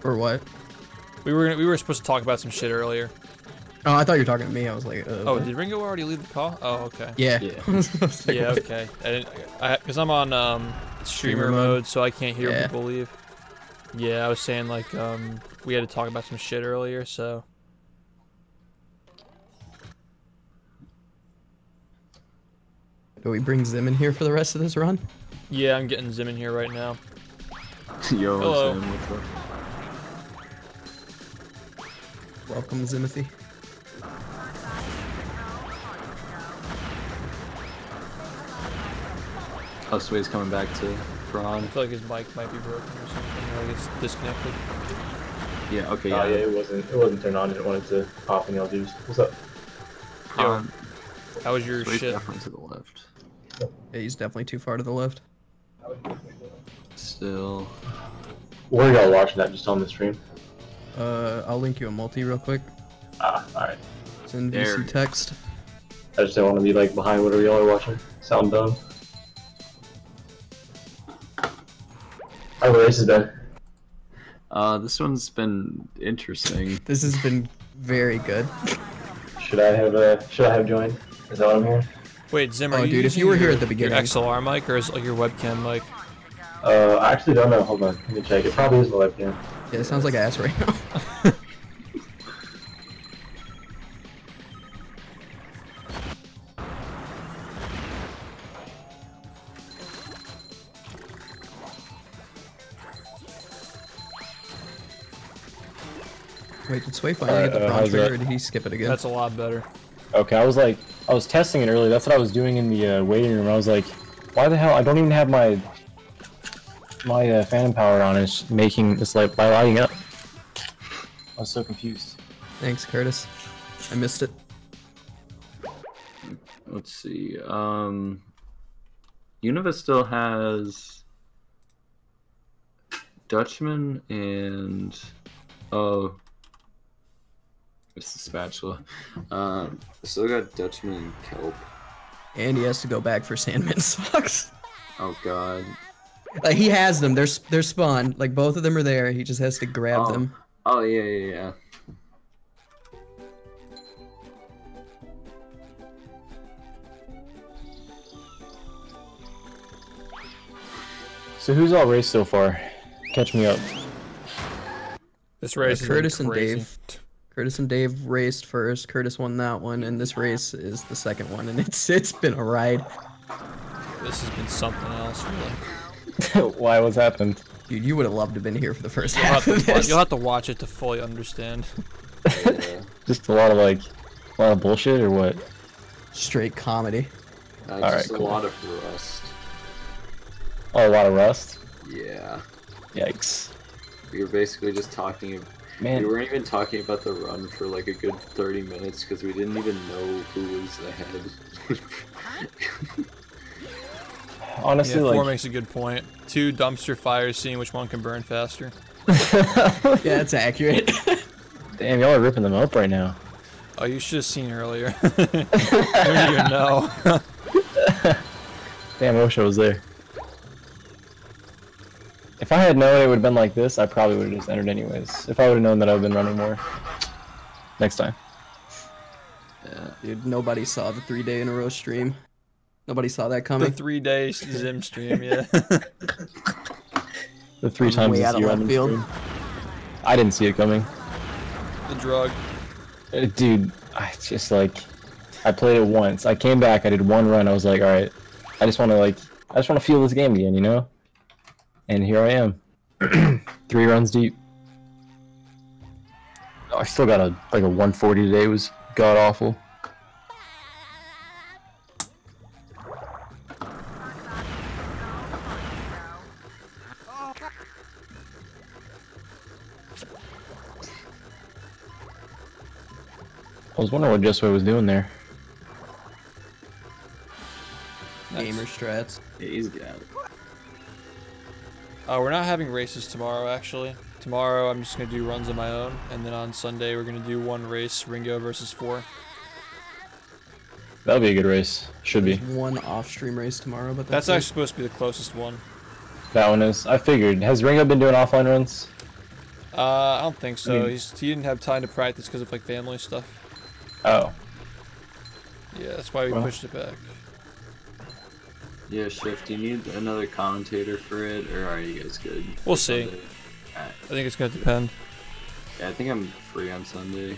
Speaker 3: For what?
Speaker 1: We were supposed to talk about some shit earlier.
Speaker 3: Oh, I thought you were talking to me. I was like,
Speaker 1: Oh, did Ringo already leave the call? Oh, okay.
Speaker 3: Yeah.
Speaker 2: Yeah.
Speaker 3: I was like,
Speaker 1: Yeah,
Speaker 3: what?
Speaker 1: okay. Because I'm on streamer
Speaker 3: Streamer mode?
Speaker 1: mode, so I can't hear
Speaker 3: Yeah.
Speaker 1: people leave. Yeah, I was saying like we had to talk about some shit earlier, so.
Speaker 3: Do we bring Zim in here for the rest of this run?
Speaker 1: Yeah, I'm getting Zim in here right now.
Speaker 2: Yo,
Speaker 1: Hello.
Speaker 2: Zim, what's up?
Speaker 3: Welcome, Zimothy.
Speaker 2: Oh, Sway's coming back to Prawn.
Speaker 1: I feel like his mic might be broken or something, or like it's disconnected.
Speaker 2: Yeah, okay,
Speaker 9: Oh
Speaker 2: yeah.
Speaker 9: yeah, it wasn't turned on. Didn't want it to pop any LGs. What's up?
Speaker 2: Prawn.
Speaker 1: How was your
Speaker 2: Sway's
Speaker 1: shit?
Speaker 2: definitely to the left.
Speaker 3: Yeah, he's definitely too far to the left.
Speaker 2: Still.
Speaker 9: Where are y'all watching that? Just on the stream?
Speaker 3: I'll link you a multi real quick.
Speaker 9: Ah, alright.
Speaker 3: It's in
Speaker 2: There.
Speaker 3: VC text.
Speaker 9: I just don't want to be like behind whatever y'all are watching. Sound dumb. How the race has been?
Speaker 2: This one's been interesting.
Speaker 3: This has been very good.
Speaker 9: Should I have joined? Is that what I'm hearing?
Speaker 1: Wait, Zim, are
Speaker 3: Oh,
Speaker 1: you
Speaker 3: dude, if
Speaker 1: using
Speaker 3: you were here
Speaker 1: your-
Speaker 3: at the beginning.
Speaker 1: your XLR mic or is it like your webcam mic?
Speaker 9: I actually don't know. Hold on, let me check. It probably is the webcam.
Speaker 3: Yeah, it sounds like ass right now. Wait, did Sway finally get the prawn
Speaker 10: how's
Speaker 3: trigger,
Speaker 10: that?
Speaker 3: or did he skip it again?
Speaker 1: That's a lot better.
Speaker 10: Okay, I was testing it earlier. That's what I was doing in the waiting room. I was like, why the hell? I don't even have my phantom power on. It's making this light by lighting up. I was so confused.
Speaker 3: Thanks, Curtis. I missed it.
Speaker 2: Let's see. Unova still has Dutchman and it's the spatula. Still got Dutchman and Kelp.
Speaker 3: And he has to go back for Sandman socks.
Speaker 2: Oh god.
Speaker 3: Like he has them. They're spawned. Like both of them are there. He just has to grab them.
Speaker 2: Oh yeah.
Speaker 10: So who's all raced so far? Catch me up.
Speaker 1: This race is
Speaker 3: Curtis and
Speaker 1: crazy.
Speaker 3: Dave. Curtis and Dave raced first. Curtis won that one, and this race is the second one, and it's been a ride.
Speaker 1: This has been something else, really.
Speaker 10: Why? What's happened?
Speaker 3: Dude, you would have loved to have been here for the first
Speaker 1: You'll
Speaker 3: half
Speaker 1: have,
Speaker 3: of
Speaker 1: to,
Speaker 3: this.
Speaker 1: you'll have to watch it to fully understand.
Speaker 10: Just a lot of bullshit or what?
Speaker 3: Straight comedy.
Speaker 2: Just
Speaker 10: cool.
Speaker 2: a lot of rust.
Speaker 10: Oh, a lot of rust.
Speaker 2: Yeah.
Speaker 10: Yikes.
Speaker 2: You're basically just talking.
Speaker 10: Man,
Speaker 2: We weren't even talking about the run for like a good 30 minutes because we didn't even know who was ahead.
Speaker 10: honestly,
Speaker 1: Yeah,
Speaker 10: like,
Speaker 1: 4 makes a good point. 2 dumpster fires, seeing which one can burn faster.
Speaker 3: Yeah, that's accurate.
Speaker 10: damn, y'all are ripping them up right now.
Speaker 1: Oh, you should have seen earlier. You don't even know.
Speaker 10: Damn, I wish I was there. If I had known it would have been like this, I probably would have just entered anyways. If I would have known that I've been running more. Next time.
Speaker 2: Yeah.
Speaker 3: Dude, nobody saw the 3-day in a row stream. Nobody saw that
Speaker 1: The
Speaker 3: coming.
Speaker 1: 3-day Zim stream, yeah.
Speaker 10: The 3
Speaker 3: was
Speaker 10: times
Speaker 3: way
Speaker 10: this
Speaker 3: out of
Speaker 10: year
Speaker 3: left
Speaker 10: on the
Speaker 3: field.
Speaker 10: stream. I didn't see it coming.
Speaker 1: The drug.
Speaker 10: Dude, I just like, I played it once. I came back, I did 1 run, I was like, alright, I just want to feel this game again, you know? And here I am. 3 runs deep. Oh, I still got a 140 today. It was god awful. I was wondering what Jesway was doing there.
Speaker 3: Gamer strats.
Speaker 2: Yeah, he's got it.
Speaker 1: We're not having races tomorrow, actually. Tomorrow I'm just going to do runs on my own, and then on Sunday we're going to do 1 race, Ringo versus 4.
Speaker 10: That'll be a good race. Should be.
Speaker 3: There's 1 off-stream race tomorrow, but
Speaker 1: That's
Speaker 3: it.
Speaker 1: actually supposed to be the closest one.
Speaker 10: That one is. I figured. Has Ringo been doing offline runs?
Speaker 1: I don't think so.
Speaker 10: I mean-
Speaker 1: He didn't have time to practice because of like family stuff.
Speaker 10: Oh.
Speaker 1: Yeah, that's why we
Speaker 10: Well.
Speaker 1: pushed it back.
Speaker 2: Yeah, Shift, do you need another commentator for it, or are you guys good?
Speaker 1: We'll see.
Speaker 2: Sunday? Alright.
Speaker 1: I think it's going to depend.
Speaker 2: Yeah, I think I'm free on Sunday.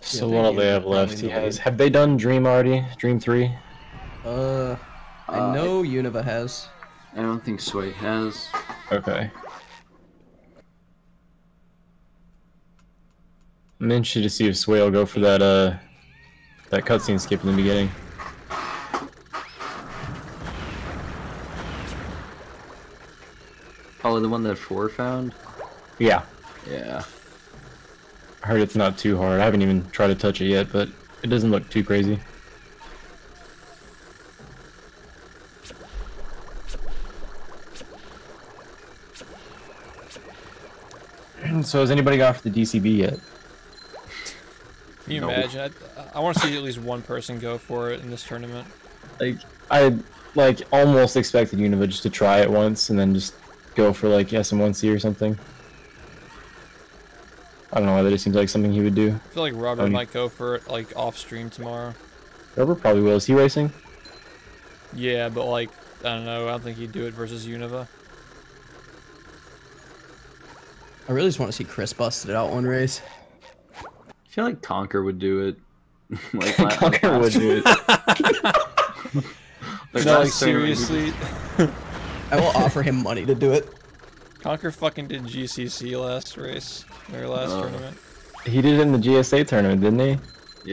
Speaker 10: So
Speaker 3: Yeah,
Speaker 10: what do
Speaker 3: they
Speaker 10: they have
Speaker 3: probably
Speaker 10: left? He
Speaker 3: nobody.
Speaker 10: has. Have they done Dream already? Dream 3?
Speaker 3: I know Univa has.
Speaker 2: I don't think Sway has.
Speaker 10: Okay. I'm interested to see if Sway will go for that that cutscene skip in the beginning.
Speaker 2: Oh, the one that 4 found?
Speaker 10: Yeah.
Speaker 2: Yeah.
Speaker 10: I heard it's not too hard. I haven't even tried to touch it yet, but it doesn't look too crazy. So has anybody gone for the DCB yet?
Speaker 1: Can you
Speaker 2: No.
Speaker 1: imagine? I want to see at least one person go for it in this tournament.
Speaker 10: Like, I almost expected Univa just to try it once and then just go for like SM1C or something. I don't know why that just seems like something he would do.
Speaker 1: I feel like Robert might go for it like off stream tomorrow.
Speaker 10: Robert probably will. Is he racing?
Speaker 1: Yeah, but like, I don't know. I don't think he'd do it versus Univa.
Speaker 3: I really just want to see Chris busted it out one race.
Speaker 2: I feel like Conker would do it. Like, la-
Speaker 10: Conker would do it.
Speaker 2: like
Speaker 1: No, like
Speaker 2: last tournament, he
Speaker 1: seriously.
Speaker 3: I will offer him money to do it.
Speaker 1: Conker fucking did GCC last race, or last tournament.
Speaker 10: He did it in the GSA tournament, didn't he?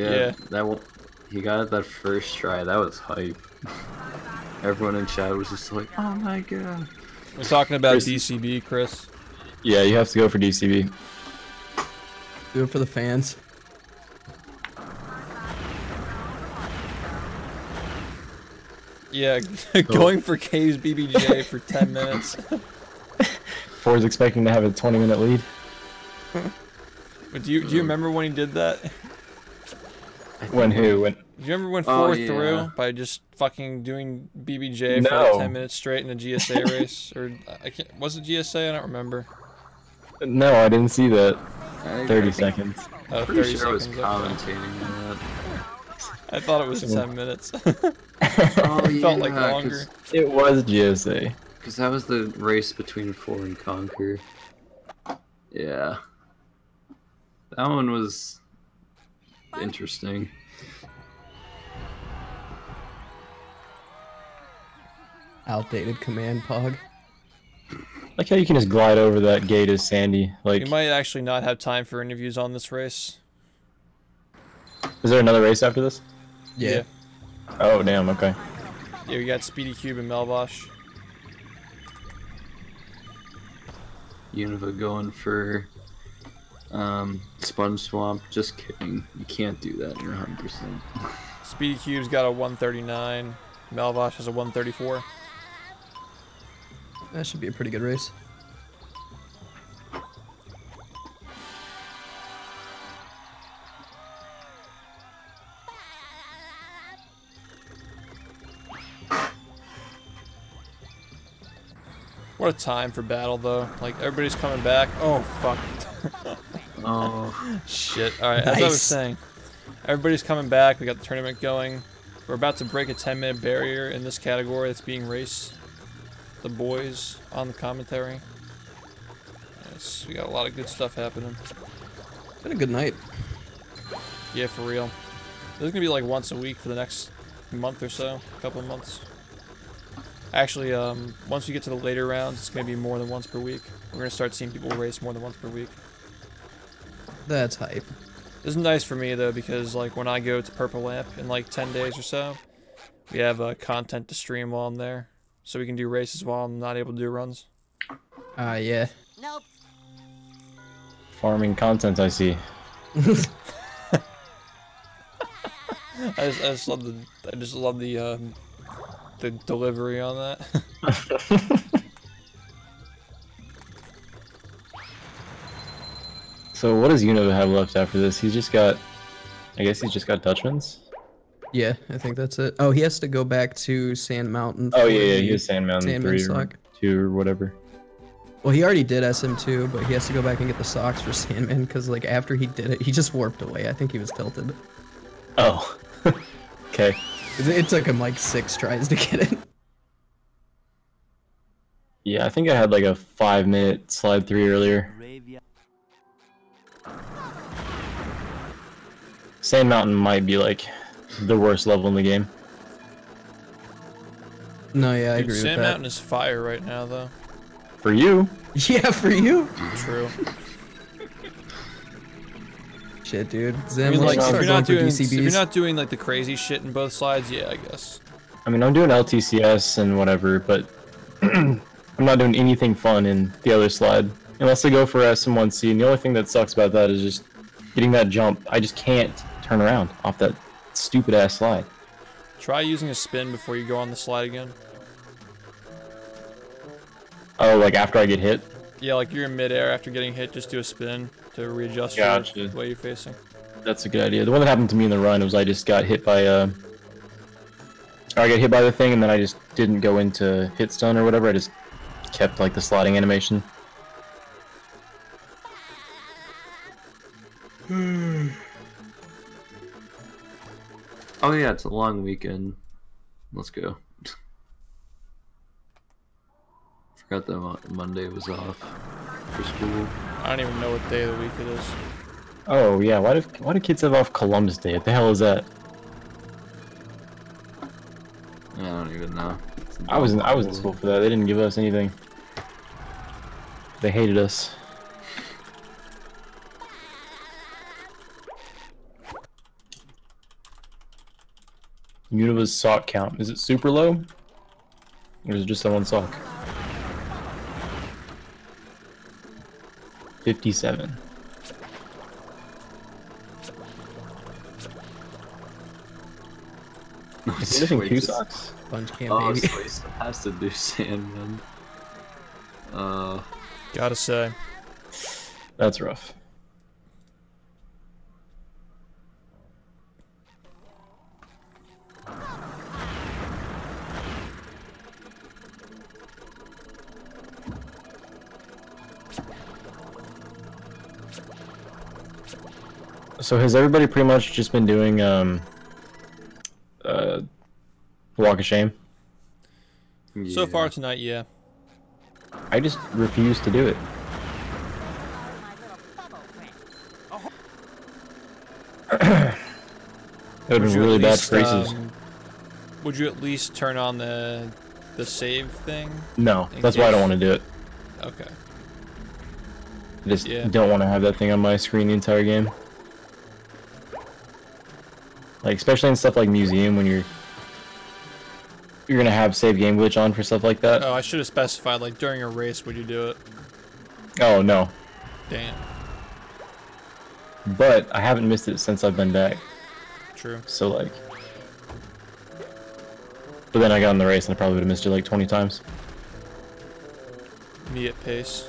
Speaker 2: Yeah,
Speaker 1: Yeah.
Speaker 2: that one. He got it that first try. That was hype. Everyone in chat was just like, "Oh my god!"
Speaker 1: We're talking about
Speaker 10: Chris-
Speaker 1: DCB, Chris.
Speaker 10: Yeah, you have to go for DCB.
Speaker 3: Do it for the fans.
Speaker 1: Yeah, going for K's BBJ for 10 minutes.
Speaker 10: Ford's expecting to have a 20-minute lead.
Speaker 1: But do you remember when he did that?
Speaker 10: When who? When?
Speaker 1: Do you remember when
Speaker 2: Oh,
Speaker 1: 4
Speaker 2: yeah.
Speaker 1: through by just fucking doing BBJ for
Speaker 10: No.
Speaker 1: like 10 minutes straight in a GSA race? Or I can't, was it GSA? I don't remember.
Speaker 10: No, I didn't see that.
Speaker 2: I
Speaker 10: 30
Speaker 2: think-
Speaker 10: seconds.
Speaker 1: Oh,
Speaker 2: Pretty
Speaker 1: 30
Speaker 2: sure I was
Speaker 1: seconds. Okay.
Speaker 2: commentating on that.
Speaker 1: I thought it was 10 minutes.
Speaker 2: Oh
Speaker 1: It felt like longer.
Speaker 10: It was GSA.
Speaker 2: Because that was the race between 4 and Conquer. Yeah. That one was interesting.
Speaker 3: Outdated command pog.
Speaker 10: Like how you can just glide over that gate as Sandy. Like,
Speaker 1: We might actually not have time for interviews on this race.
Speaker 10: Is there another race after this?
Speaker 3: Yeah.
Speaker 10: Oh, damn, okay.
Speaker 1: Yeah, we got Speedy Cube and Melvosh.
Speaker 2: Unova going for Sponge Swamp. Just kidding. You can't do that. You're 100%.
Speaker 1: Speedy Cube's got a 139. Melvosh has a 134.
Speaker 3: That should be a pretty good race.
Speaker 1: What a time for battle, though. Like, everybody's coming back. Oh, fuck.
Speaker 2: Oh.
Speaker 1: Shit. Alright, as I was saying, everybody's coming back. We got the tournament going. We're about to break a 10-minute barrier in this category that's being raced. The boys on the commentary. We got a lot of good stuff happening.
Speaker 3: Been a good night.
Speaker 1: Yeah, for real. This is gonna be like once a week for the next month or so, a couple of months. Actually, once we get to the later rounds, it's gonna be more than once per week. We're gonna start seeing people race more than once per week.
Speaker 3: That's hype.
Speaker 1: This is nice for me though, because like when I go to Purple Lamp in like 10 days or so, we have content to stream while I'm there, so we can do races while I'm not able to do runs.
Speaker 3: Yeah.
Speaker 8: Nope.
Speaker 10: Farming content, I see.
Speaker 1: I just love the delivery on that.
Speaker 10: So what does Unova have left after this? He's just got, I guess he's just got Dutchman's?
Speaker 3: Yeah, I think that's it. Oh, he has to go back to Sand Mountain.
Speaker 10: Oh yeah, he has Sand Mountain
Speaker 3: Sandman
Speaker 10: 3 or 2 or whatever.
Speaker 3: Well, he already did SM2, but he has to go back and get the socks for Sandman, because like after he did it, he just warped away. I think he was tilted.
Speaker 10: Oh. Okay.
Speaker 3: It took him like 6 tries to get it.
Speaker 10: Yeah, I think I had like a 5-minute slide 3 earlier. Sand Mountain might be like the worst level in the game.
Speaker 3: No, yeah, I
Speaker 1: Dude,
Speaker 3: agree with
Speaker 1: Sand
Speaker 3: that.
Speaker 1: Mountain is fire right now, though.
Speaker 10: For you?
Speaker 3: Yeah, for you.
Speaker 1: True.
Speaker 3: Shit, dude.
Speaker 1: I
Speaker 3: Zem,
Speaker 1: mean, like,
Speaker 3: start
Speaker 1: if
Speaker 3: going for
Speaker 1: you're
Speaker 3: DCBs.
Speaker 1: not doing like the crazy shit in both sides, yeah, I guess.
Speaker 10: I mean, I'm doing LTCS and whatever, but I'm not doing anything fun in the other slide. Unless I go for SM1C, and the only thing that sucks about that is just getting that jump. I just can't turn around off that stupid-ass slide.
Speaker 1: Try using a spin before you go on the slide again.
Speaker 10: Oh, like after I get hit?
Speaker 1: Yeah, like you're in midair after getting hit, just do a spin to readjust
Speaker 10: Gotcha.
Speaker 1: the way you're facing.
Speaker 10: That's a good idea. The one that happened to me in the run was I just got hit by or I got hit by the thing and then I just didn't go into hit stun or whatever. I just kept like the sliding animation.
Speaker 2: Oh yeah, it's a long weekend. Let's go. Forgot that Monday was off for school.
Speaker 1: I don't even know what day of the week it is.
Speaker 10: Oh yeah, why do kids have off Columbus Day? What the hell is that?
Speaker 2: I don't even know.
Speaker 10: I was in school for that. They didn't give us anything. They hated us. Unova's sock count. Is it super low? Or is it just on one sock? 57. Is it missing 2 socks?
Speaker 3: Sponge Camp,
Speaker 2: Oh,
Speaker 3: baby.
Speaker 2: Slice has to do Sandman.
Speaker 1: Gotta say.
Speaker 10: That's rough. So has everybody pretty much just been doing Walk of Shame?
Speaker 1: So far tonight, yeah.
Speaker 10: I just refuse to do it. That would have been really bad for races.
Speaker 1: Would you at least turn on the save thing?
Speaker 10: No, that's why I don't want to do it.
Speaker 1: Okay.
Speaker 10: I just don't want to have that thing on my screen the entire game. Like especially in stuff like Museum when you're gonna have save game glitch on for stuff like that.
Speaker 1: Oh, I should have specified, like, during a race would you do it?
Speaker 10: Oh no.
Speaker 1: Damn.
Speaker 10: But I haven't missed it since I've been back.
Speaker 1: True.
Speaker 10: So like, but then I got in the race and I probably would have missed it like 20 times.
Speaker 1: Me at pace.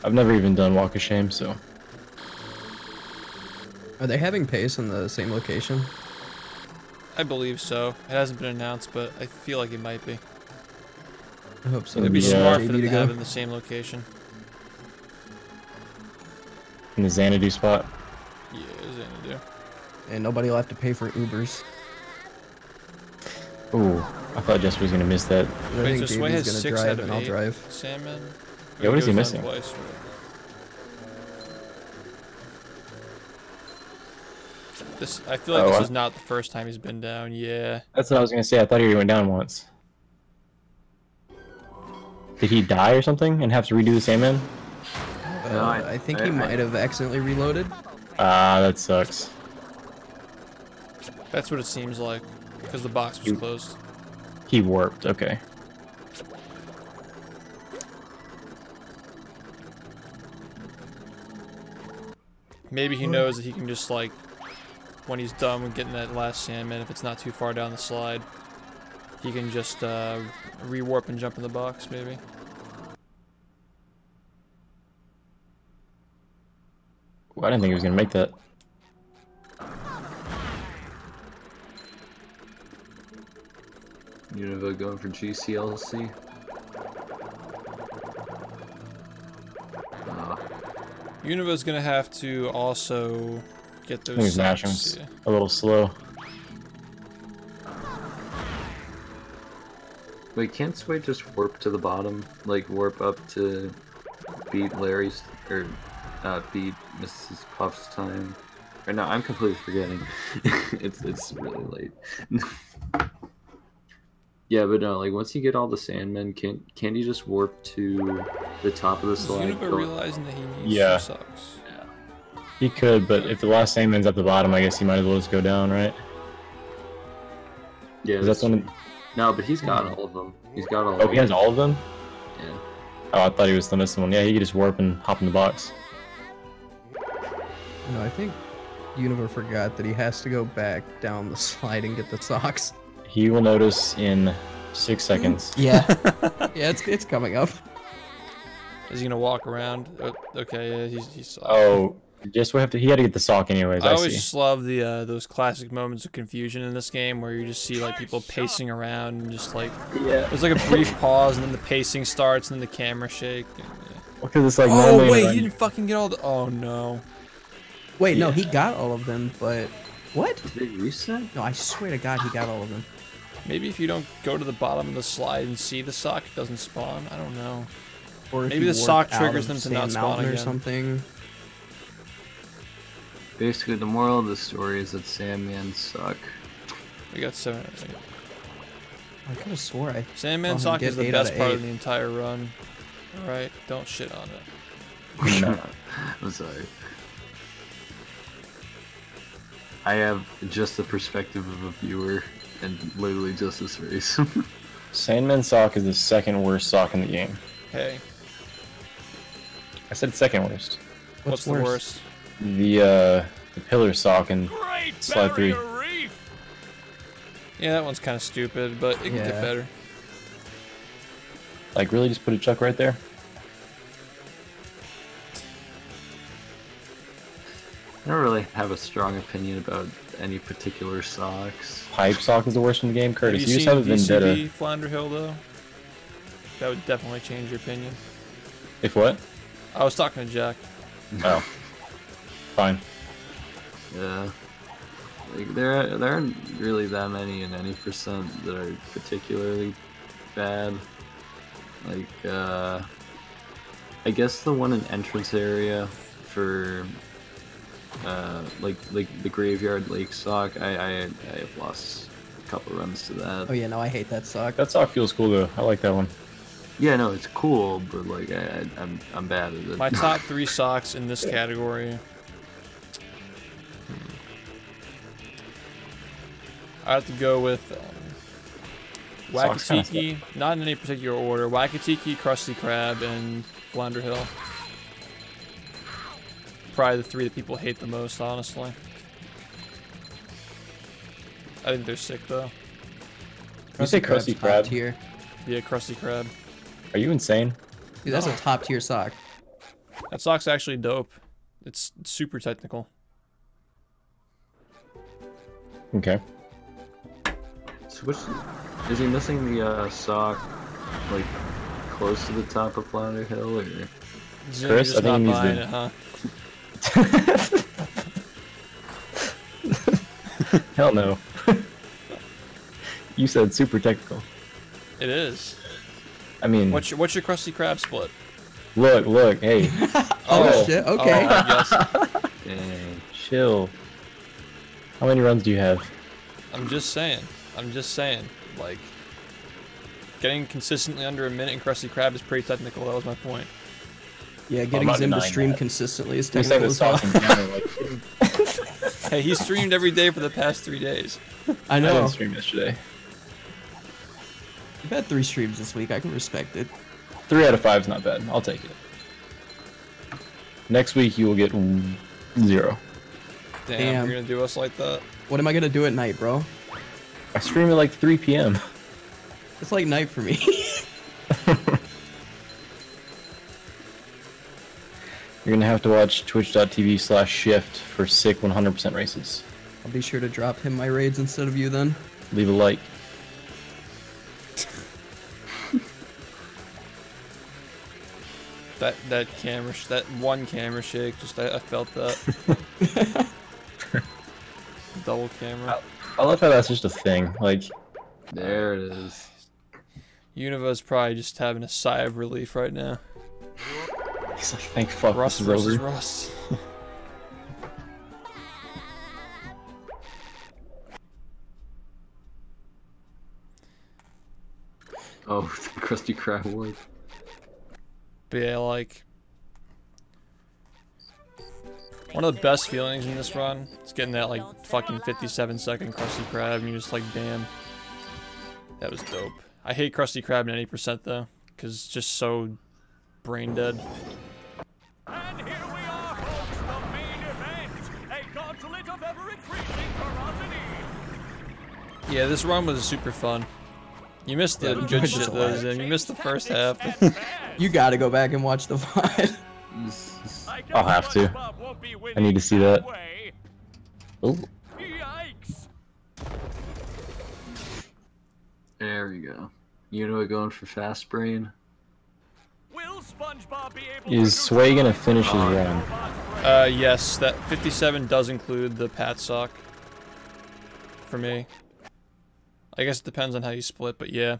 Speaker 10: I've never even done Walk of Shame, so.
Speaker 3: Are they having pace in the same location?
Speaker 1: I believe so. It hasn't been announced, but I feel like it might be.
Speaker 3: I hope so.
Speaker 1: It'd be
Speaker 10: Yeah.
Speaker 1: smart for
Speaker 3: JB
Speaker 1: them
Speaker 3: to
Speaker 1: to have
Speaker 3: go.
Speaker 1: it in the same location.
Speaker 10: In the Xanadu spot.
Speaker 1: Yeah, Xanadu.
Speaker 3: And nobody will have to pay for Ubers.
Speaker 10: Ooh, I thought Jess was gonna miss that.
Speaker 3: I
Speaker 1: Wait,
Speaker 3: think
Speaker 1: so Sway
Speaker 3: JB's
Speaker 1: has
Speaker 3: gonna
Speaker 1: 6
Speaker 3: drive
Speaker 1: out of
Speaker 3: and I'll
Speaker 1: 8
Speaker 3: drive.
Speaker 1: salmon?
Speaker 10: Yeah, what is he
Speaker 1: goes
Speaker 10: missing?
Speaker 1: on twice, right? This, I feel like
Speaker 10: Oh,
Speaker 1: this
Speaker 10: what?
Speaker 1: is not the first time he's been down. Yeah.
Speaker 10: That's what I was gonna say. I thought he went down once. Did he die or something and have to redo the Sandman?
Speaker 2: No,
Speaker 3: I think he might have accidentally reloaded.
Speaker 10: Ah, that sucks.
Speaker 1: That's what it seems like. Because the box was closed.
Speaker 10: He warped. Okay.
Speaker 1: Maybe he knows that he can just, like, when he's done with getting that last salmon, if it's not too far down the slide, he can just re-warp and jump in the box, maybe.
Speaker 10: Well, I didn't think he was gonna make that.
Speaker 2: Unova going for GCLC.
Speaker 1: Unova's gonna have to also get
Speaker 10: I
Speaker 1: those
Speaker 10: think his mashing's
Speaker 1: socks, yeah.
Speaker 10: a little slow.
Speaker 2: Wait, can't Sway just warp to the bottom? Like warp up to beat Larry's or beat Mrs. Puff's time? Or no, I'm completely forgetting. it's really late. Yeah, but no, like once you get all the Sandmen, can't you just warp to the top of the
Speaker 1: Is
Speaker 2: slide?
Speaker 1: Unova realizing that he needs
Speaker 10: Yeah.
Speaker 1: some socks?
Speaker 10: He could, but if the last Sandman's at the bottom, I guess he might as well just go down, right?
Speaker 2: Yeah,
Speaker 10: Is that one?
Speaker 2: No, but he's got all of them. He's got all.
Speaker 10: Oh, he has all of them?
Speaker 2: Yeah.
Speaker 10: Oh, I thought he was still missing one. Yeah, he could just warp and hop in the box.
Speaker 3: No, I think Unova forgot that he has to go back down the slide and get the socks.
Speaker 10: He will notice in 6 seconds.
Speaker 3: Yeah. Yeah, it's coming up.
Speaker 1: Is he gonna walk around? Okay, yeah, he's.
Speaker 10: Oh, just we have to. He had to get the sock anyways.
Speaker 1: I
Speaker 10: I
Speaker 1: always
Speaker 10: see.
Speaker 1: just love the those classic moments of confusion in this game where you just see like people pacing around and just like there's like a brief pause and then the pacing starts and then the camera shake. And, yeah.
Speaker 10: Because it's like
Speaker 1: Oh
Speaker 10: normally
Speaker 1: wait,
Speaker 10: like-
Speaker 1: he didn't fucking get all the. Oh no.
Speaker 3: Wait, no, he got all of them, but what?
Speaker 2: Did they reset?
Speaker 3: No, I swear to God, he got all of them.
Speaker 1: Maybe if you don't go to the bottom of the slide and see the sock, it doesn't spawn. I don't know.
Speaker 3: Or if
Speaker 1: Maybe
Speaker 3: he
Speaker 1: the sock
Speaker 3: warped out
Speaker 1: triggers
Speaker 3: of
Speaker 1: them to
Speaker 3: Sand
Speaker 1: not spawn
Speaker 3: Mountain or
Speaker 1: again.
Speaker 3: something.
Speaker 2: Basically, the moral of the story is that Sandman suck.
Speaker 1: We got 7.
Speaker 3: I could have swore I
Speaker 1: Sandman
Speaker 3: saw him
Speaker 1: sock
Speaker 3: get
Speaker 1: is the
Speaker 3: 8 out
Speaker 1: best
Speaker 3: of
Speaker 1: part
Speaker 3: 8.
Speaker 1: of the entire run. Alright, don't shit on it.
Speaker 10: No.
Speaker 2: I'm sorry. I have just the perspective of a viewer and literally just this race.
Speaker 10: Sandman sock is the second worst sock in the game.
Speaker 1: Hey,
Speaker 10: I said second worst.
Speaker 1: what's the worst?
Speaker 10: The pillar sock in
Speaker 7: Great
Speaker 10: slide 3.
Speaker 7: Barrier Reef!
Speaker 1: Yeah, that one's kind of stupid, but it can get
Speaker 3: Yeah.
Speaker 1: better.
Speaker 10: Like really, just put a chuck right there.
Speaker 2: I don't really have a strong opinion about any particular socks.
Speaker 10: Pipe sock is the worst in the game. Curtis,
Speaker 1: Have
Speaker 10: you
Speaker 1: you
Speaker 10: just have a
Speaker 1: seen
Speaker 10: vendetta.
Speaker 1: VCB Flounder Hill though? That would definitely change your opinion.
Speaker 10: If what?
Speaker 1: I was talking to Jack.
Speaker 10: Oh, fine.
Speaker 2: Yeah. Like, there aren't really that many in any percent that are particularly bad. Like, I guess the one in entrance area for, like the Graveyard Lake sock, I have lost a couple runs to that.
Speaker 3: Oh yeah, no, I hate that sock.
Speaker 10: That sock feels cool though. I like that one.
Speaker 2: Yeah, no, it's cool, but like I'm bad at it.
Speaker 1: My top 3 socks in this category. I have to go with
Speaker 10: Socks kinda
Speaker 1: Wakatiki, not in any particular order. Wakatiki, Krusty Krab, and Flounder Hill. Probably the 3 that people hate the most, honestly. I think they're sick though.
Speaker 10: You say Krusty Krab?
Speaker 3: Tier.
Speaker 1: Yeah, Krusty Krab.
Speaker 10: Are you insane?
Speaker 3: Dude, that's a top tier sock.
Speaker 1: That sock's actually dope. It's super technical.
Speaker 10: Okay.
Speaker 2: So which is he missing the sock like close to the top of Flounder Hill, or?
Speaker 10: Chris, I think he needs
Speaker 1: buying
Speaker 10: to.
Speaker 1: it, huh?
Speaker 10: Hell no. You said super technical.
Speaker 1: It is.
Speaker 10: I mean,
Speaker 1: What's your Krusty Krab split?
Speaker 10: look, hey.
Speaker 3: Oh shit. Okay.
Speaker 1: Yes.
Speaker 2: Dang.
Speaker 10: Chill. How many runs do you have?
Speaker 1: I'm just saying. Like, getting consistently under a minute in Krusty Krab is pretty technical. That was my point.
Speaker 3: Yeah, getting
Speaker 10: not
Speaker 3: Zim to
Speaker 10: denying
Speaker 3: stream
Speaker 10: that.
Speaker 3: consistently is
Speaker 10: You said
Speaker 3: technical
Speaker 10: the
Speaker 3: as well.
Speaker 10: sock in general, like,
Speaker 1: Hey, he streamed every day for the past 3 days.
Speaker 3: I
Speaker 10: I
Speaker 3: know.
Speaker 10: didn't stream yesterday.
Speaker 3: You've had 3 streams this week. I can respect it.
Speaker 10: 3 out of 5 is not bad. I'll take it. Next week you will get 0.
Speaker 1: Damn, you're gonna do us like that?
Speaker 3: What am I gonna do at night, bro?
Speaker 10: I stream at like 3 p.m.
Speaker 3: It's like night for me.
Speaker 10: You're gonna have to watch twitch.tv/shift for sick 100% races.
Speaker 3: I'll be sure to drop him my raids instead of you then.
Speaker 10: Leave a like.
Speaker 1: That camera, that one camera shake, just I felt that. Double camera.
Speaker 10: I love how that's just a thing. Like,
Speaker 2: There it is.
Speaker 1: Univa's probably just having a sigh of relief right now.
Speaker 10: he's like, thank fuck
Speaker 1: Rust
Speaker 10: this is
Speaker 1: versus
Speaker 10: over.
Speaker 1: Rust.
Speaker 2: Oh, the Krusty Krab wood.
Speaker 1: But yeah, like, one of the best feelings in this run is getting that like fucking 57-second Krusty Krab, and you're just like, damn, that was dope. I hate Krusty Krab at 80% though, because it's just so brain dead.
Speaker 7: And here we are, folks, the main event. A gauntlet of ever-increasing ferocity.
Speaker 1: Yeah, this run was super fun. You missed the
Speaker 3: Yeah,
Speaker 1: good
Speaker 3: it's
Speaker 1: shit
Speaker 3: a
Speaker 1: though,
Speaker 3: lot.
Speaker 1: Zim. You missed the first half.
Speaker 3: You gotta go back and watch the VOD.
Speaker 10: I'll have to. I need to see that. Ooh.
Speaker 7: Yikes!
Speaker 2: There we go. You know, going for fast brain.
Speaker 7: Will SpongeBob be able
Speaker 10: Is Sway gonna finish his run?
Speaker 1: Yes, that 57 does include the Pat sock. For me. I guess it depends on how you split, but yeah.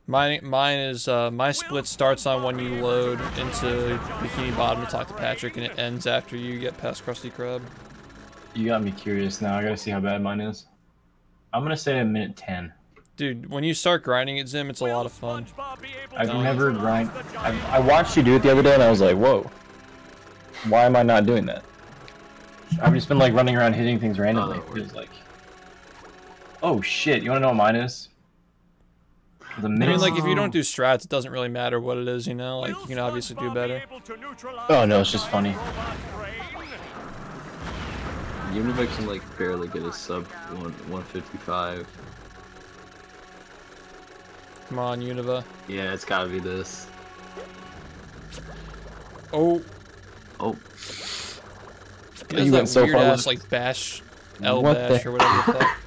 Speaker 1: Mine is, my split starts on when you load into Bikini Bottom to talk to Patrick, and it ends after you get past Krusty Krab.
Speaker 10: You got me curious now. I gotta see how bad mine is. I'm gonna say a minute 10.
Speaker 1: Dude, when you start grinding it, Zim, it's a lot of fun.
Speaker 10: I've never grind. I watched you do it the other day, and I was like, whoa. Why am I not doing that? I've just been like running around hitting things randomly. It was like, oh shit! You wanna know what mine is? The
Speaker 1: I
Speaker 10: minute.
Speaker 1: mean, like, if you don't do strats, it doesn't really matter what it is, you know? Like, you can obviously do better.
Speaker 10: Oh no, it's just funny.
Speaker 2: Univa can like barely get a sub 155.
Speaker 1: Come on, Univa.
Speaker 2: Yeah, it's gotta be this.
Speaker 1: Oh.
Speaker 2: Oh.
Speaker 1: He does
Speaker 10: You
Speaker 1: that
Speaker 10: went so
Speaker 1: weird
Speaker 10: far
Speaker 1: ass,
Speaker 10: left.
Speaker 1: like, bash, L
Speaker 10: What
Speaker 1: bash,
Speaker 10: the-
Speaker 1: or whatever the fuck.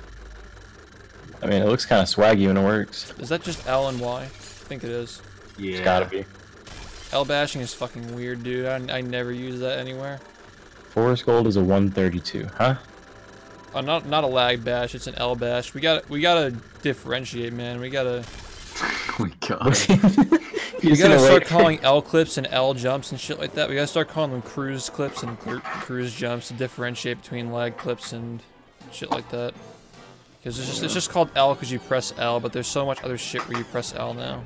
Speaker 10: I mean, it looks kind of swaggy when it works.
Speaker 1: Is that just L and Y? I think it is.
Speaker 2: Yeah.
Speaker 10: It's gotta be.
Speaker 1: L bashing is fucking weird, dude. I never use that anywhere.
Speaker 10: Forest Gold is a 132, huh?
Speaker 1: Not a lag bash. It's an L bash. We gotta differentiate, man. We gotta
Speaker 2: Oh my god.
Speaker 1: we gotta start calling L clips and L jumps and shit like that. We gotta start calling them cruise clips and cruise jumps to differentiate between lag clips and shit like that. Because it's just called L because you press L, but there's so much other shit where you press L now.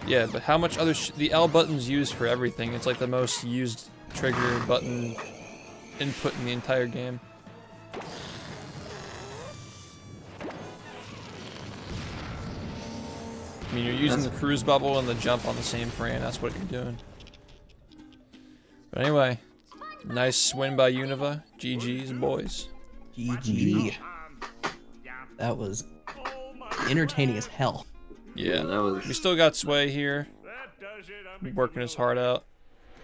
Speaker 1: Yeah, but how much other the L button's used for everything. It's like the most used trigger button input in the entire game. I mean, you're using the cruise bubble and the jump on the same frame. That's what you're doing. But anyway, nice win by Univa. GG's, boys.
Speaker 3: GG. That was entertaining as hell.
Speaker 1: Yeah,
Speaker 2: that was.
Speaker 1: We still got Sway here, working his heart out.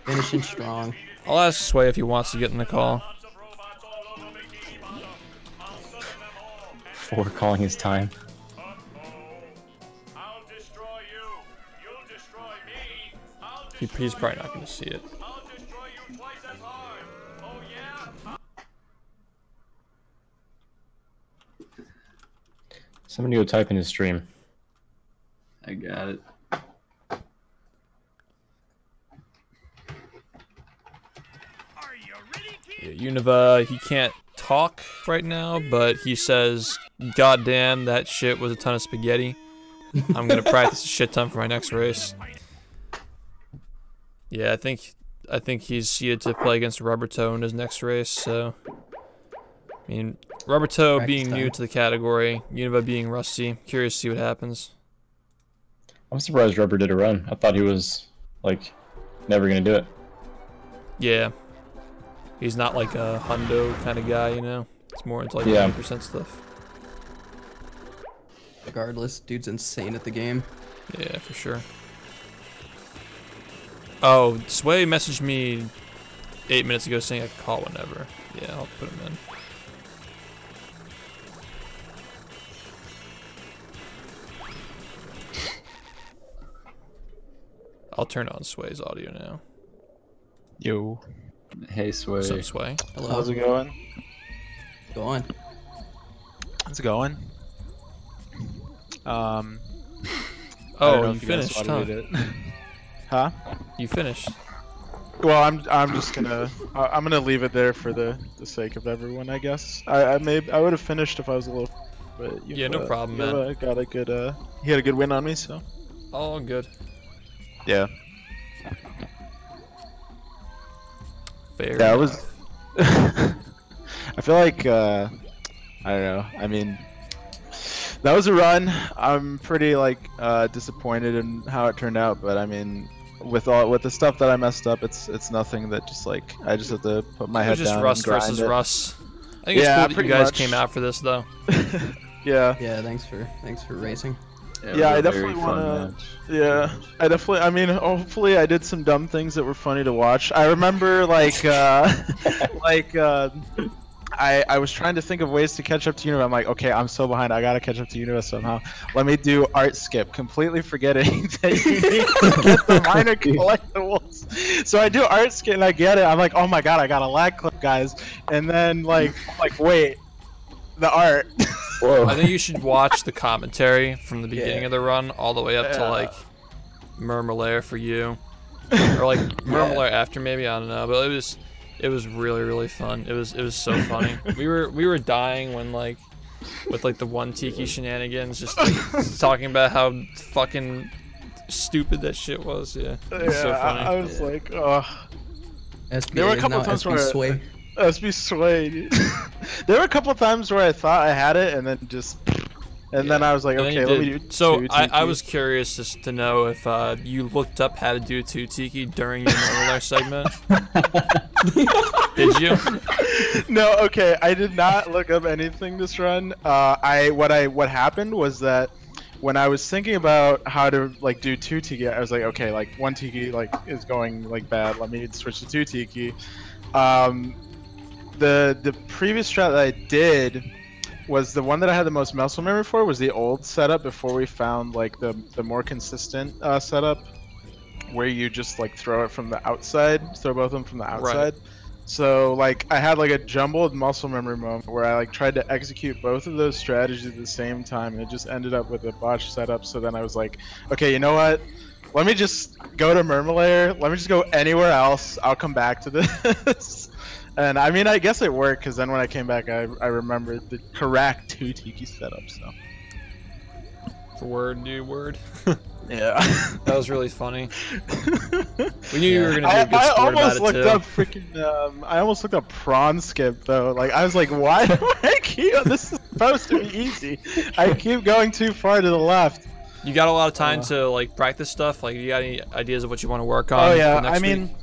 Speaker 3: Finishing strong.
Speaker 1: I'll ask Sway if he wants to get in the call.
Speaker 10: For calling his time.
Speaker 1: He's probably not going to see it.
Speaker 10: Somebody go type in his stream.
Speaker 2: I got it.
Speaker 1: Yeah, Univa, he can't talk right now, but he says, "God damn, that shit was a ton of spaghetti. I'm gonna practice a shit ton for my next race." Yeah, I think he's seeded to play against Rubbertoe in his next race. So, I mean, Rubbertoe being new to the category, Univa being rusty. Curious to see what happens.
Speaker 10: I'm surprised Rubber did a run. I thought he was like never gonna do it.
Speaker 1: Yeah, he's not like a hundo kind of guy, you know. It's more into like 90% stuff.
Speaker 3: Regardless, dude's insane at the game.
Speaker 1: Yeah, for sure. Oh, Sway messaged me 8 minutes ago saying I could call whenever. Yeah, I'll put him in. I'll turn on Sway's audio now.
Speaker 6: Yo.
Speaker 2: Hey, Sway.
Speaker 1: What's up, Sway?
Speaker 3: Hello.
Speaker 6: How's it going?
Speaker 3: Go on.
Speaker 6: How's it going?
Speaker 1: Oh, you finished, huh?
Speaker 6: Huh?
Speaker 1: You finished.
Speaker 6: Well, I'm just gonna I'm gonna leave it there for the sake of everyone, I guess. I would have finished if I was a little, but
Speaker 1: yeah, no problem, man.
Speaker 6: Got a good he had a good win on me, so.
Speaker 1: All good.
Speaker 6: Yeah.
Speaker 1: Fair.
Speaker 6: Yeah, I was. I feel like I don't know. I mean, that was a run. I'm pretty like disappointed in how it turned out, but I mean, with the stuff that I messed up, it's nothing that just like I just have to put my head down.
Speaker 1: Just Russ versus Russ. I think it's cool that you guys came out for this though.
Speaker 6: Yeah.
Speaker 3: Yeah, thanks for racing.
Speaker 6: Yeah, I definitely wanna. Yeah, I definitely. I mean, hopefully, I did some dumb things that were funny to watch. I remember, like, I was trying to think of ways to catch up to Univa. I'm like, okay, I'm so behind. I gotta catch up to Univa somehow. Let me do art skip, completely forgetting that you need to get the minor collectibles. So I do art skip and I get it. I'm like, oh my god, I got a lag clip, guys. And then like wait, the art.
Speaker 10: Whoa.
Speaker 1: I think you should watch the commentary from the beginning of the run all the way up to like Murmelair for you, or like Murmelair after maybe, I don't know. But it was really fun. It was so funny. we were dying when like with like the one Tiki shenanigans, just like, talking about how fucking stupid that shit was. Yeah, it was so funny.
Speaker 6: I was like, oh.
Speaker 3: There were a couple times where Sway.
Speaker 6: SB Sway, dude. There were a couple times where I thought I had it, and then just, then I was like, okay, let me do.
Speaker 1: So I was curious just to know if you looked up how to do 2 Tiki during your Murmelair segment. Did you?
Speaker 6: No, okay, I did not look up anything this run. What happened was that when I was thinking about how to like do 2 Tiki, I was like, okay, like 1 Tiki like is going like bad. Let me switch to 2 Tiki. The previous strat that I did was the one that I had the most muscle memory for was the old setup before we found like the more consistent setup where you just like throw it from the outside, throw both of them from the outside. Right. So like I had like a jumbled muscle memory moment where I like tried to execute both of those strategies at the same time, and it just ended up with a botched setup. So then I was like, okay, you know what? Let me just go to Murmelair. Let me just go anywhere else. I'll come back to this. And I mean, I guess it worked, because then when I came back, I remembered the correct 2 Tiki setup, so.
Speaker 1: For word, new word.
Speaker 6: Yeah.
Speaker 1: That was really funny. We knew you were gonna be a good
Speaker 6: I
Speaker 1: sport about
Speaker 6: almost
Speaker 1: it
Speaker 6: looked
Speaker 1: too.
Speaker 6: up freaking. I almost looked up prawn skip though. Like I was like, why do I keep? This is supposed to be easy. I keep going too far to the left.
Speaker 1: You got a lot of time to like practice stuff. Like, you got any ideas of what you want to work on?
Speaker 6: Oh yeah,
Speaker 1: for next
Speaker 6: I mean,
Speaker 1: week?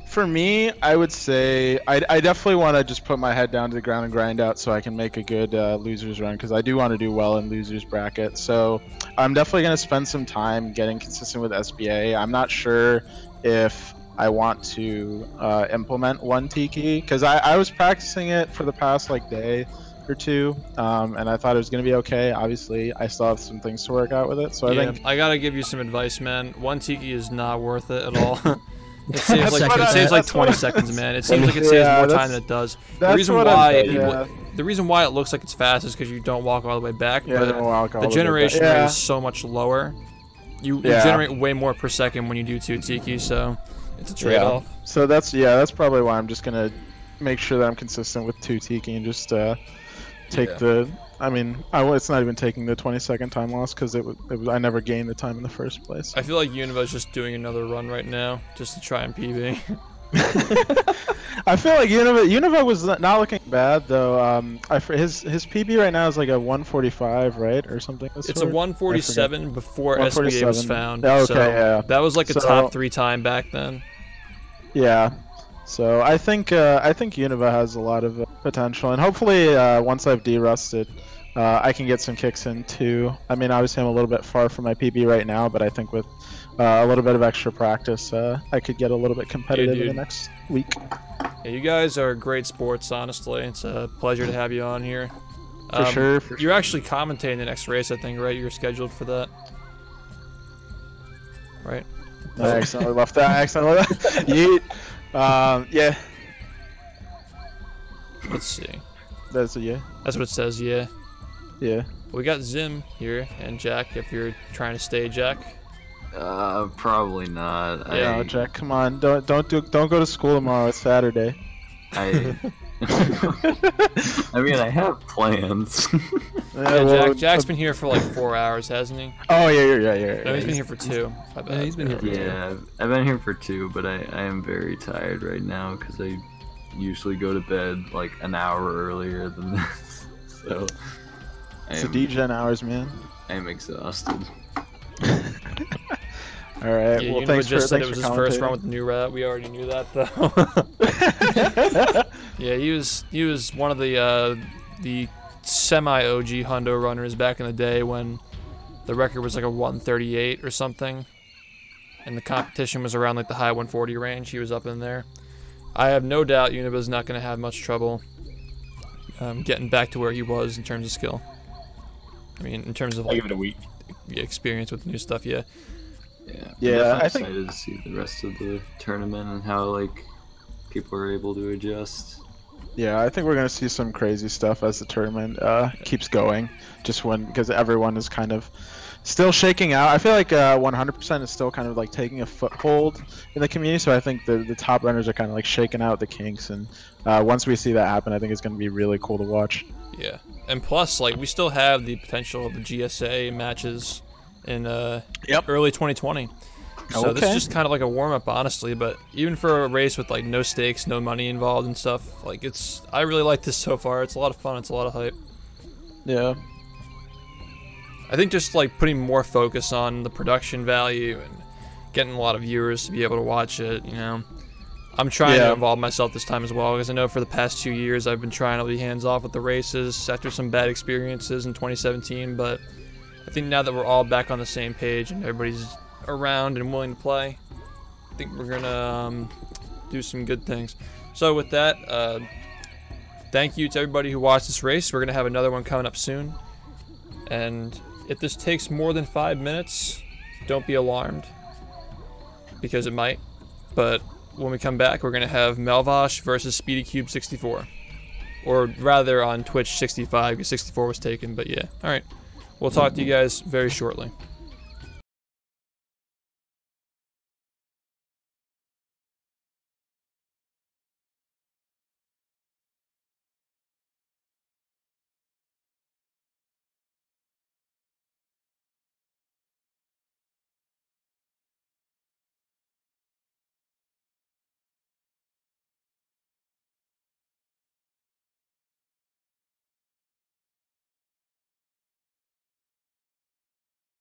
Speaker 6: for me, I would say I definitely want to just put my head down to the ground and grind out so I can make a good losers run, because I do want to do well in losers bracket. So I'm definitely gonna spend some time getting consistent with SBA. I'm not sure if I want to implement one Tiki, because I was practicing it for the past like day or two, and I thought it was gonna be okay. Obviously, I still have some things to work out with it. So
Speaker 1: yeah,
Speaker 6: I think
Speaker 1: I gotta give you some advice, man. One Tiki is not worth it at all. It saves
Speaker 3: That's
Speaker 1: like,
Speaker 3: what
Speaker 1: it
Speaker 3: I-
Speaker 1: saves like
Speaker 6: that's
Speaker 1: 20
Speaker 6: what I-
Speaker 1: seconds, man. It seems like it saves
Speaker 6: Yeah,
Speaker 1: more
Speaker 6: that's-
Speaker 1: time than it does. The
Speaker 6: that's
Speaker 1: reason
Speaker 6: what
Speaker 1: why
Speaker 6: I'm-
Speaker 1: people,
Speaker 6: yeah.
Speaker 1: the reason why it looks like it's fast is because you don't walk all the way back.
Speaker 6: Yeah,
Speaker 1: but
Speaker 6: don't walk all
Speaker 1: the
Speaker 6: the way back.
Speaker 1: generation rate
Speaker 6: Yeah.
Speaker 1: is so much lower. You
Speaker 6: Yeah.
Speaker 1: generate way more per second when you do 2 Tiki, so it's a trade-off.
Speaker 6: So that's probably why I'm just gonna make sure that I'm consistent with 2 Tiki and just take the. I mean, it's not even taking the 20-second time loss, because I never gained the time in the first place.
Speaker 1: I feel like Univa's just doing another run right now just to try and PB.
Speaker 6: I feel like Univa was not looking bad though. His PB right now is like a 145, right, or something. of the
Speaker 1: It's a
Speaker 6: sort?
Speaker 1: 147 before SBA was
Speaker 6: 147.
Speaker 1: found.
Speaker 6: Okay,
Speaker 1: so
Speaker 6: yeah.
Speaker 1: That was like a
Speaker 6: So-
Speaker 1: top 3 time back then.
Speaker 6: Yeah. So I think Univa has a lot of potential, and hopefully once I've de-rusted, I can get some kicks in too. I mean, obviously I'm a little bit far from my PB right now, but I think with a little bit of extra practice, I could get a little bit competitive in the
Speaker 1: dude.
Speaker 6: next week.
Speaker 1: Yeah, you guys are great sports, honestly. It's a pleasure to have you on here.
Speaker 6: For sure.
Speaker 1: You're actually commentating the next race, I think, right? You're scheduled for that. Right?
Speaker 6: I accidentally left that. I accidentally left. Yeet. Yeah.
Speaker 1: Let's see.
Speaker 6: That's a yeah.
Speaker 1: That's what it says, yeah.
Speaker 6: Yeah.
Speaker 1: We got Zim here and Jack, if you're trying to stay, Jack.
Speaker 2: Probably not.
Speaker 6: Yeah, Jack, come on. Don't go to school tomorrow. It's Saturday.
Speaker 2: I mean, I have plans.
Speaker 1: Jack's been here for like 4 hours, hasn't he?
Speaker 6: Oh yeah.
Speaker 1: No, he's been here for 2. I bet.
Speaker 3: Yeah, he's been here for 2.
Speaker 2: Yeah, I've been here for 2, but I am very tired right now because I usually go to bed like an hour earlier than this. So
Speaker 6: It's the D-Gen hours, man.
Speaker 2: I am exhausted.
Speaker 6: All right.
Speaker 1: Yeah,
Speaker 6: well,
Speaker 1: Univa
Speaker 6: thanks
Speaker 1: just
Speaker 6: for
Speaker 1: said it was his first run with the new rat. We already knew that, though. Yeah, he was one of the semi-OG Hundo runners back in the day when the record was like a 138 or something, and the competition was around like the high 140 range. He was up in there. I have no doubt Univa's not going to have much trouble getting back to where he was in terms of skill. I mean, in terms of like,
Speaker 10: I'll give it a week.
Speaker 1: Experience with the new stuff, yeah.
Speaker 2: Yeah, I'm
Speaker 6: I think-
Speaker 2: excited to see the rest of the tournament and how like people are able to adjust.
Speaker 6: Yeah, I think we're gonna see some crazy stuff as the tournament keeps going. Because everyone is kind of still shaking out. I feel like 100% is still kind of like taking a foothold in the community. So I think the top runners are kind of like shaking out the kinks, and once we see that happen, I think it's gonna be really cool to watch.
Speaker 1: Yeah, and plus, like, we still have the potential of the GSA matches in early 2020. So this is
Speaker 6: Okay.
Speaker 1: just kind of like a warm-up, honestly. But even for a race with like no stakes, no money involved and stuff, like I really like this so far. It's a lot of fun. It's a lot of hype.
Speaker 6: Yeah.
Speaker 1: I think just like putting more focus on the production value and getting a lot of viewers to be able to watch it, you know. I'm trying to involve myself this time as well, because I know for the past 2 years I've been trying to be hands-off with the races after some bad experiences in 2017, but I think now that we're all back on the same page and everybody's around and willing to play, I think we're gonna do some good things. So with that, thank you to everybody who watched this race. We're gonna have another one coming up soon, and if this takes more than 5 minutes, don't be alarmed, because it might. But when we come back, we're gonna have Melvosh versus SpeedyCube 64, or rather on Twitch 65, because 64 was taken. But yeah, all right, we'll talk to you guys very shortly.